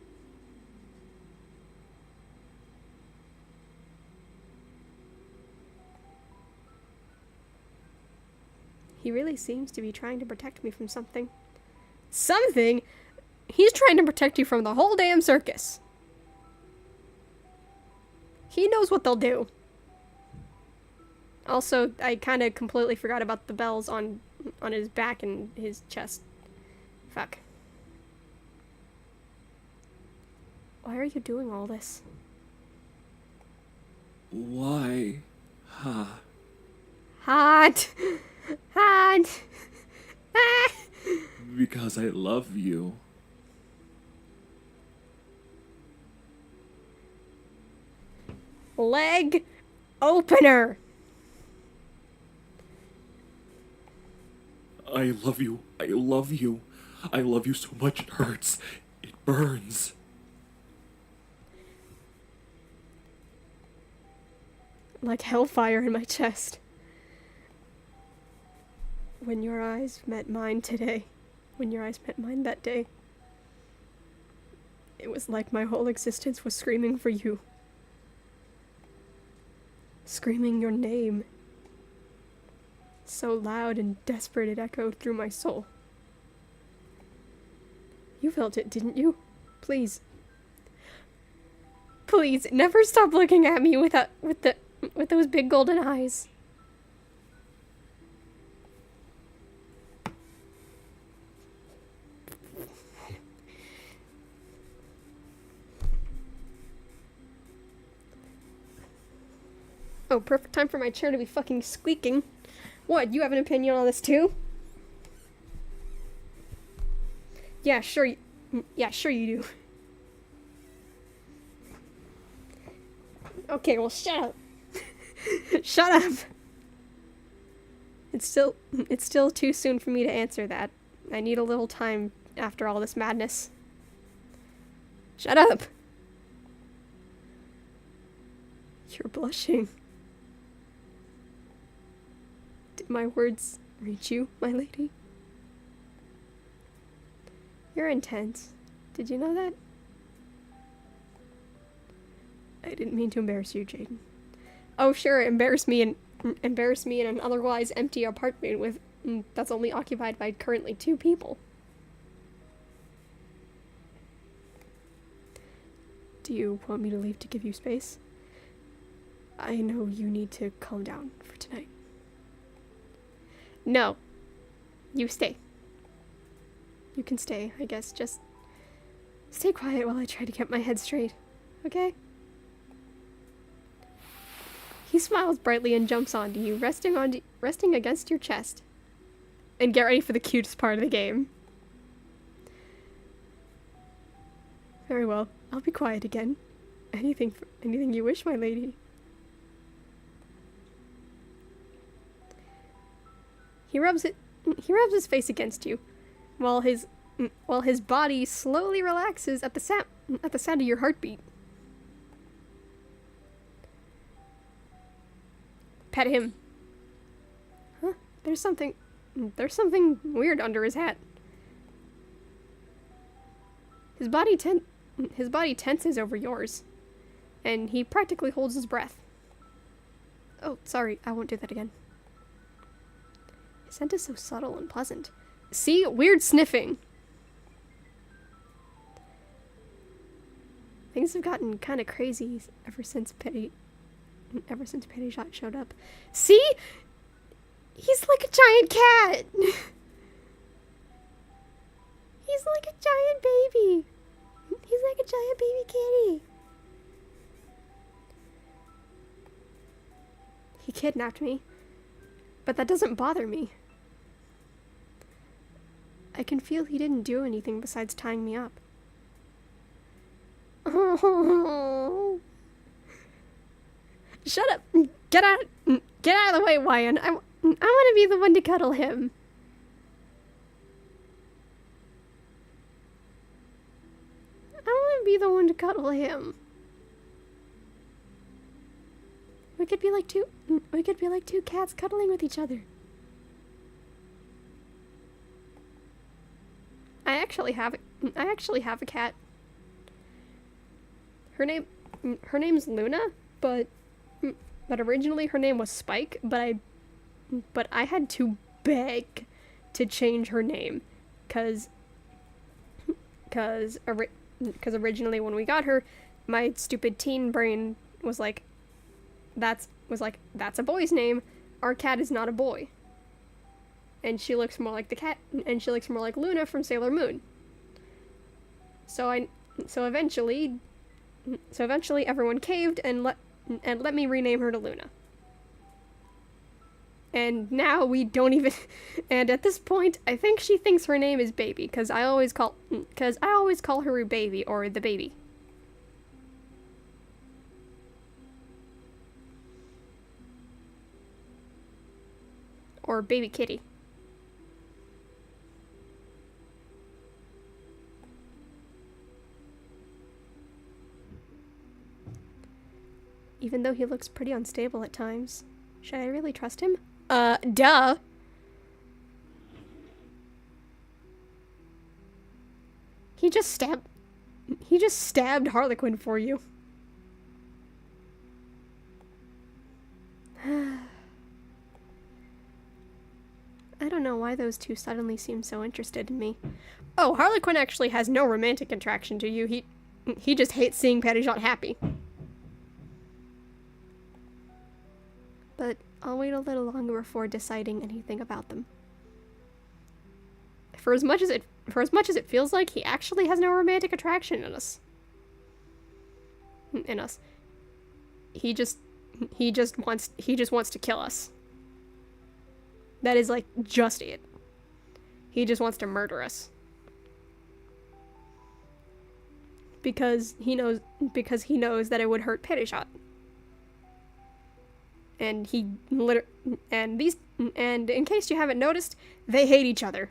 He really seems to be trying to protect me from something. Something? He's trying to protect you from the whole damn circus. He knows what they'll do. Also, I kind of completely forgot about the bells on his back and his chest. Fuck. Why are you doing all this? Why? Hot! Hot! Ah! Because I love you. Leg opener! I love you. I love you. I love you so much it hurts. It burns. Like hellfire in my chest. When your eyes met mine today, when your eyes met mine that day, it was like my whole existence was screaming for you. Screaming your name so loud and desperate it echoed through my soul. You felt it, didn't you? Please. Please, never stop looking at me with those big golden eyes. Oh, perfect time for my chair to be fucking squeaking. What, you have an opinion on this too? Yeah, sure you do. Okay, well, shut up. Shut up. It's still too soon for me to answer that. I need a little time after all this madness. Shut up. You're blushing. Did my words reach you, my lady? You're intense. Did you know that? I didn't mean to embarrass you, Jaden. Oh, sure, embarrass me in an otherwise empty apartment with that's only occupied by currently 2 people. Do you want me to leave to give you space? I know you need to calm down for tonight. No. You stay. You can stay, I guess. Just stay quiet while I try to get my head straight. Okay? He smiles brightly and jumps onto you, resting against your chest. And get ready for the cutest part of the game. Very well. I'll be quiet again. Anything you wish, my lady. He rubs his face against you, while his body slowly relaxes at the sound of your heartbeat. Pet him. Huh? There's something weird under his hat. His body tenses over yours, and he practically holds his breath. Oh, sorry, I won't do that again. His scent is so subtle and pleasant. See? Weird sniffing. Things have gotten kind of crazy ever since Petty Shot showed up. See? He's like a giant cat. He's like a giant baby. He's like a giant baby kitty. He kidnapped me, but that doesn't bother me. I can feel he didn't do anything besides tying me up. Oh. Shut up! Get out of the way, Wyan. I want to be the one to cuddle him. I want to be the one to cuddle him. We could be like two cats cuddling with each other. I actually have a cat. Her name's Luna, but originally her name was Spike, but I had to beg to change her name, cause originally when we got her, my stupid teen brain was like, that's a boy's name. Our cat is not a boy. And she looks more like the cat, and she looks more like Luna from Sailor Moon. So eventually everyone caved and let me rename her to Luna. And now we don't even, and at this point, I think she thinks her name is Baby, because I always call her Baby, or the baby. Or Baby Kitty. Even though he looks pretty unstable at times. Should I really trust him? Duh. He just stabbed Harlequin for you. don't know why those two suddenly seem so interested in me. Oh, Harlequin actually has no romantic attraction to you. He just hates seeing Pattyshot happy. But I'll wait a little longer before deciding anything about them. For as much as it feels like he actually has no romantic attraction in us. He just wants to kill us. That is like just it. He just wants to murder us. Because he knows that it would hurt Pattyshot. And and in case you haven't noticed, they hate each other.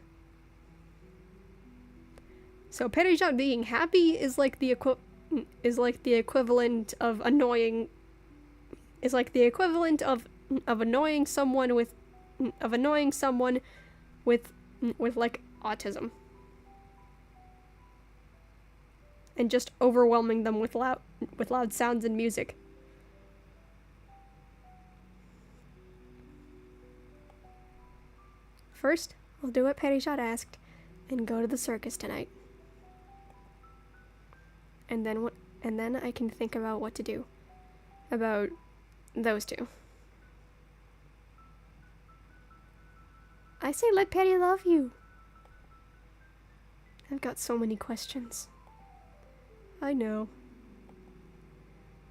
So Pattyshot being happy is like the equivalent of annoying annoying someone with like autism. And just overwhelming them with loud sounds and music. First, I'll do what Pattyshot asked and go to the circus tonight. And then I can think about what to do about those two. I say let Patty love you. I've got so many questions. I know.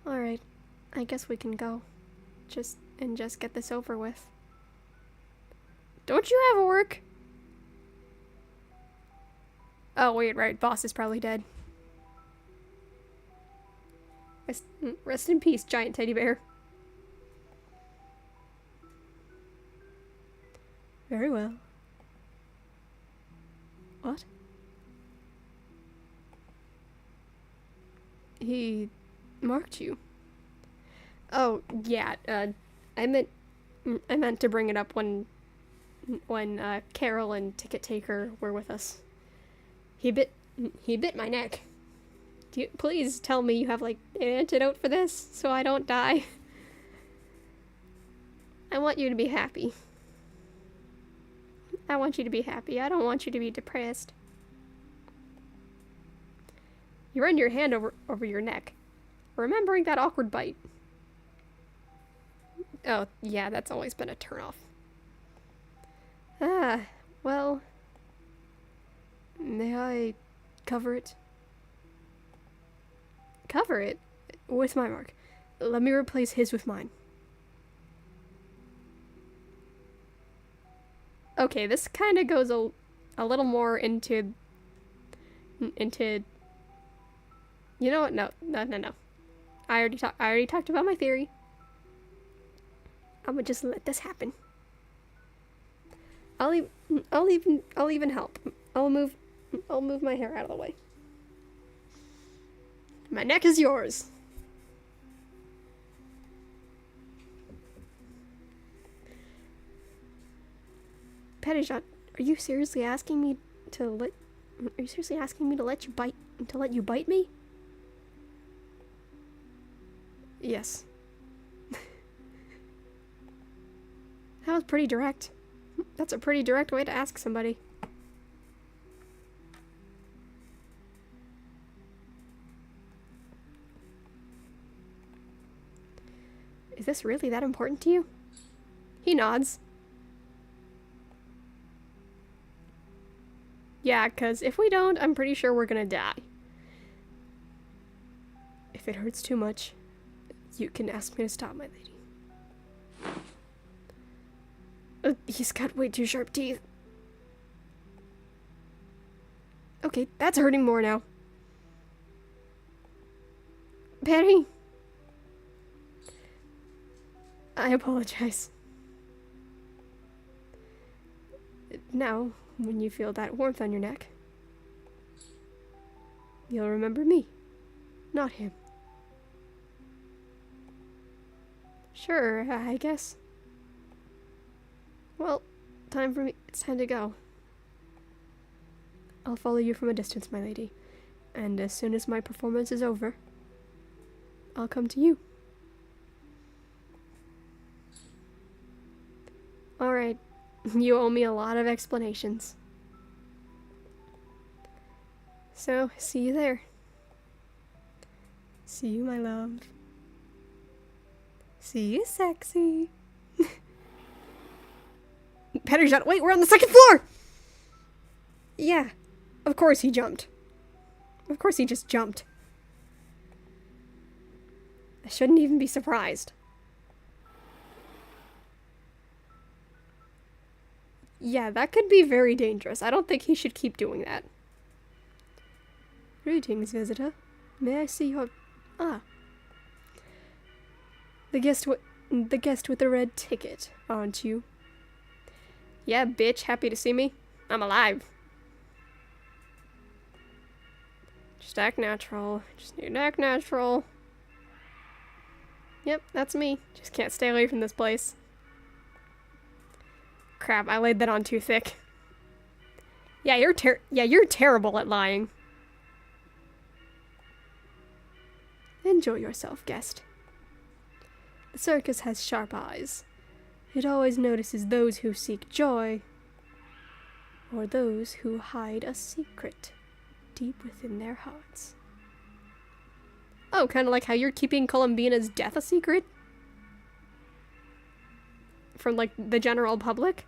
Alright, I guess we can go. Just get this over with. Don't you have work? Oh wait, right, boss is probably dead. Rest in peace, giant teddy bear. Very well. What? He marked you. Oh, yeah, I meant to bring it up when Carol and Ticket Taker were with us. He bit my neck. Please tell me you have, like, an antidote for this, so I don't die. I want you to be happy. I want you to be happy. I don't want you to be depressed. You run your hand over your neck, remembering that awkward bite. Oh, yeah, that's always been a turnoff. Ah, well... May I cover it? Cover it? With my mark. Let me replace his with mine. Okay, this kind of goes a little more into... You know what? No. I already talked about my theory. I'm gonna just let this happen. I'll even help. I'll move my hair out of the way. My neck is yours. Pattyshot, are you seriously asking me to let you bite me? Yes. That was pretty direct. That's a pretty direct way to ask somebody. Is this really that important to you? He nods. Yeah, 'cause if we don't, I'm pretty sure we're gonna die. If it hurts too much, you can ask me to stop, my lady. He's got way too sharp teeth. Okay, that's hurting more now. Patty? I apologize. Now, when you feel that warmth on your neck, you'll remember me, not him. Sure, I guess. Well, it's time to go. I'll follow you from a distance, my lady, and as soon as my performance is over, I'll come to you. Alright, You owe me a lot of explanations. So, see you there. See you, my love. See you, sexy. Pettershot, wait, we're on the second floor! Yeah, of course he jumped. Of course he just jumped. I shouldn't even be surprised. Yeah, that could be very dangerous. I don't think he should keep doing that. Greetings, visitor. May I see your... Ah. The guest with the red ticket, aren't you? Yeah, bitch. Happy to see me? I'm alive. Just act natural. Just need to act natural. Yep, that's me. Just can't stay away from this place. Crap, I laid that on too thick. Yeah, you're terrible at lying. Enjoy yourself, guest. The circus has sharp eyes. It always notices those who seek joy, or those who hide a secret deep within their hearts. Oh, kind of like how you're keeping Columbina's death a secret? From, like, the general public?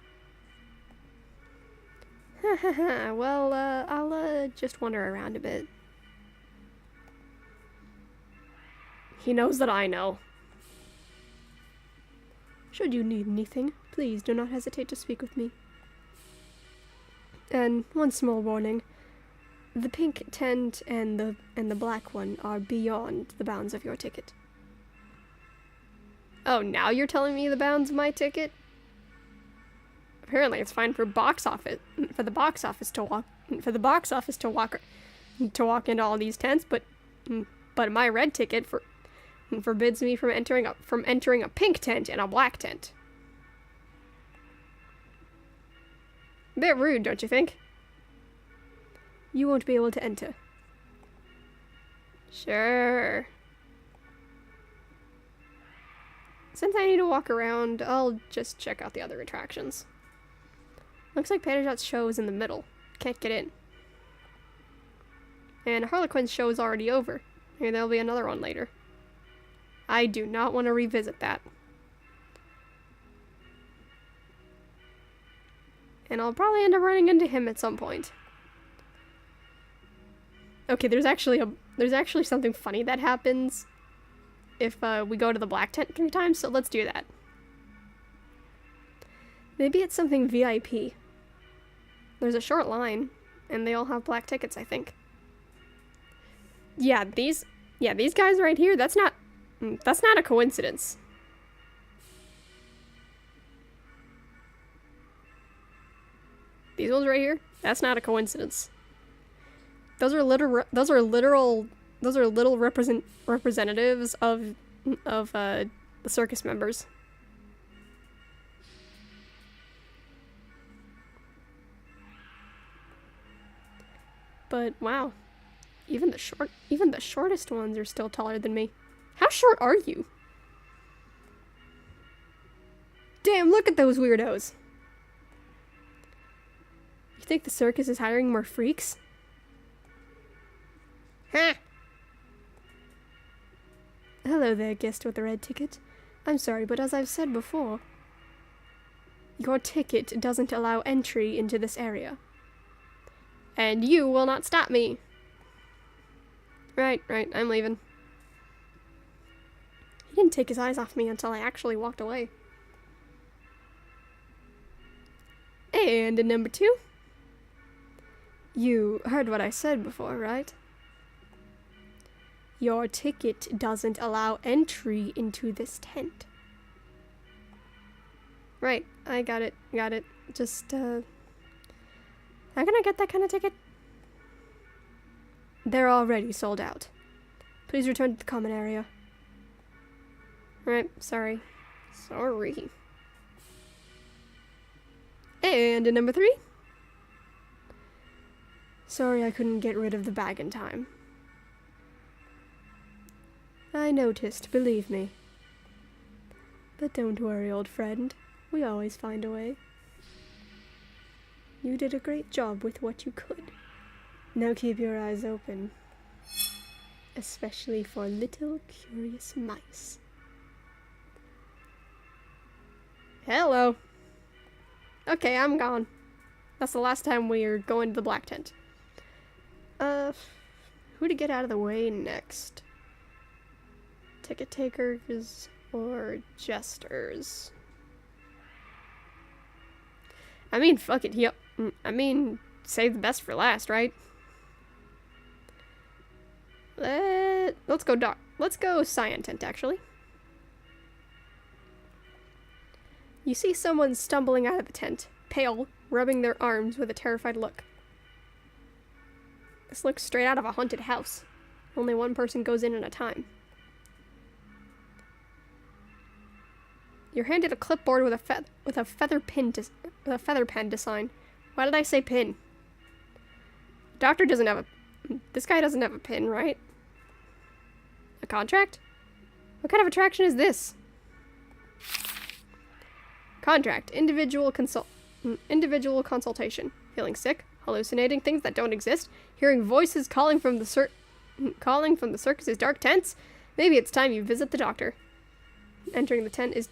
Hahaha, well, I'll, just wander around a bit. He knows that I know. Should you need anything, please do not hesitate to speak with me. And one small warning. The pink tent and the black one are beyond the bounds of your ticket. Oh, now you're telling me the bounds of my ticket? Apparently it's fine for box office to walk into all these tents, but my red ticket forbids me from entering a pink tent and a black tent. A bit rude, don't you think? You won't be able to enter. Sure. Since I need to walk around, I'll just check out the other attractions. Looks like Pettershot's show is in the middle. Can't get in. And Harlequin's show is already over. Maybe there'll be another one later. I do not want to revisit that. And I'll probably end up running into him at some point. Okay, there's actually something funny that happens if we go to the black tent 3 times, so let's do that. Maybe it's something VIP. There's a short line, and they all have black tickets, I think. Yeah, these guys right here, that's not a coincidence. These ones right here, that's not a coincidence. Those are literal representatives of the circus members. But wow, even the shortest ones are still taller than me. How short are you? Damn, look at those weirdos. You think the circus is hiring more freaks? Huh. Hello there, guest with the red ticket. I'm sorry, but as I've said before, your ticket doesn't allow entry into this area. And you will not stop me. Right, I'm leaving. He didn't take his eyes off me until I actually walked away. And in number 2. You heard what I said before, right? Your ticket doesn't allow entry into this tent. Right, I got it. Just, how can I get that kind of ticket? They're already sold out. Please return to the common area. Right, sorry. And in number 3. Sorry I couldn't get rid of the bag in time. I noticed, believe me. But don't worry, old friend. We always find a way. You did a great job with what you could. Now keep your eyes open. Especially for little curious mice. Hello. Okay, I'm gone. That's the last time we're going to the black tent. Who to get out of the way next? Ticket takers or jesters? I mean, fuck it. Save the best for last, right? Let's go cyan tent, actually. You see someone stumbling out of the tent, pale, rubbing their arms with a terrified look. This looks straight out of a haunted house. Only one person goes in at a time. You're handed a clipboard with a feather pen to sign. Why did I say pin? Doctor doesn't have a... This guy doesn't have a pin, right? A contract? What kind of attraction is this? Contract. Individual consultation. Feeling sick? Hallucinating things that don't exist? Hearing voices calling from the circus's dark tents? Maybe it's time you visit the doctor. Entering the tent is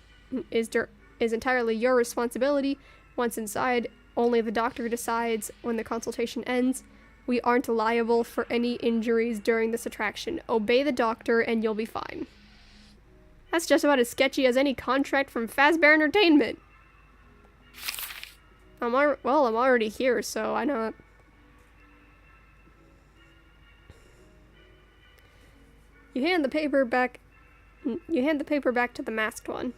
entirely your responsibility. Once inside, only the doctor decides when the consultation ends. We aren't liable for any injuries during this attraction. Obey the doctor and you'll be fine. That's just about as sketchy as any contract from Fazbear Entertainment. I'm already here, so I know it. You hand the paper back to the masked one.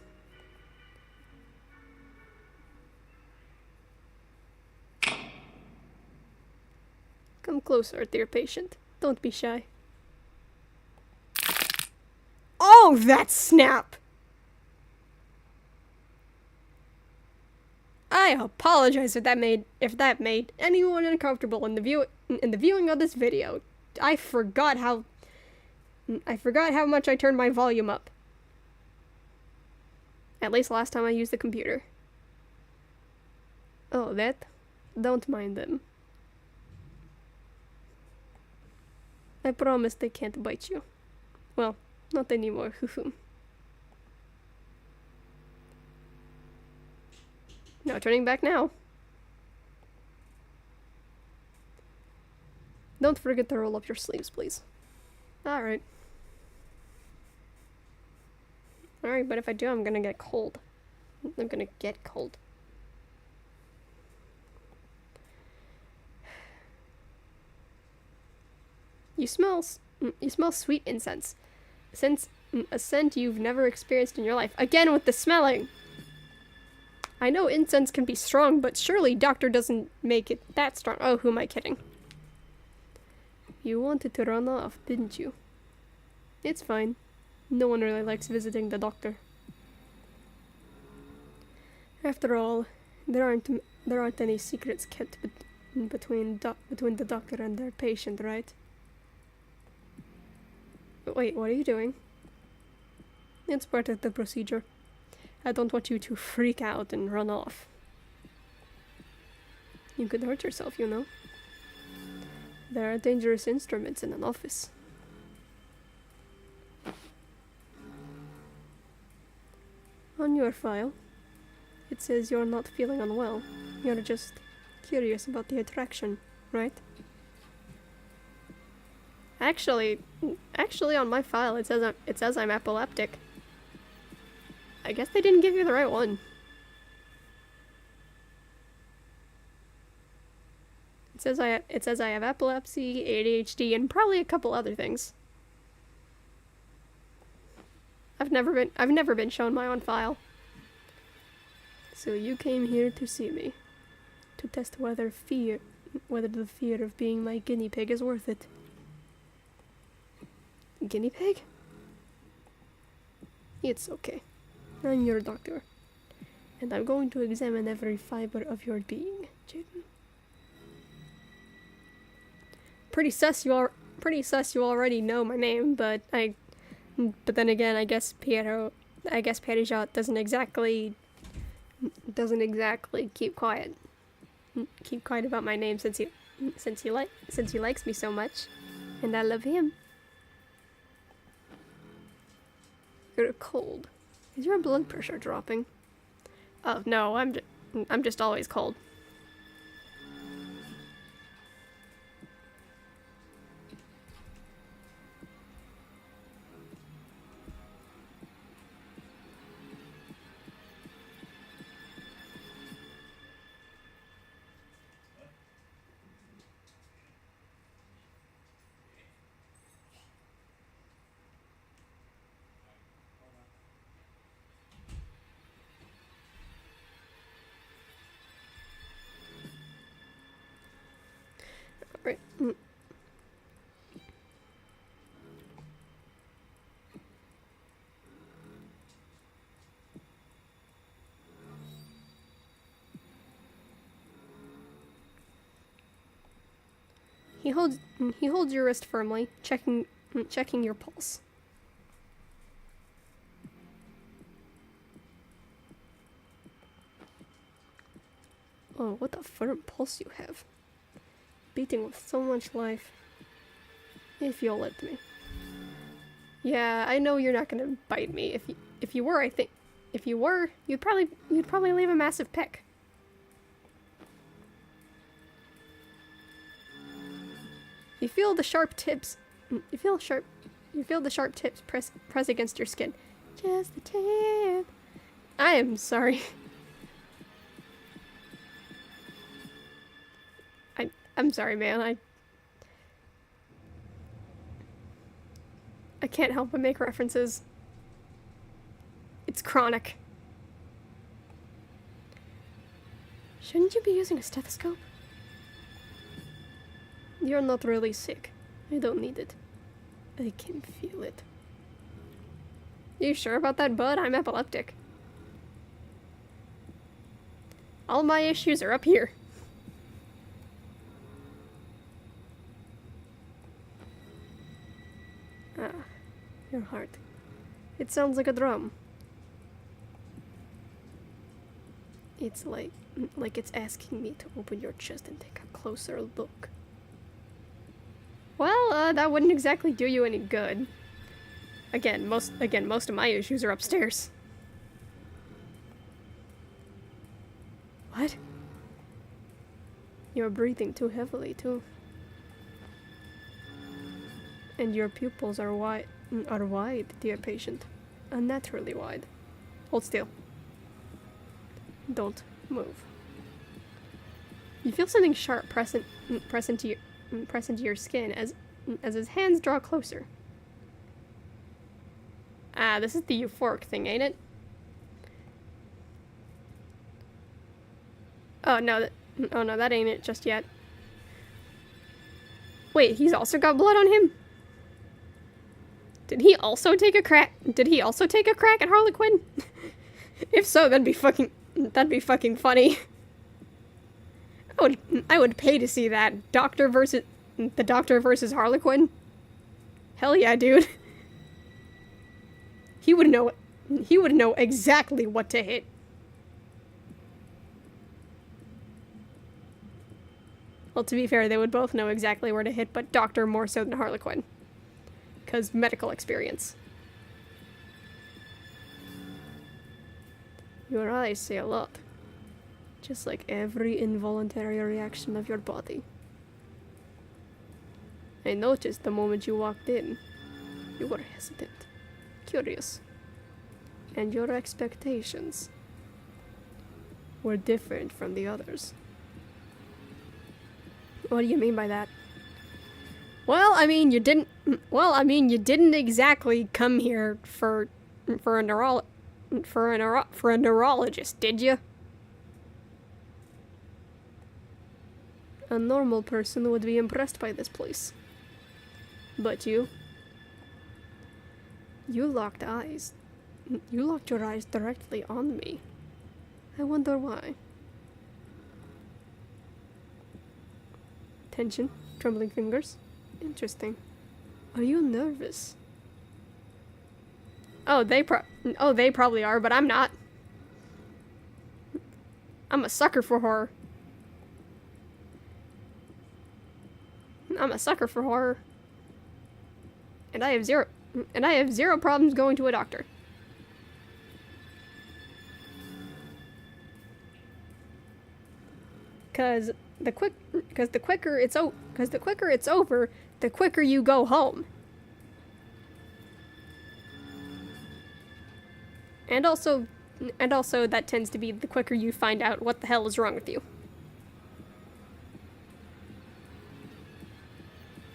Come closer, dear patient. Don't be shy. Oh, that snap! I apologize if that made anyone uncomfortable in the viewing of this video. I forgot how much I turned my volume up. At least last time I used the computer. Oh, that? Don't mind them. I promise they can't bite you. Well, not anymore, hoo-hoo. No turning back now. Don't forget to roll up your sleeves, please. Alright. Alright, but if I do, I'm gonna get cold. I'm gonna get cold. You smell sweet incense. A scent you've never experienced in your life. Again with the smelling! I know incense can be strong, but surely doctor doesn't make it that strong. Oh, who am I kidding? You wanted to run off, didn't you? It's fine. No one really likes visiting the doctor. After all, there aren't any secrets kept between the doctor and their patient, right? Wait, what are you doing? It's part of the procedure. I don't want you to freak out and run off. You could hurt yourself, you know. There are dangerous instruments in an office. On your file, it says you're not feeling unwell. You're just curious about the attraction, right? Actually, on my file it says I'm epileptic. I guess they didn't give you the right one. It says I have epilepsy, ADHD, and probably a couple other things. I've never been shown my own file. So you came here to see me, to test whether the fear of being my guinea pig is worth it. Guinea pig? It's okay. I'm your doctor, and I'm going to examine every fiber of your being, Jaden. Pretty sus you already know my name, but then again, I guess Perijot doesn't exactly keep quiet. keep quiet about my name since he likes me so much, and I love him. You're cold. Is your blood pressure dropping? Oh no, I'm just always cold. Right. He holds your wrist firmly, checking your pulse. Oh, what a firm pulse you have. Beating with so much life. If you'll let me. Yeah, I know you're not gonna bite me. If you were, I think if you were, you'd probably leave a massive peck. You feel the sharp tips. You feel the sharp tips press against your skin. Just the tip. I am sorry. I'm sorry, man. I can't help but make references. It's chronic. Shouldn't you be using a stethoscope? You're not really sick. I don't need it. I can feel it. You sure about that, bud? I'm epileptic. All my issues are up here. Ah, your heart. It sounds like a drum. It's like it's asking me to open your chest and take a closer look. Well, that wouldn't exactly do you any good. Again, most of my issues are upstairs. What? You're breathing too heavily, too. And your pupils are wide, dear patient. Unnaturally wide. Hold still. Don't move. You feel something sharp press into your skin as his hands draw closer. Ah, this is the euphoric thing, ain't it? Oh no, that ain't it just yet. Wait, he's also got blood on him? Did he also take a crack at Harlequin? If so, that'd be fucking funny. I would pay to see that. The Doctor versus Harlequin. Hell yeah, dude. He would know exactly what to hit. Well, to be fair, they would both know exactly where to hit, but Doctor more so than Harlequin. 'Cause medical experience. Your eyes say a lot. Just like every involuntary reaction of your body. I noticed the moment you walked in. You were hesitant, curious. And your expectations were different from the others. What do you mean by that? Well, I mean, you didn't exactly come here for a neurologist, did you? A normal person would be impressed by this place. But you locked eyes. You locked your eyes directly on me. I wonder why. Tension, trembling fingers. Interesting. Are you nervous? Oh, they probably are, but I'm not. I'm a sucker for horror. I'm a sucker for horror. And I have zero problems going to a doctor. Cause the quicker it's over, the quicker you go home. And also that tends to be the quicker you find out what the hell is wrong with you.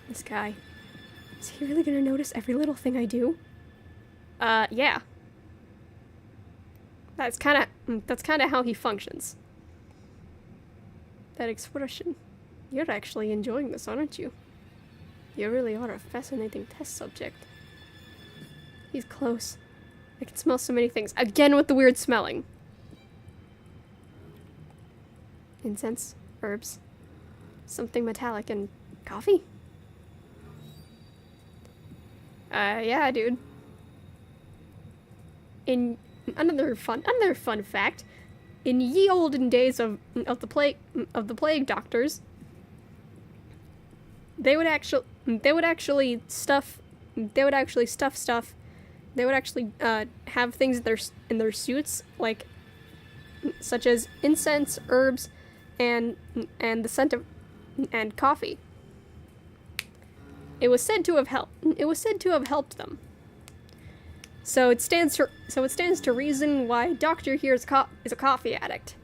This guy, is he really gonna notice every little thing I do? Yeah. That's kinda how he functions. That expression. You're actually enjoying this, aren't you? You really are a fascinating test subject. He's close. I can smell so many things. Again with the weird smelling. Incense, herbs, something metallic, and coffee? Yeah, dude. In another fun fact, in ye olden days of the plague doctors, they would actually have things in their suits, like such as incense, herbs, and the scent of and coffee. It was said to have helped them. So it stands to reason why Doctor here is a coffee addict.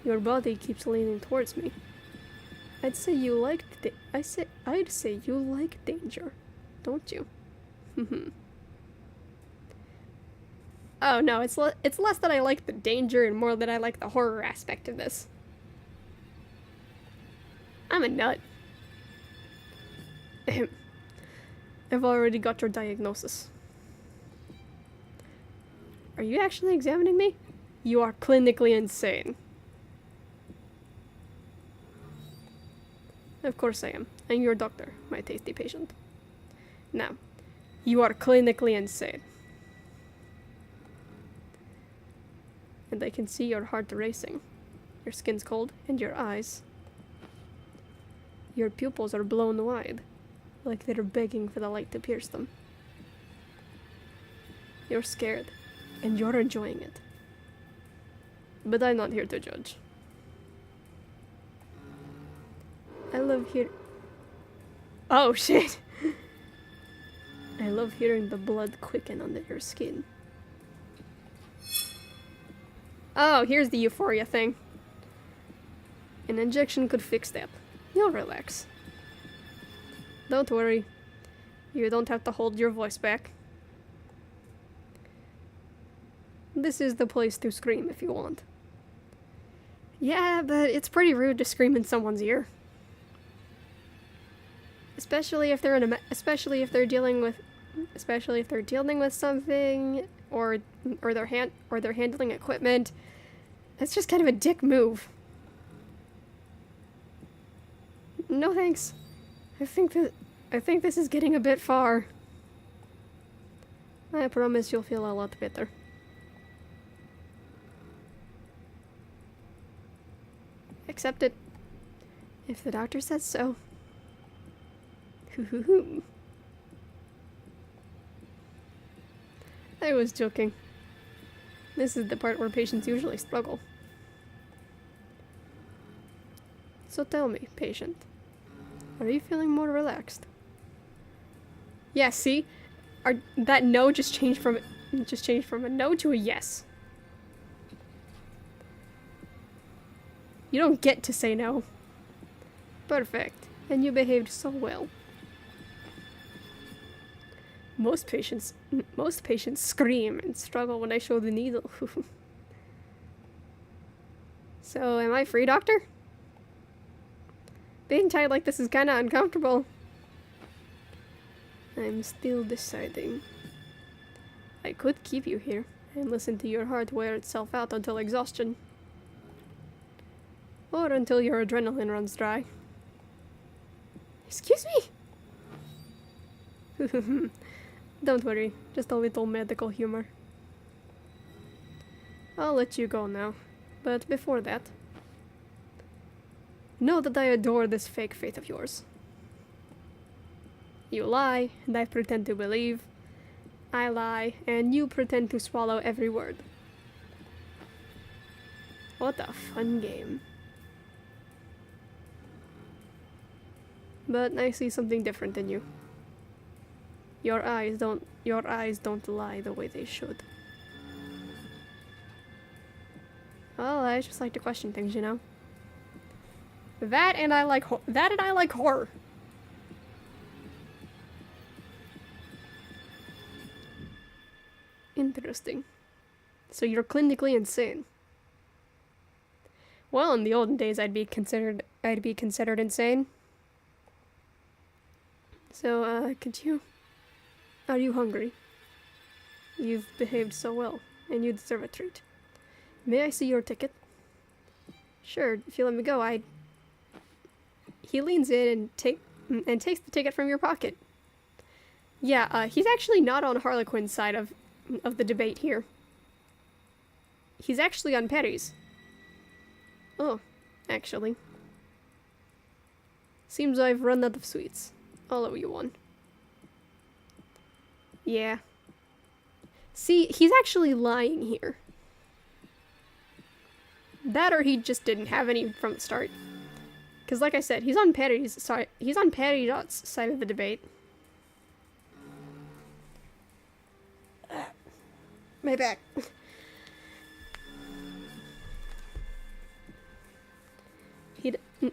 Your body keeps leaning towards me. I'd say you like danger, don't you? Oh no, it's less that I like the danger and more that I like the horror aspect of this. I'm a nut. I've already got your diagnosis. Are you actually examining me? You are clinically insane. Of course I am. I'm your doctor, my tasty patient. Now, you are clinically insane. And I can see your heart racing. Your skin's cold, and your eyes. Your pupils are blown wide, like they're begging for the light to pierce them. You're scared, and you're enjoying it. But I'm not here to judge. I love Oh shit! I love hearing the blood quicken under your skin. Oh, here's the euphoria thing. An injection could fix that. You'll relax. Don't worry. You don't have to hold your voice back. This is the place to scream if you want. Yeah, but it's pretty rude to scream in someone's ear. Especially if they're dealing with something, or they're handling equipment. That's just kind of a dick move. No thanks. I think this is getting a bit far. I promise you'll feel a lot better. Accept it. If the doctor says so. I was joking. This is the part where patients usually struggle. So tell me, patient, are you feeling more relaxed? Yeah, see? That no just changed from a no to a yes. You don't get to say no. Perfect. And you behaved so well. Most patients scream and struggle when I show the needle. So, am I free, doctor? Being tied like this is kinda uncomfortable. I'm still deciding. I could keep you here and listen to your heart wear itself out until exhaustion. Or until your adrenaline runs dry. Excuse me? Don't worry, just a little medical humor. I'll let you go now. But before that, know that I adore this fake faith of yours. You lie, and I pretend to believe. I lie, and you pretend to swallow every word. What a fun game. But I see something different in you. Your eyes don't lie the way they should. Well, I just like to question things, you know. That and I like horror. Interesting. So you're clinically insane. Well, in the olden days, I'd be considered insane. So, are you hungry? You've behaved so well, and you deserve a treat. May I see your ticket? Sure, if you let me go, He leans in and takes the ticket from your pocket. Yeah, he's actually not on Harlequin's side of the debate here. He's actually on Perry's. Oh, actually. Seems I've run out of sweets. I'll owe you one. Yeah. See, he's actually lying here. That or he just didn't have any from the start. Because like I said, he's on Patty's side of the debate. My back.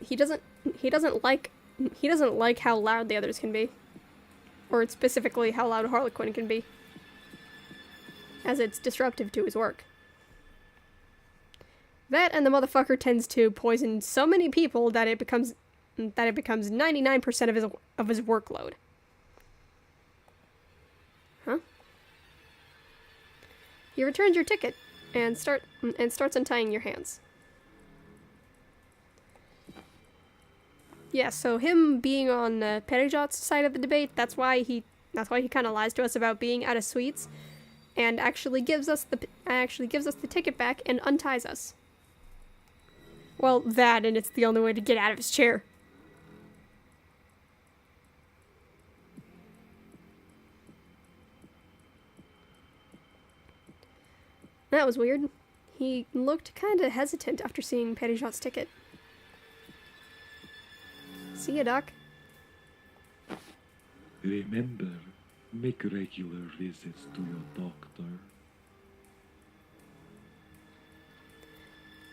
He doesn't like how loud the others can be. Or specifically how loud Harlequin can be. As it's disruptive to his work. That and the motherfucker tends to poison so many people that it becomes 99% of his workload. Huh? He returns your ticket and starts untying your hands. Yeah, so him being on Perijot's side of the debate, that's why he kind of lies to us about being out of sweets, and actually gives us the ticket back and unties us. Well, that, and it's the only way to get out of his chair. That was weird. He looked kinda hesitant after seeing Perijot's ticket. See ya, Doc. Remember, make regular visits to your doctor.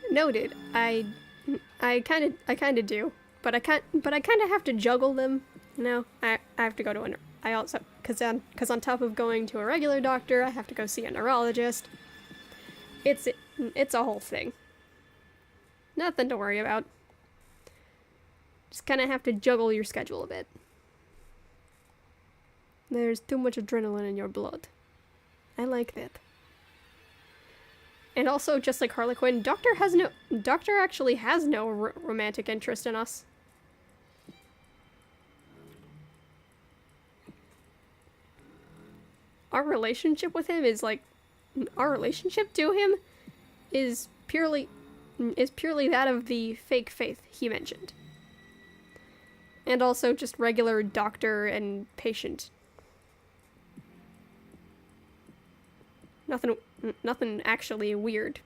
Noted. I kind of do, but I kind of have to juggle them. You know, I have to go to I also because on top of going to a regular doctor, I have to go see a neurologist. It's a whole thing. Nothing to worry about. Just kind of have to juggle your schedule a bit. There's too much adrenaline in your blood. I like that. And also, just like Harlequin, Doctor actually has no romantic interest in us. Our relationship to him is purely that of the fake faith he mentioned. And also just regular doctor and patient. Nothing actually weird.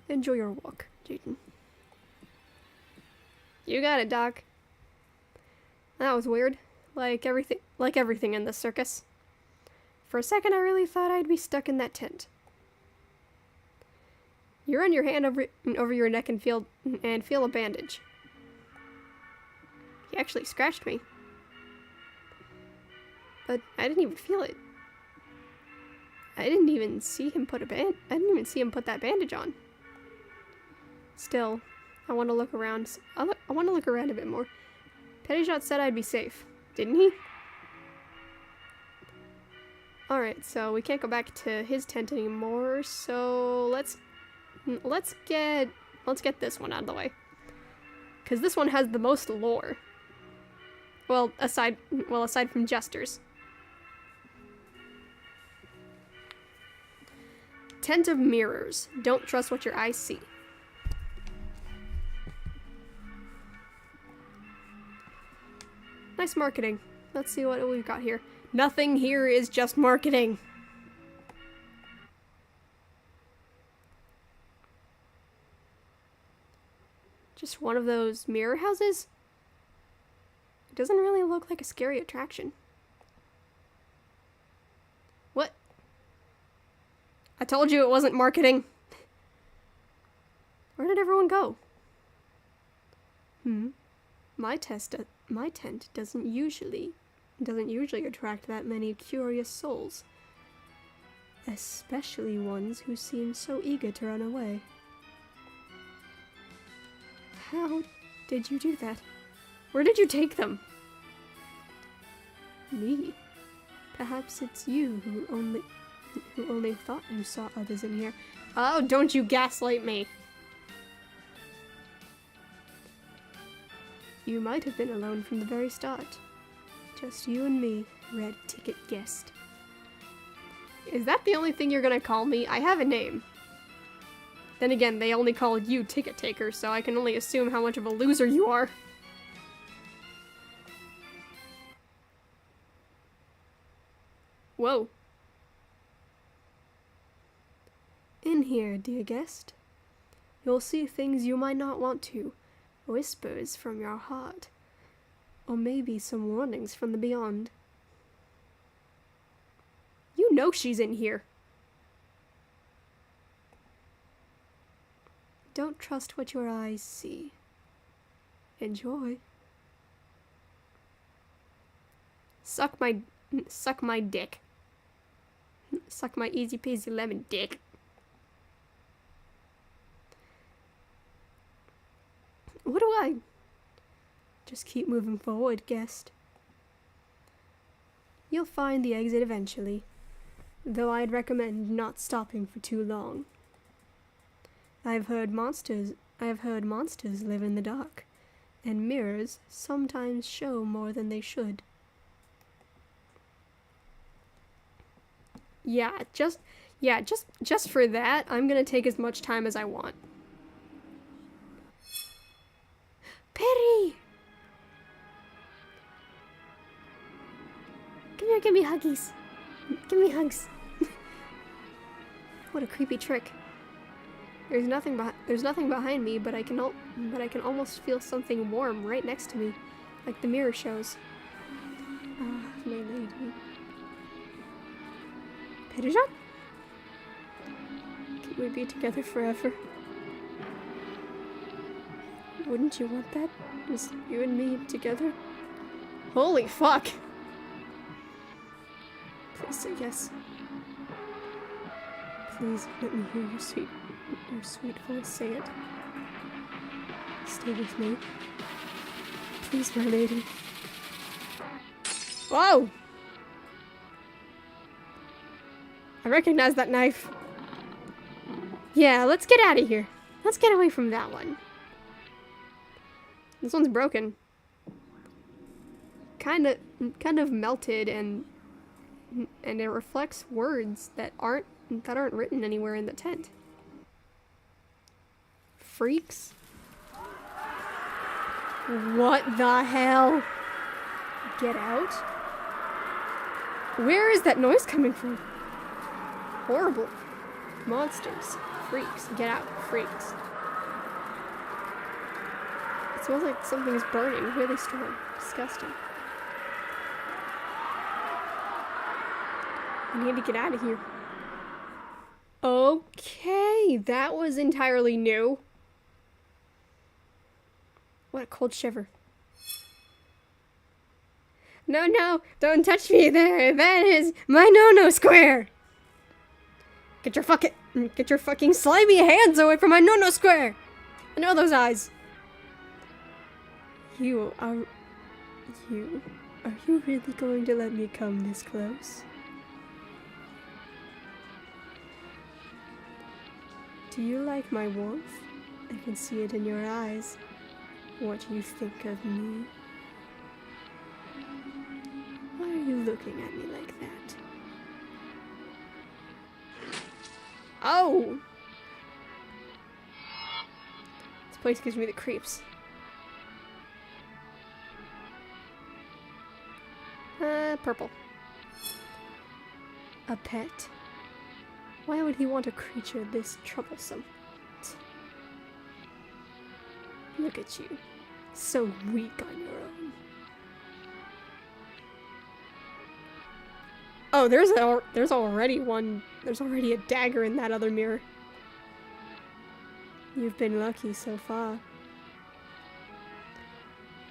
Enjoy your walk, Jaden. You got it, Doc. That was weird. Like everything in this circus. For a second, I really thought I'd be stuck in that tent. You run your hand over your neck and feel a bandage. He actually scratched me. But I didn't even feel it. I didn't even see him put that bandage on. Still, I want to look around. I want to look around a bit more. Petitjot said I'd be safe, didn't he? Alright, so we can't go back to his tent anymore, so let's get this one out of the way. Because this one has the most lore. Well, aside from Jester's. Tent of mirrors. Don't trust what your eyes see. Nice marketing. Let's see what we've got here. Nothing here is just marketing. Just one of those mirror houses? It doesn't really look like a scary attraction. What? I told you it wasn't marketing. Where did everyone go? My tent doesn't usually attract that many curious souls. Especially ones who seem so eager to run away. How did you do that? Where did you take them? Me? Perhaps it's you who only thought you saw others in here. Oh, don't you gaslight me! You might have been alone from the very start. Just you and me, red ticket guest. Is that the only thing you're gonna call me? I have a name. Then again, they only called you ticket taker, so I can only assume how much of a loser you are. Whoa. In here, dear guest, you'll see things you might not want to. Whispers from your heart. Or maybe some warnings from the beyond. You know she's in here. Don't trust what your eyes see. Enjoy. Suck my dick. Suck my easy peasy lemon dick. What do I? Just keep moving forward, guest. You'll find the exit eventually, though I'd recommend not stopping for too long. I have heard monsters live in the dark, and mirrors sometimes show more than they should. Just for that, I'm gonna take as much time as I want. Perry! Come here, give me huggies. Give me hugs. What a creepy trick. There's nothing behind me, but I can almost feel something warm right next to me, like the mirror shows. Ah, my lady. Pettijohn? Can we be together forever? Wouldn't you want that? Just you and me together? Holy fuck! Please say yes. Please let me hear your sweet voice say it. Stay with me. Please, my lady. Whoa! I recognize that knife. Yeah, let's get out of here. Let's get away from that one. This one's broken. Kind of melted, and it reflects words that aren't written anywhere in the tent. Freaks? What the hell? Get out? Where is that noise coming from? Horrible. Monsters. Freaks. Get out. Freaks. It smells like something's burning really strong. Disgusting. I need to get out of here. Okay, that was entirely new. What a cold shiver. No, don't touch me there. That is my no-no square. Get your fucking slimy hands away from my no-no square. I know those eyes. Are you really going to let me come this close? Do you like my warmth? I can see it in your eyes. What do you think of me? Why are you looking at me like that? Oh! This place gives me the creeps. Purple. A pet? Why would he want a creature this troublesome? Look at you. So weak on your own. Oh, there's already one. There's already a dagger in that other mirror. You've been lucky so far.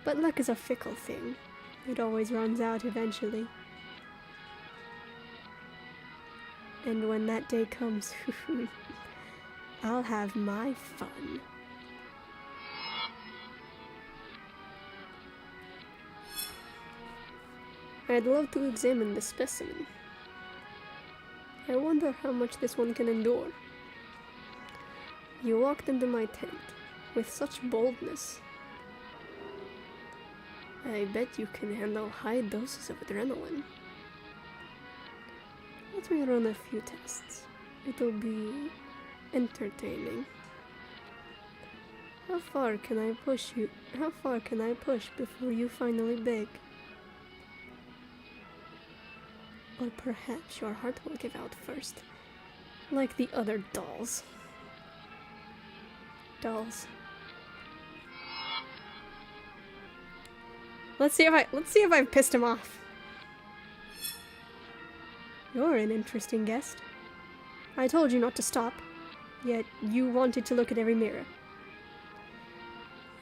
But luck is a fickle thing. It always runs out eventually. And when that day comes, I'll have my fun. I'd love to examine this specimen. I wonder how much this one can endure. You walked into my tent with such boldness. I bet you can handle high doses of adrenaline. Let me run a few tests. It'll be entertaining. How far can I push you? How far can I push before you finally beg? Or perhaps your heart will give out first, like the other dolls. Dolls. Let's see if I've pissed him off. You're an interesting guest. I told you not to stop, yet you wanted to look at every mirror.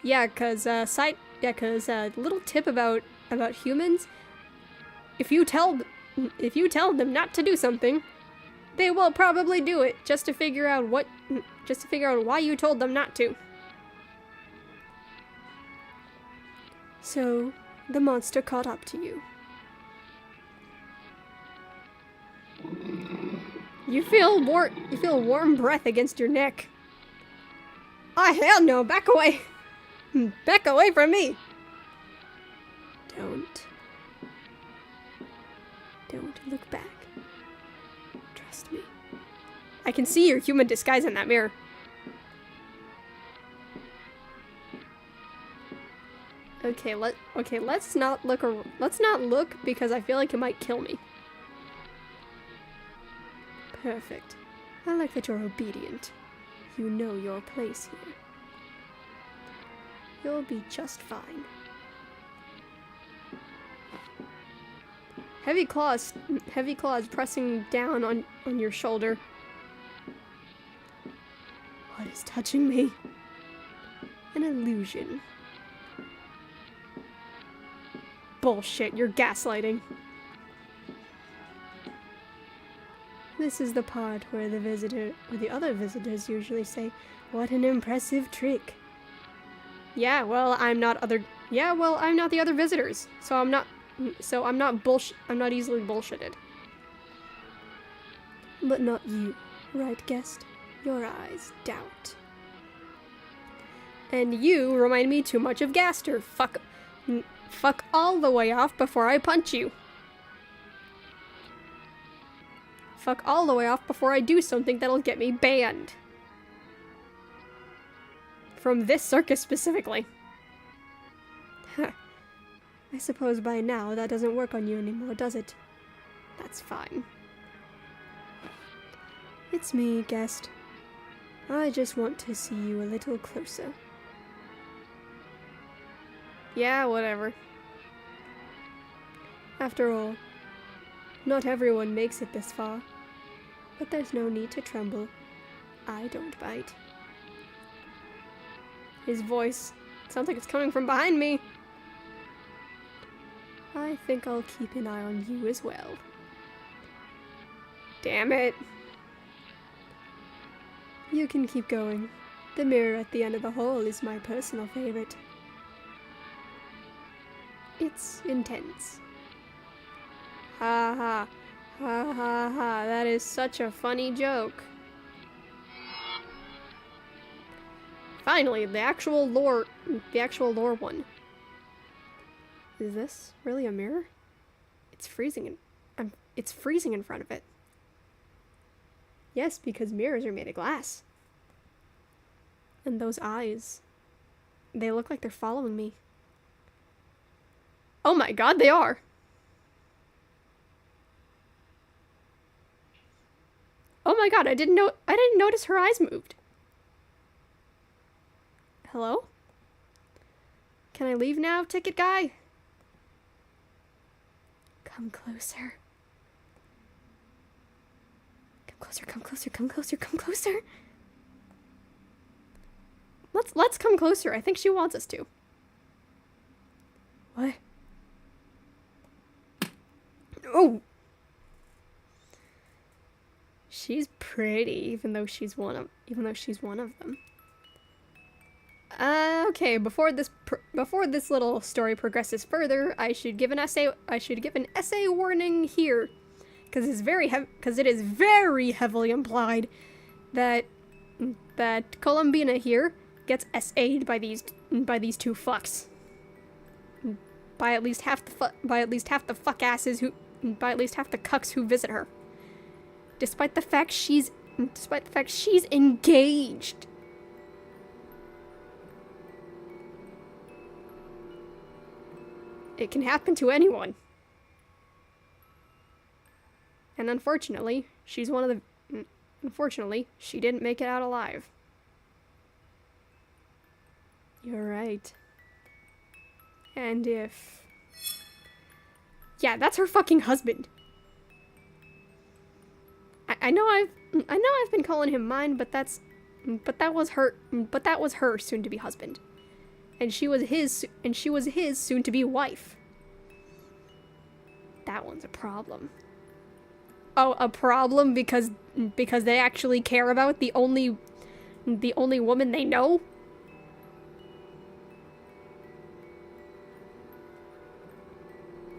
Yeah, cause little tip about humans. If you tell them not to do something, they will probably do it just to figure out why you told them not to. So, the monster caught up to you. You feel warm breath against your neck. Oh, hell no, back away. Back away from me. Don't look back. Trust me. I can see your human disguise in that mirror. Okay, let's not look because I feel like it might kill me. Perfect. I like that you're obedient. You know your place here. You'll be just fine. Heavy claws pressing down on your shoulder. What is touching me? An illusion. Bullshit, you're gaslighting. This is the part where the other visitors usually say, "What an impressive trick." Yeah, well, I'm not the other visitors, so I'm not easily bullshitted. But not you, right, guest? Your eyes doubt. And you remind me too much of Gaster. Fuck all the way off before I punch you. Fuck all the way off before I do something that'll get me banned. From this circus specifically. I suppose by now that doesn't work on you anymore, does it? That's fine. It's me, guest. I just want to see you a little closer. Yeah, whatever. After all, not everyone makes it this far. But there's no need to tremble. I don't bite. His voice sounds like it's coming from behind me. I think I'll keep an eye on you as well. Damn it. You can keep going. The mirror at the end of the hall is my personal favorite. It's intense. Ha ha. Ha ha ha. That is such a funny joke. Finally, the actual lore one. Is this really a mirror? It's freezing in front of it. Yes, because mirrors are made of glass. And those eyes, they look like they're following me. Oh my god, they are! Oh my god, I didn't notice her eyes moved. Hello? Can I leave now, ticket guy? Come closer. Come closer, come closer, come closer, come closer. Let's come closer. I think she wants us to. What? Oh! She's pretty, even though she's one of them. Okay, before this little story progresses further, I should give an essay warning here, because it is very heavily implied that Columbina here gets SA'd by these two fucks. By at least half the cucks who visit her. Despite the fact she's engaged. It can happen to anyone. And unfortunately, she didn't make it out alive. You're right. And if... Yeah, that's her fucking husband. I know I've been calling him mine, but that was her soon-to-be husband. And she was his soon-to-be wife. That one's a problem. Oh, a problem because they actually care about the only woman they know?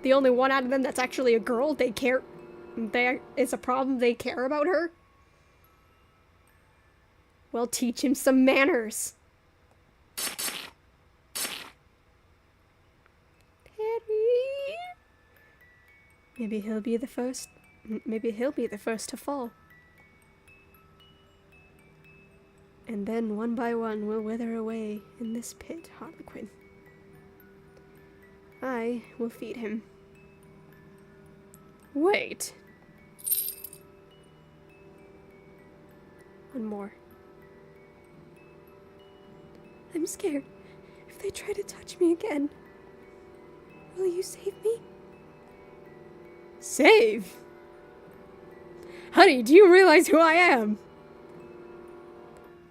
The only one out of them that's actually a girl, it's a problem they care about her? Well, teach him some manners. Maybe he'll be the first to fall. And then, one by one, we'll wither away in this pit, Harlequin. I will feed him. Wait. One more. I'm scared. If they try to touch me again, will you save me? Save? Honey, do you realize who I am?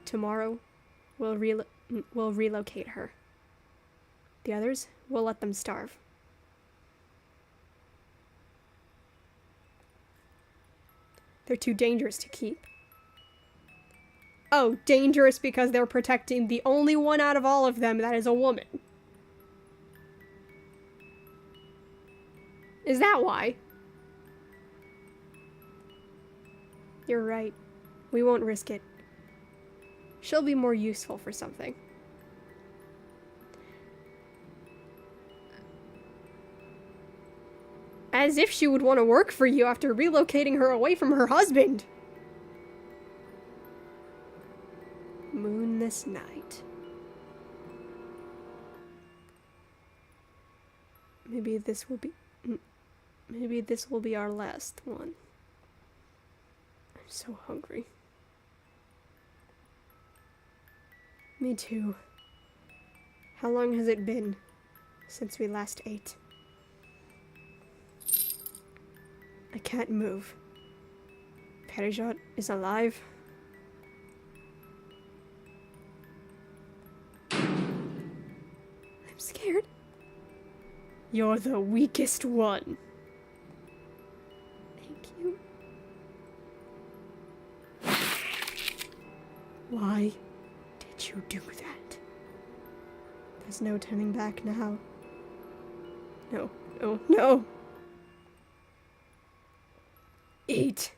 Tomorrow, we'll relocate her. The others, we'll let them starve. They're too dangerous to keep. Oh, dangerous because they're protecting the only one out of all of them that is a woman. Is that why? You're right. We won't risk it. She'll be more useful for something. As if she would want to work for you after relocating her away from her husband. Moonless night. Maybe this will be our last one. I'm so hungry. Me too. How long has it been since we last ate? I can't move. Perijot is alive. I'm scared. You're the weakest one. Thank you. Why did you do that? There's no turning back now. No, no, no! Eat!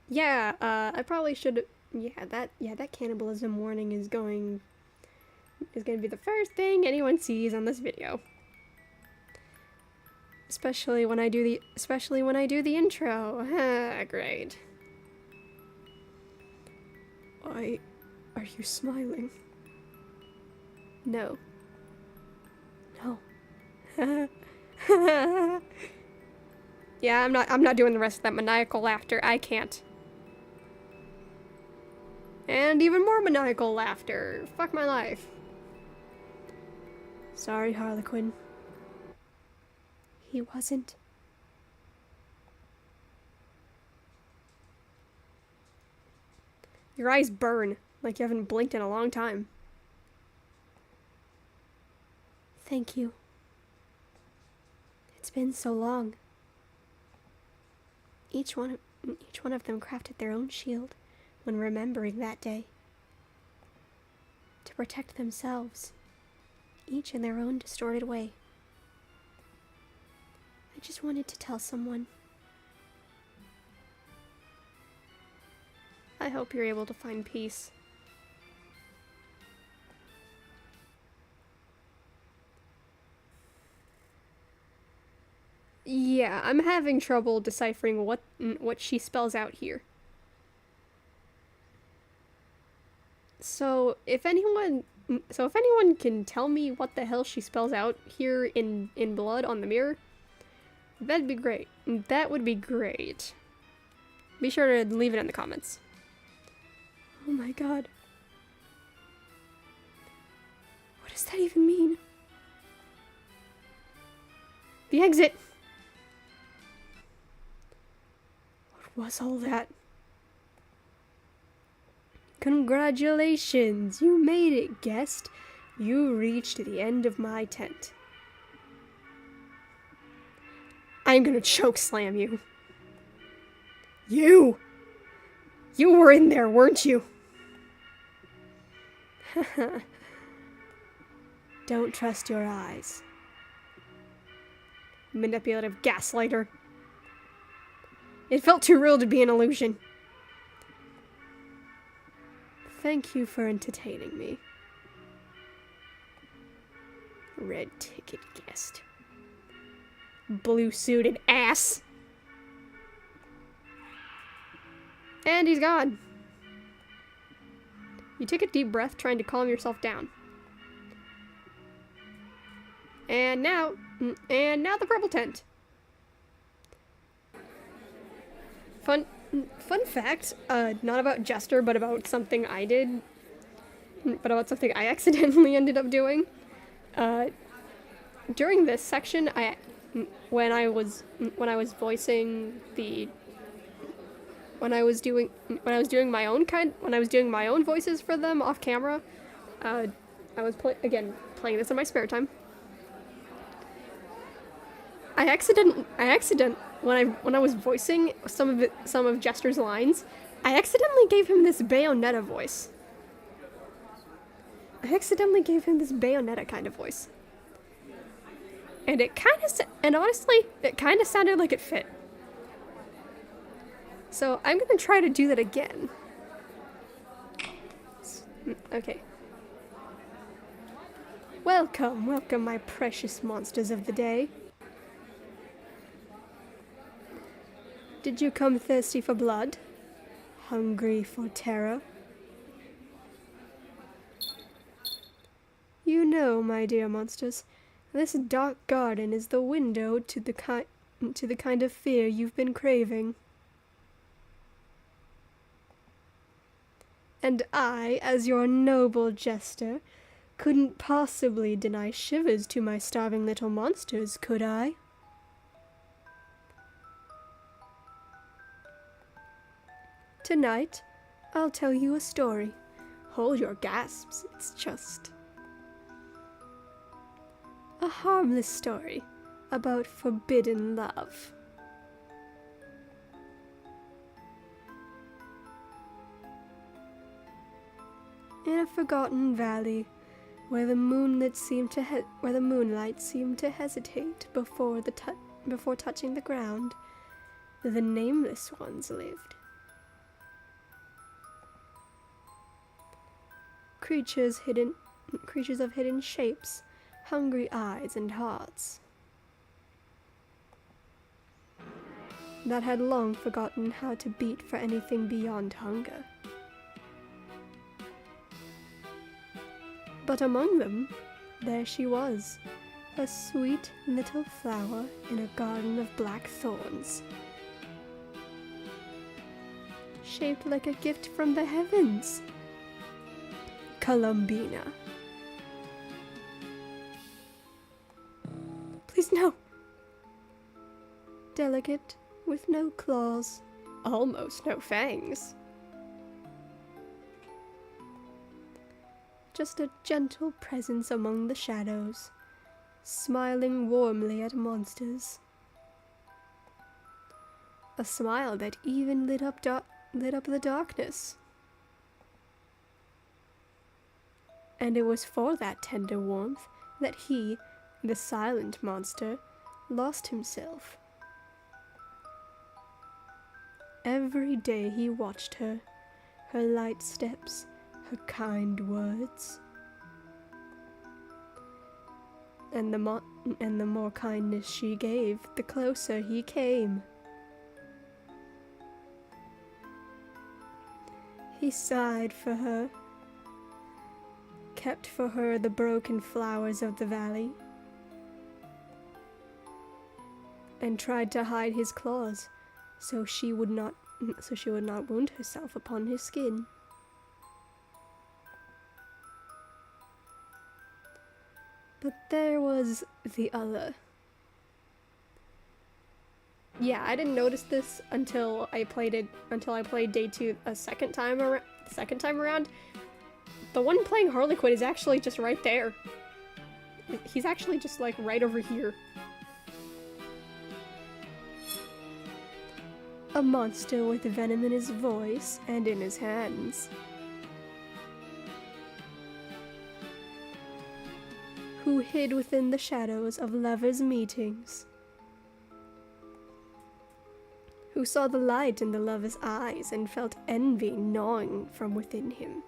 Yeah, I probably should... that cannibalism warning is gonna be the first thing anyone sees on this video. Especially when I do the intro. Ah, great. Why are you smiling? No. No. Yeah, I'm not doing the rest of that maniacal laughter. I can't. And even more maniacal laughter. Fuck my life. Sorry, Harlequin. He wasn't. Your eyes burn like you haven't blinked in a long time. Thank you. It's been so long. Each one of them crafted their own shield when remembering that day. To protect themselves, each in their own distorted way. I just wanted to tell someone. I hope you're able to find peace. Yeah, I'm having trouble deciphering what she spells out here. So if anyone can tell me what the hell she spells out here in blood on the mirror, that'd be great. That would be great. Be sure to leave it in the comments. Oh my god. What does that even mean? The exit! What was all that? Congratulations, you made it, guest. You reached the end of my tent. I'm gonna choke slam you. You were in there, weren't you? Don't trust your eyes. Manipulative gaslighter. It felt too real to be an illusion. Thank you for entertaining me. Red ticket guest. Blue suited ass. And he's gone. You take a deep breath, trying to calm yourself down. And now the purple tent. Fun fact, not about Jester, but about something I did, but about something I accidentally ended up doing. During this section, when I was doing my own voices for them off camera, I was playing this in my spare time. When I was voicing some of Jester's lines, I accidentally gave him this Bayonetta voice. I accidentally gave him this Bayonetta kind of voice. And honestly, it kind of sounded like it fit. So I'm gonna try to do that again. Okay. Welcome, my precious monsters of the day. Did you come thirsty for blood? Hungry for terror? You know, my dear monsters, this dark garden is the window to the kind of fear you've been craving. And I, as your noble jester, couldn't possibly deny shivers to my starving little monsters, could I? Tonight, I'll tell you a story. Hold your gasps, it's just a harmless story about forbidden love. In a forgotten valley, where the moonlight seemed to hesitate before touching the ground, the nameless ones lived. Creatures of hidden shapes, hungry eyes and hearts. that had long forgotten how to beat for anything beyond hunger. But among them, there she was, a sweet little flower in a garden of black thorns, shaped like a gift from the heavens. Columbina. Please, no! Delicate, with no claws, almost no fangs. Just a gentle presence among the shadows, smiling warmly at monsters. A smile that even lit up the darkness. And it was for that tender warmth that he, the silent monster, lost himself. Every day he watched her, her light steps, her kind words. And the more kindness she gave, the closer he came. He sighed for her, kept for her the broken flowers of the valley, and tried to hide his claws so she would not wound herself upon his skin. But there was the other. Yeah, I didn't notice this until I played day 2 a second time around. The one playing Harlequin is actually just right there. He's actually just like right over here. A monster with venom in his voice and in his hands. Who hid within the shadows of lovers' meetings. Who saw the light in the lover's eyes and felt envy gnawing from within him.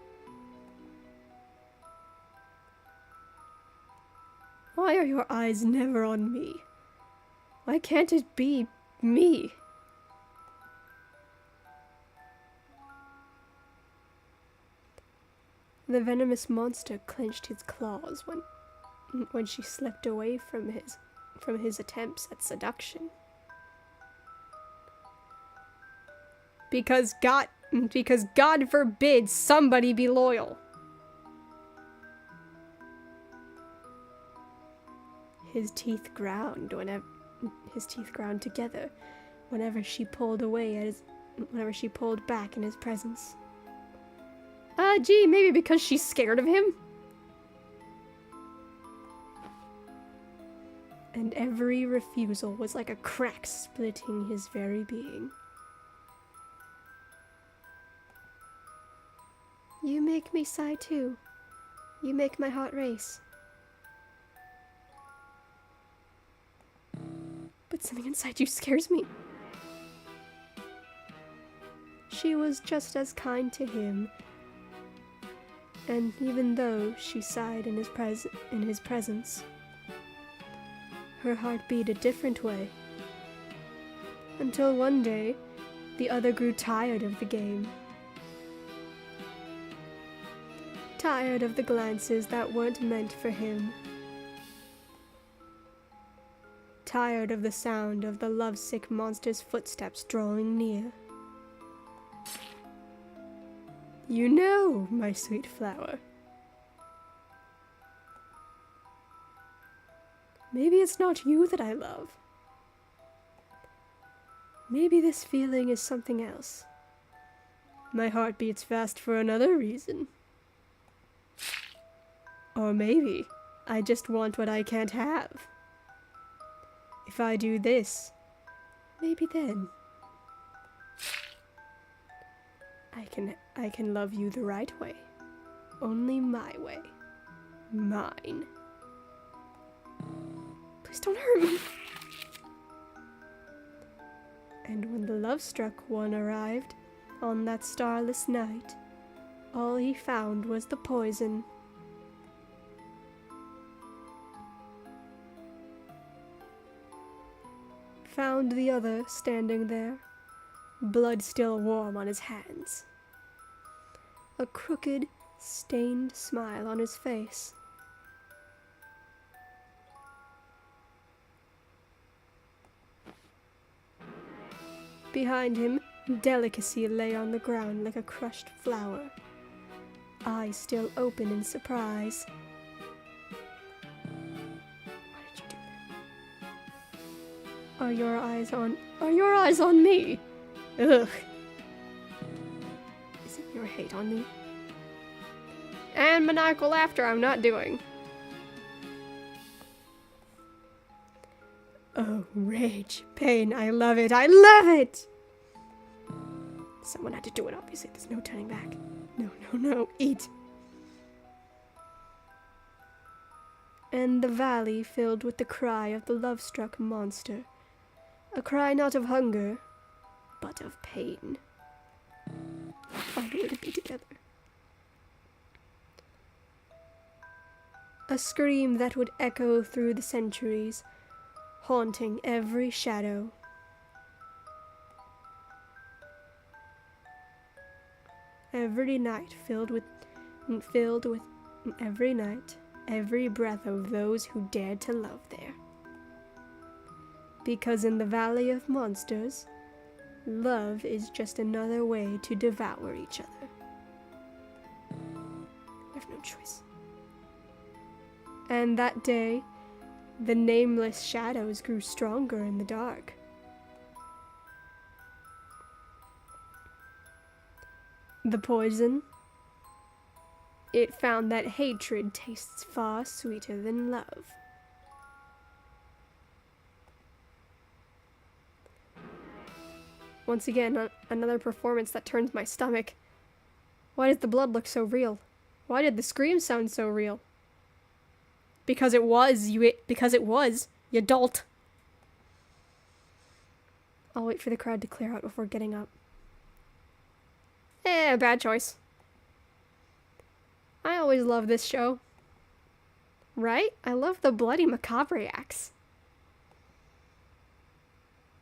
Why are your eyes never on me? Why can't it be me? The venomous monster clenched his claws when she slipped away from his attempts at seduction. Because God forbid somebody be loyal. His teeth ground together whenever she pulled back in his presence. Gee, maybe because she's scared of him? And every refusal was like a crack splitting his very being. You make me sigh too. You make my heart race. But something inside you scares me. She was just as kind to him, and even though she sighed in his presence, her heart beat a different way. Until one day, the other grew tired of the game. Tired of the glances that weren't meant for him. Tired of the sound of the lovesick monster's footsteps drawing near. You know, my sweet flower. Maybe it's not you that I love. Maybe this feeling is something else. My heart beats fast for another reason. Or maybe I just want what I can't have. If I do this, maybe then I can love you the right way. Only my way. Mine. Please don't hurt me. And when the love-struck one arrived on that starless night, all he found was the poison. found the other standing there, blood still warm on his hands. A crooked, stained smile on his face. Behind him, delicacy lay on the ground like a crushed flower, eyes still open in surprise. Why did you do that? Are your eyes on me? Ugh. Is it your hate on me? And maniacal laughter I'm not doing. Oh, rage, pain, I love it, I love it! Someone had to do it, obviously, there's no turning back. No, eat. And the valley filled with the cry of the love-struck monster. A cry not of hunger, but of pain. Finally to be together. A scream that would echo through the centuries, haunting every shadow. Every night filled with every night, every breath of those who dared to love there. Because in the Valley of Monsters, love is just another way to devour each other. We have no choice. And that day, the nameless shadows grew stronger in the dark. The poison, it found that hatred tastes far sweeter than love. Once again, another performance that turns my stomach. Why does the blood look so real? Why did the scream sound so real? Because it was, you dolt. I'll wait for the crowd to clear out before getting up. Bad choice. I always love this show. Right? I love the bloody macabre acts.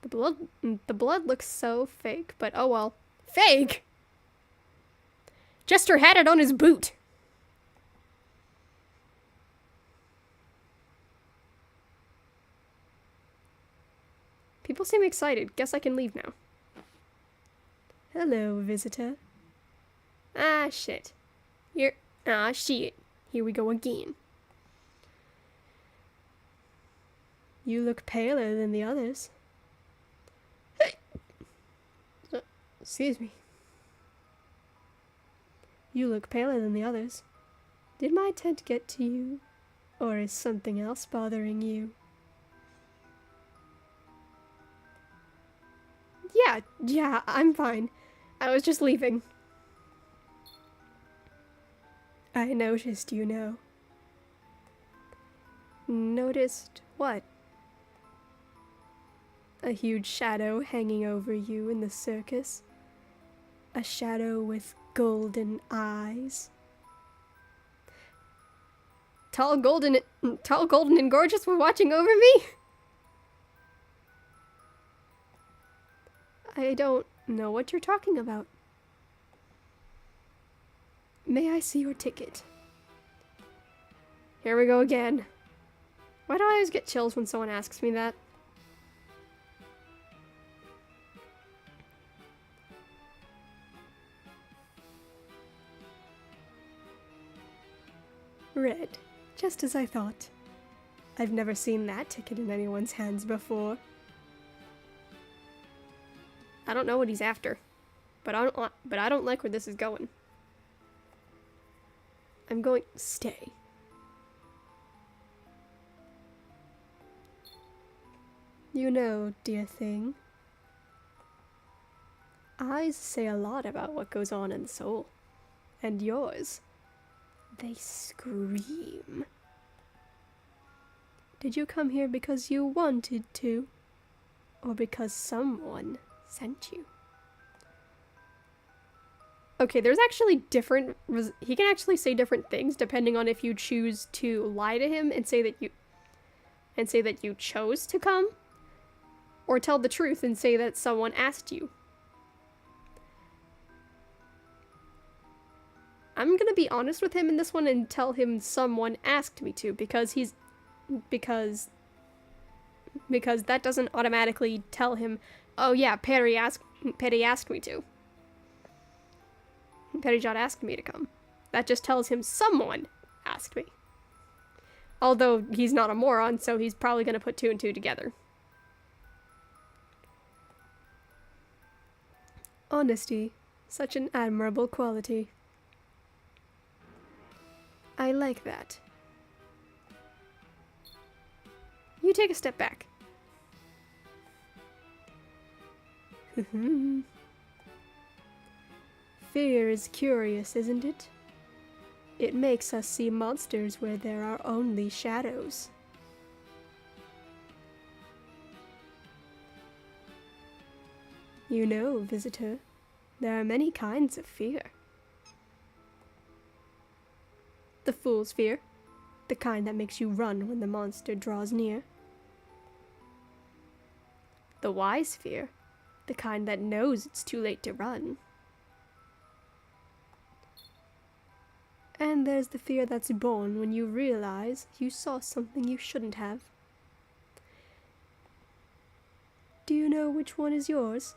The blood looks so fake, but oh well. Fake? Jester had it on his boot. People seem excited. Guess I can leave now. Hello, visitor. Ah, shit. Here we go again. You look paler than the others. Excuse me. You look paler than the others. Did my tent get to you? Or is something else bothering you? Yeah, I'm fine. I was just leaving. I noticed, you know. Noticed what? A huge shadow hanging over you in the circus. A shadow with golden eyes. Tall, golden, and gorgeous were watching over me? I don't know what you're talking about. May I see your ticket? Here we go again. Why do I always get chills when someone asks me that? Red, just as I thought. I've never seen that ticket in anyone's hands before. I don't know what he's after, but I don't like where this is going. I'm going to stay. You know, dear thing, eyes say a lot about what goes on in the soul, and yours, they scream. Did you come here because you wanted to, or because someone sent you? Okay, there's actually different, he can actually say different things depending on if you choose to lie to him and say that you chose to come, Or tell the truth and say that someone asked you. I'm gonna be honest with him in this one and tell him someone asked me to, because that doesn't automatically tell him, oh yeah, Petty asked me to. Pettyjot asked me to come. That just tells him someone asked me. Although he's not a moron, so he's probably gonna put 2 and 2 together. Honesty, such an admirable quality. I like that. You take a step back. Fear is curious, isn't it? It makes us see monsters where there are only shadows. You know, visitor, there are many kinds of fear. The fool's fear, the kind that makes you run when the monster draws near. The wise fear, the kind that knows it's too late to run. And there's the fear that's born when you realize you saw something you shouldn't have. Do you know which one is yours?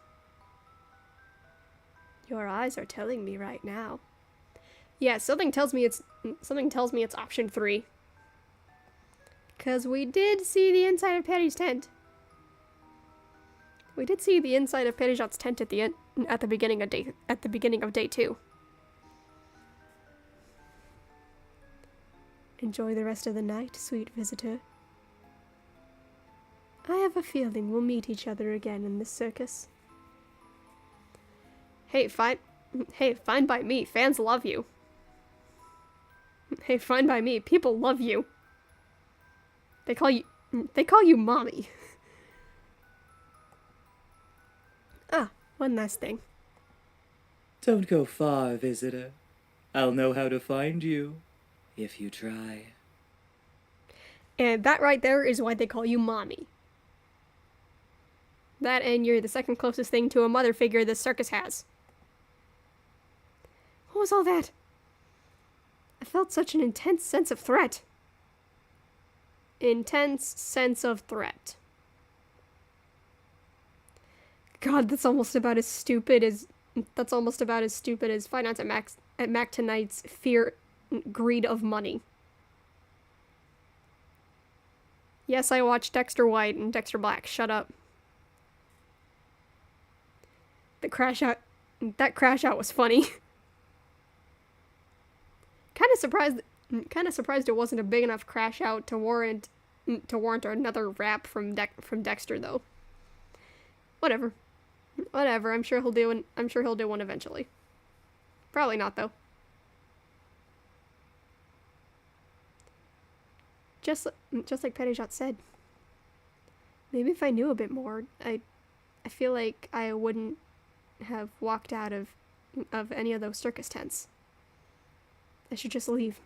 Your eyes are telling me right now. Yeah, something tells me it's option 3. 'Cause we did see the inside of Petty's tent. We did see the inside of Pettyjot's tent at the beginning of day 2. Enjoy the rest of the night, sweet visitor. I have a feeling we'll meet each other again in this circus. Hey, fine by me. Fans love you. Hey, fine by me. People love you. They call you mommy. One last thing. Don't go far, visitor. I'll know how to find you, if you try. And that right there is why they call you mommy. That and you're the second closest thing to a mother figure this circus has. What was all that? I felt such an intense sense of threat. Intense sense of threat. God, that's almost about as stupid as Five Nights at Mac Tonight's fear, greed of money. Yes, I watched Dexter White and Dexter Black. Shut up. That crash out was funny. Kind of surprised it wasn't a big enough crash out to warrant another rap from Dexter though. Whatever. I'm sure he'll do one eventually. Probably not though. Just like Pettyjot said. Maybe if I knew a bit more, I feel like I wouldn't have walked out of any of those circus tents. I should just leave.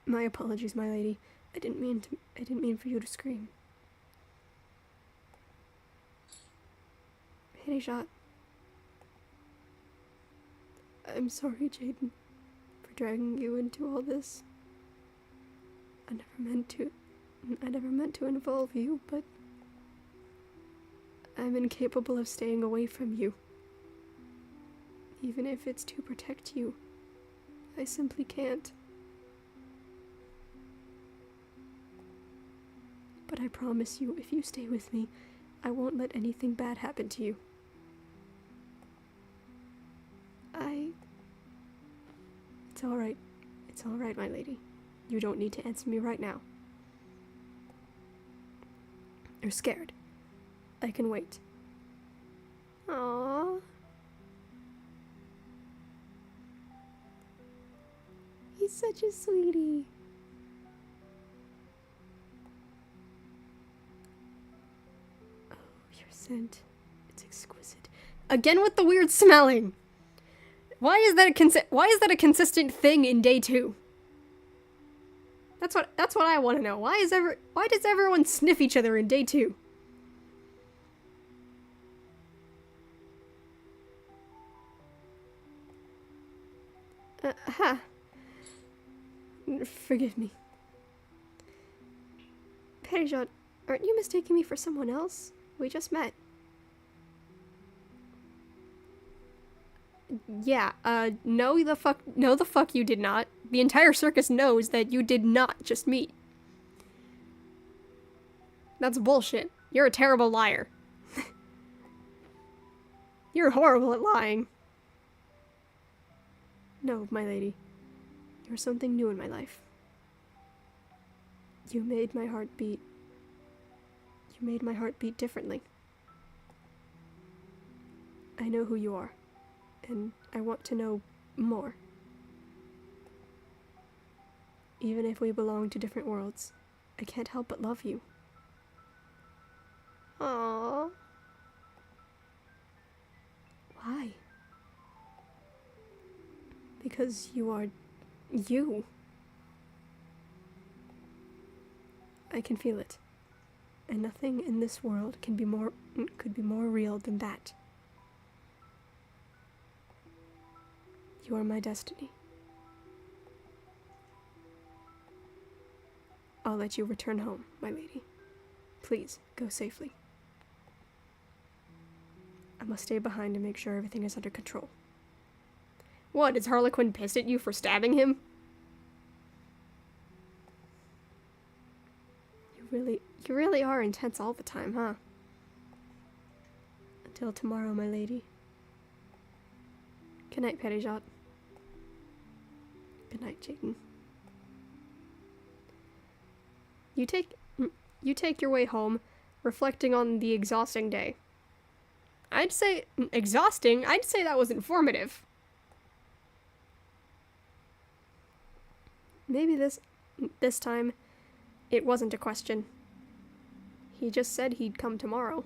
My apologies, my lady. I didn't mean for you to scream. Pettyjot. I'm sorry, Jaden, for dragging you into all this. I never meant to involve you, but I'm incapable of staying away from you. Even if it's to protect you, I simply can't. But I promise you, if you stay with me, I won't let anything bad happen to you. It's alright. It's alright, my lady. You don't need to answer me right now. You're scared. I can wait. Aww. He's such a sweetie. Oh, your scent. It's exquisite. Again with the weird smelling. Why is that a consistent thing in day 2? That's what I want to know. Why does everyone sniff each other in day 2? Forgive me. Perejot, aren't you mistaking me for someone else? We just met. Yeah, no the fuck you did not. The entire circus knows that you did not just meet. That's bullshit. You're a terrible liar. You're horrible at lying. No, my lady. You're something new in my life. You made my heart beat. You made my heart beat differently. I know who you are, and I want to know more. Even if we belong to different worlds, I can't help but love you. Aww. Why? Because you are you. I can feel it. And nothing in this world could be more real than that. You are my destiny. I'll let you return home, my lady. Please, go safely. I must stay behind to make sure everything is under control. What, is Harlequin pissed at you for stabbing him? You really are intense all the time, huh? Until tomorrow, my lady. Good night, Perejot. Good night, Jaden. You take your way home, reflecting on the exhausting day. I'd say exhausting. I'd say that was informative. Maybe this time it wasn't a question. He just said he'd come tomorrow.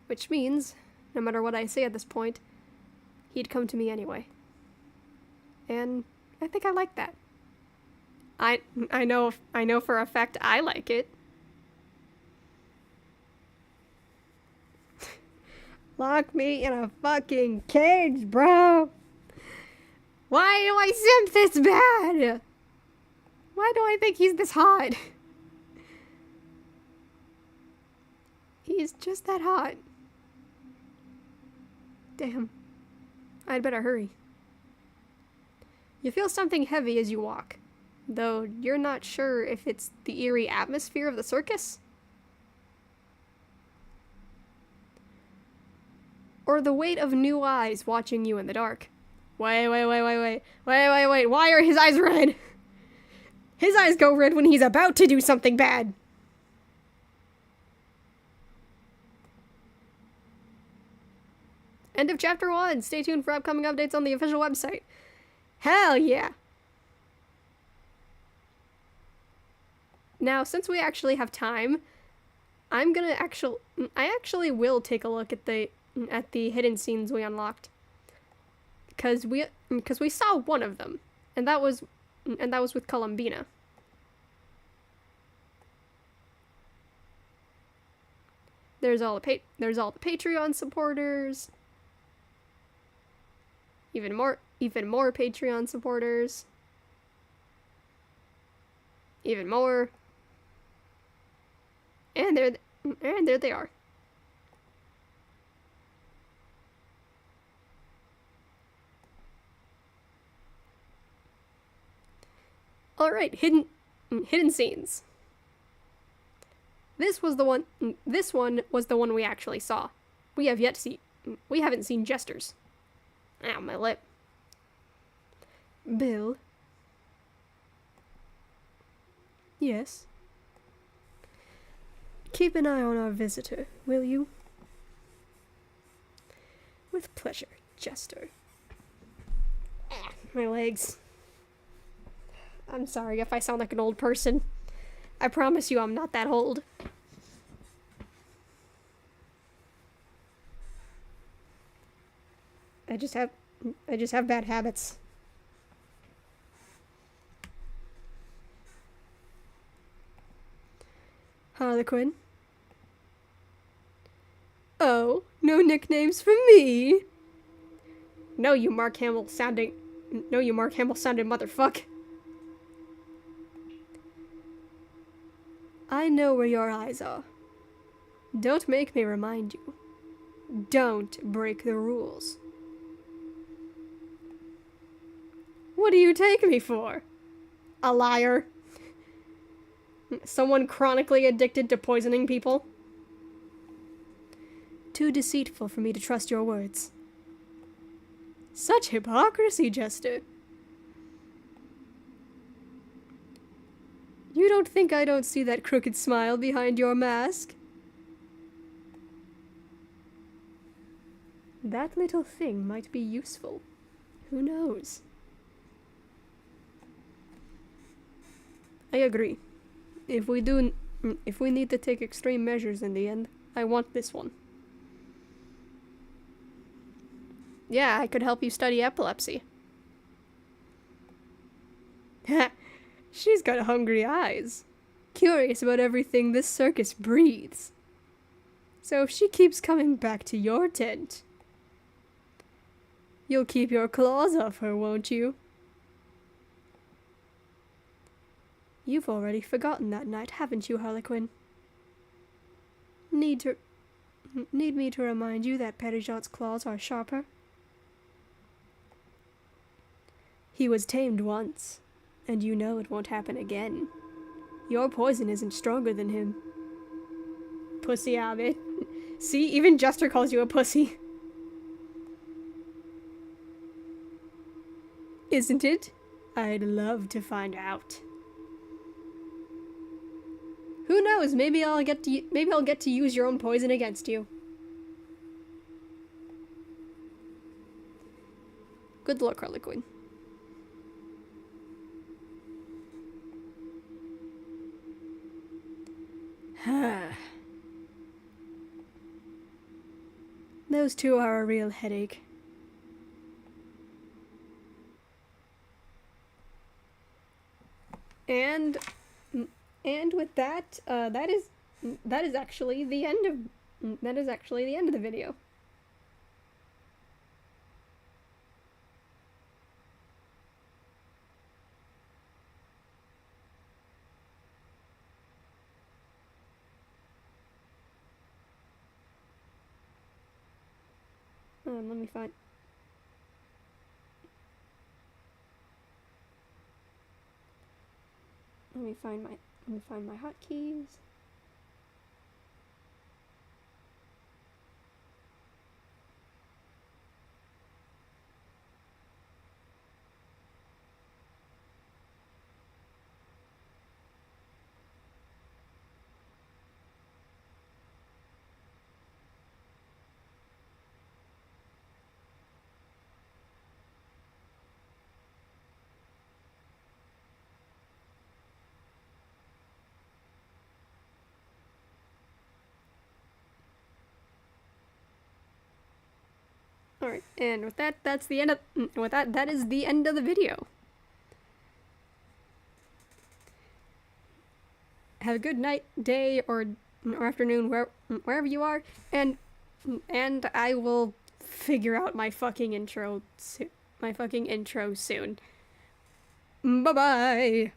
Which means, no matter what I say at this point, he'd come to me anyway. And I think I like that. I know for a fact I like it. Lock me in a fucking cage, bro. Why do I simp this bad? Why do I think he's this hot? He's just that hot. Damn. I'd better hurry. You feel something heavy as you walk, though you're not sure if it's the eerie atmosphere of the circus or the weight of new eyes watching you in the dark. Wait. Why are his eyes red? His eyes go red when he's about to do something bad. End of chapter 1. Stay tuned for upcoming updates on the official website. Hell yeah. Now, since we actually have time, I actually will take a look at the hidden scenes we unlocked. Because we saw one of them, and that was with Columbina. There's all the Patreon supporters. Even more Patreon supporters. Even more. And there they are. All right, hidden scenes. This one was the one we actually saw. We haven't seen Jesters. Ow, my lip. Bill? Yes? Keep an eye on our visitor, will you? With pleasure, Jester. My legs. I'm sorry if I sound like an old person. I promise you I'm not that old. I just have bad habits. Harlequin. Oh, no nicknames for me. No, you Mark Hamill sounding motherfucker. I know where your eyes are. Don't make me remind you. Don't break the rules. What do you take me for? A liar? Someone chronically addicted to poisoning people? Too deceitful for me to trust your words. Such hypocrisy, Jester. You don't think I don't see that crooked smile behind your mask? That little thing might be useful. Who knows? I agree. If we need to take extreme measures in the end, I want this one. Yeah, I could help you study epilepsy. She's got hungry eyes. Curious about everything this circus breathes. So if she keeps coming back to your tent, you'll keep your claws off her, won't you? You've already forgotten that night, haven't you, Harlequin? Need me to remind you that Perigeant's claws are sharper? He was tamed once, and you know it won't happen again. Your poison isn't stronger than him. Pussy Abbott. See, even Jester calls you a pussy. Isn't it? I'd love to find out. Who knows? Maybe I'll get to use your own poison against you. Good luck, Harlequin. Those two are a real headache. And with that, that is actually the end of the video. Let me find my hotkeys. Alright, and with that, that is the end of the video. Have a good night, day, or afternoon, wherever you are, and I will figure out my fucking intro soon. Bye-bye!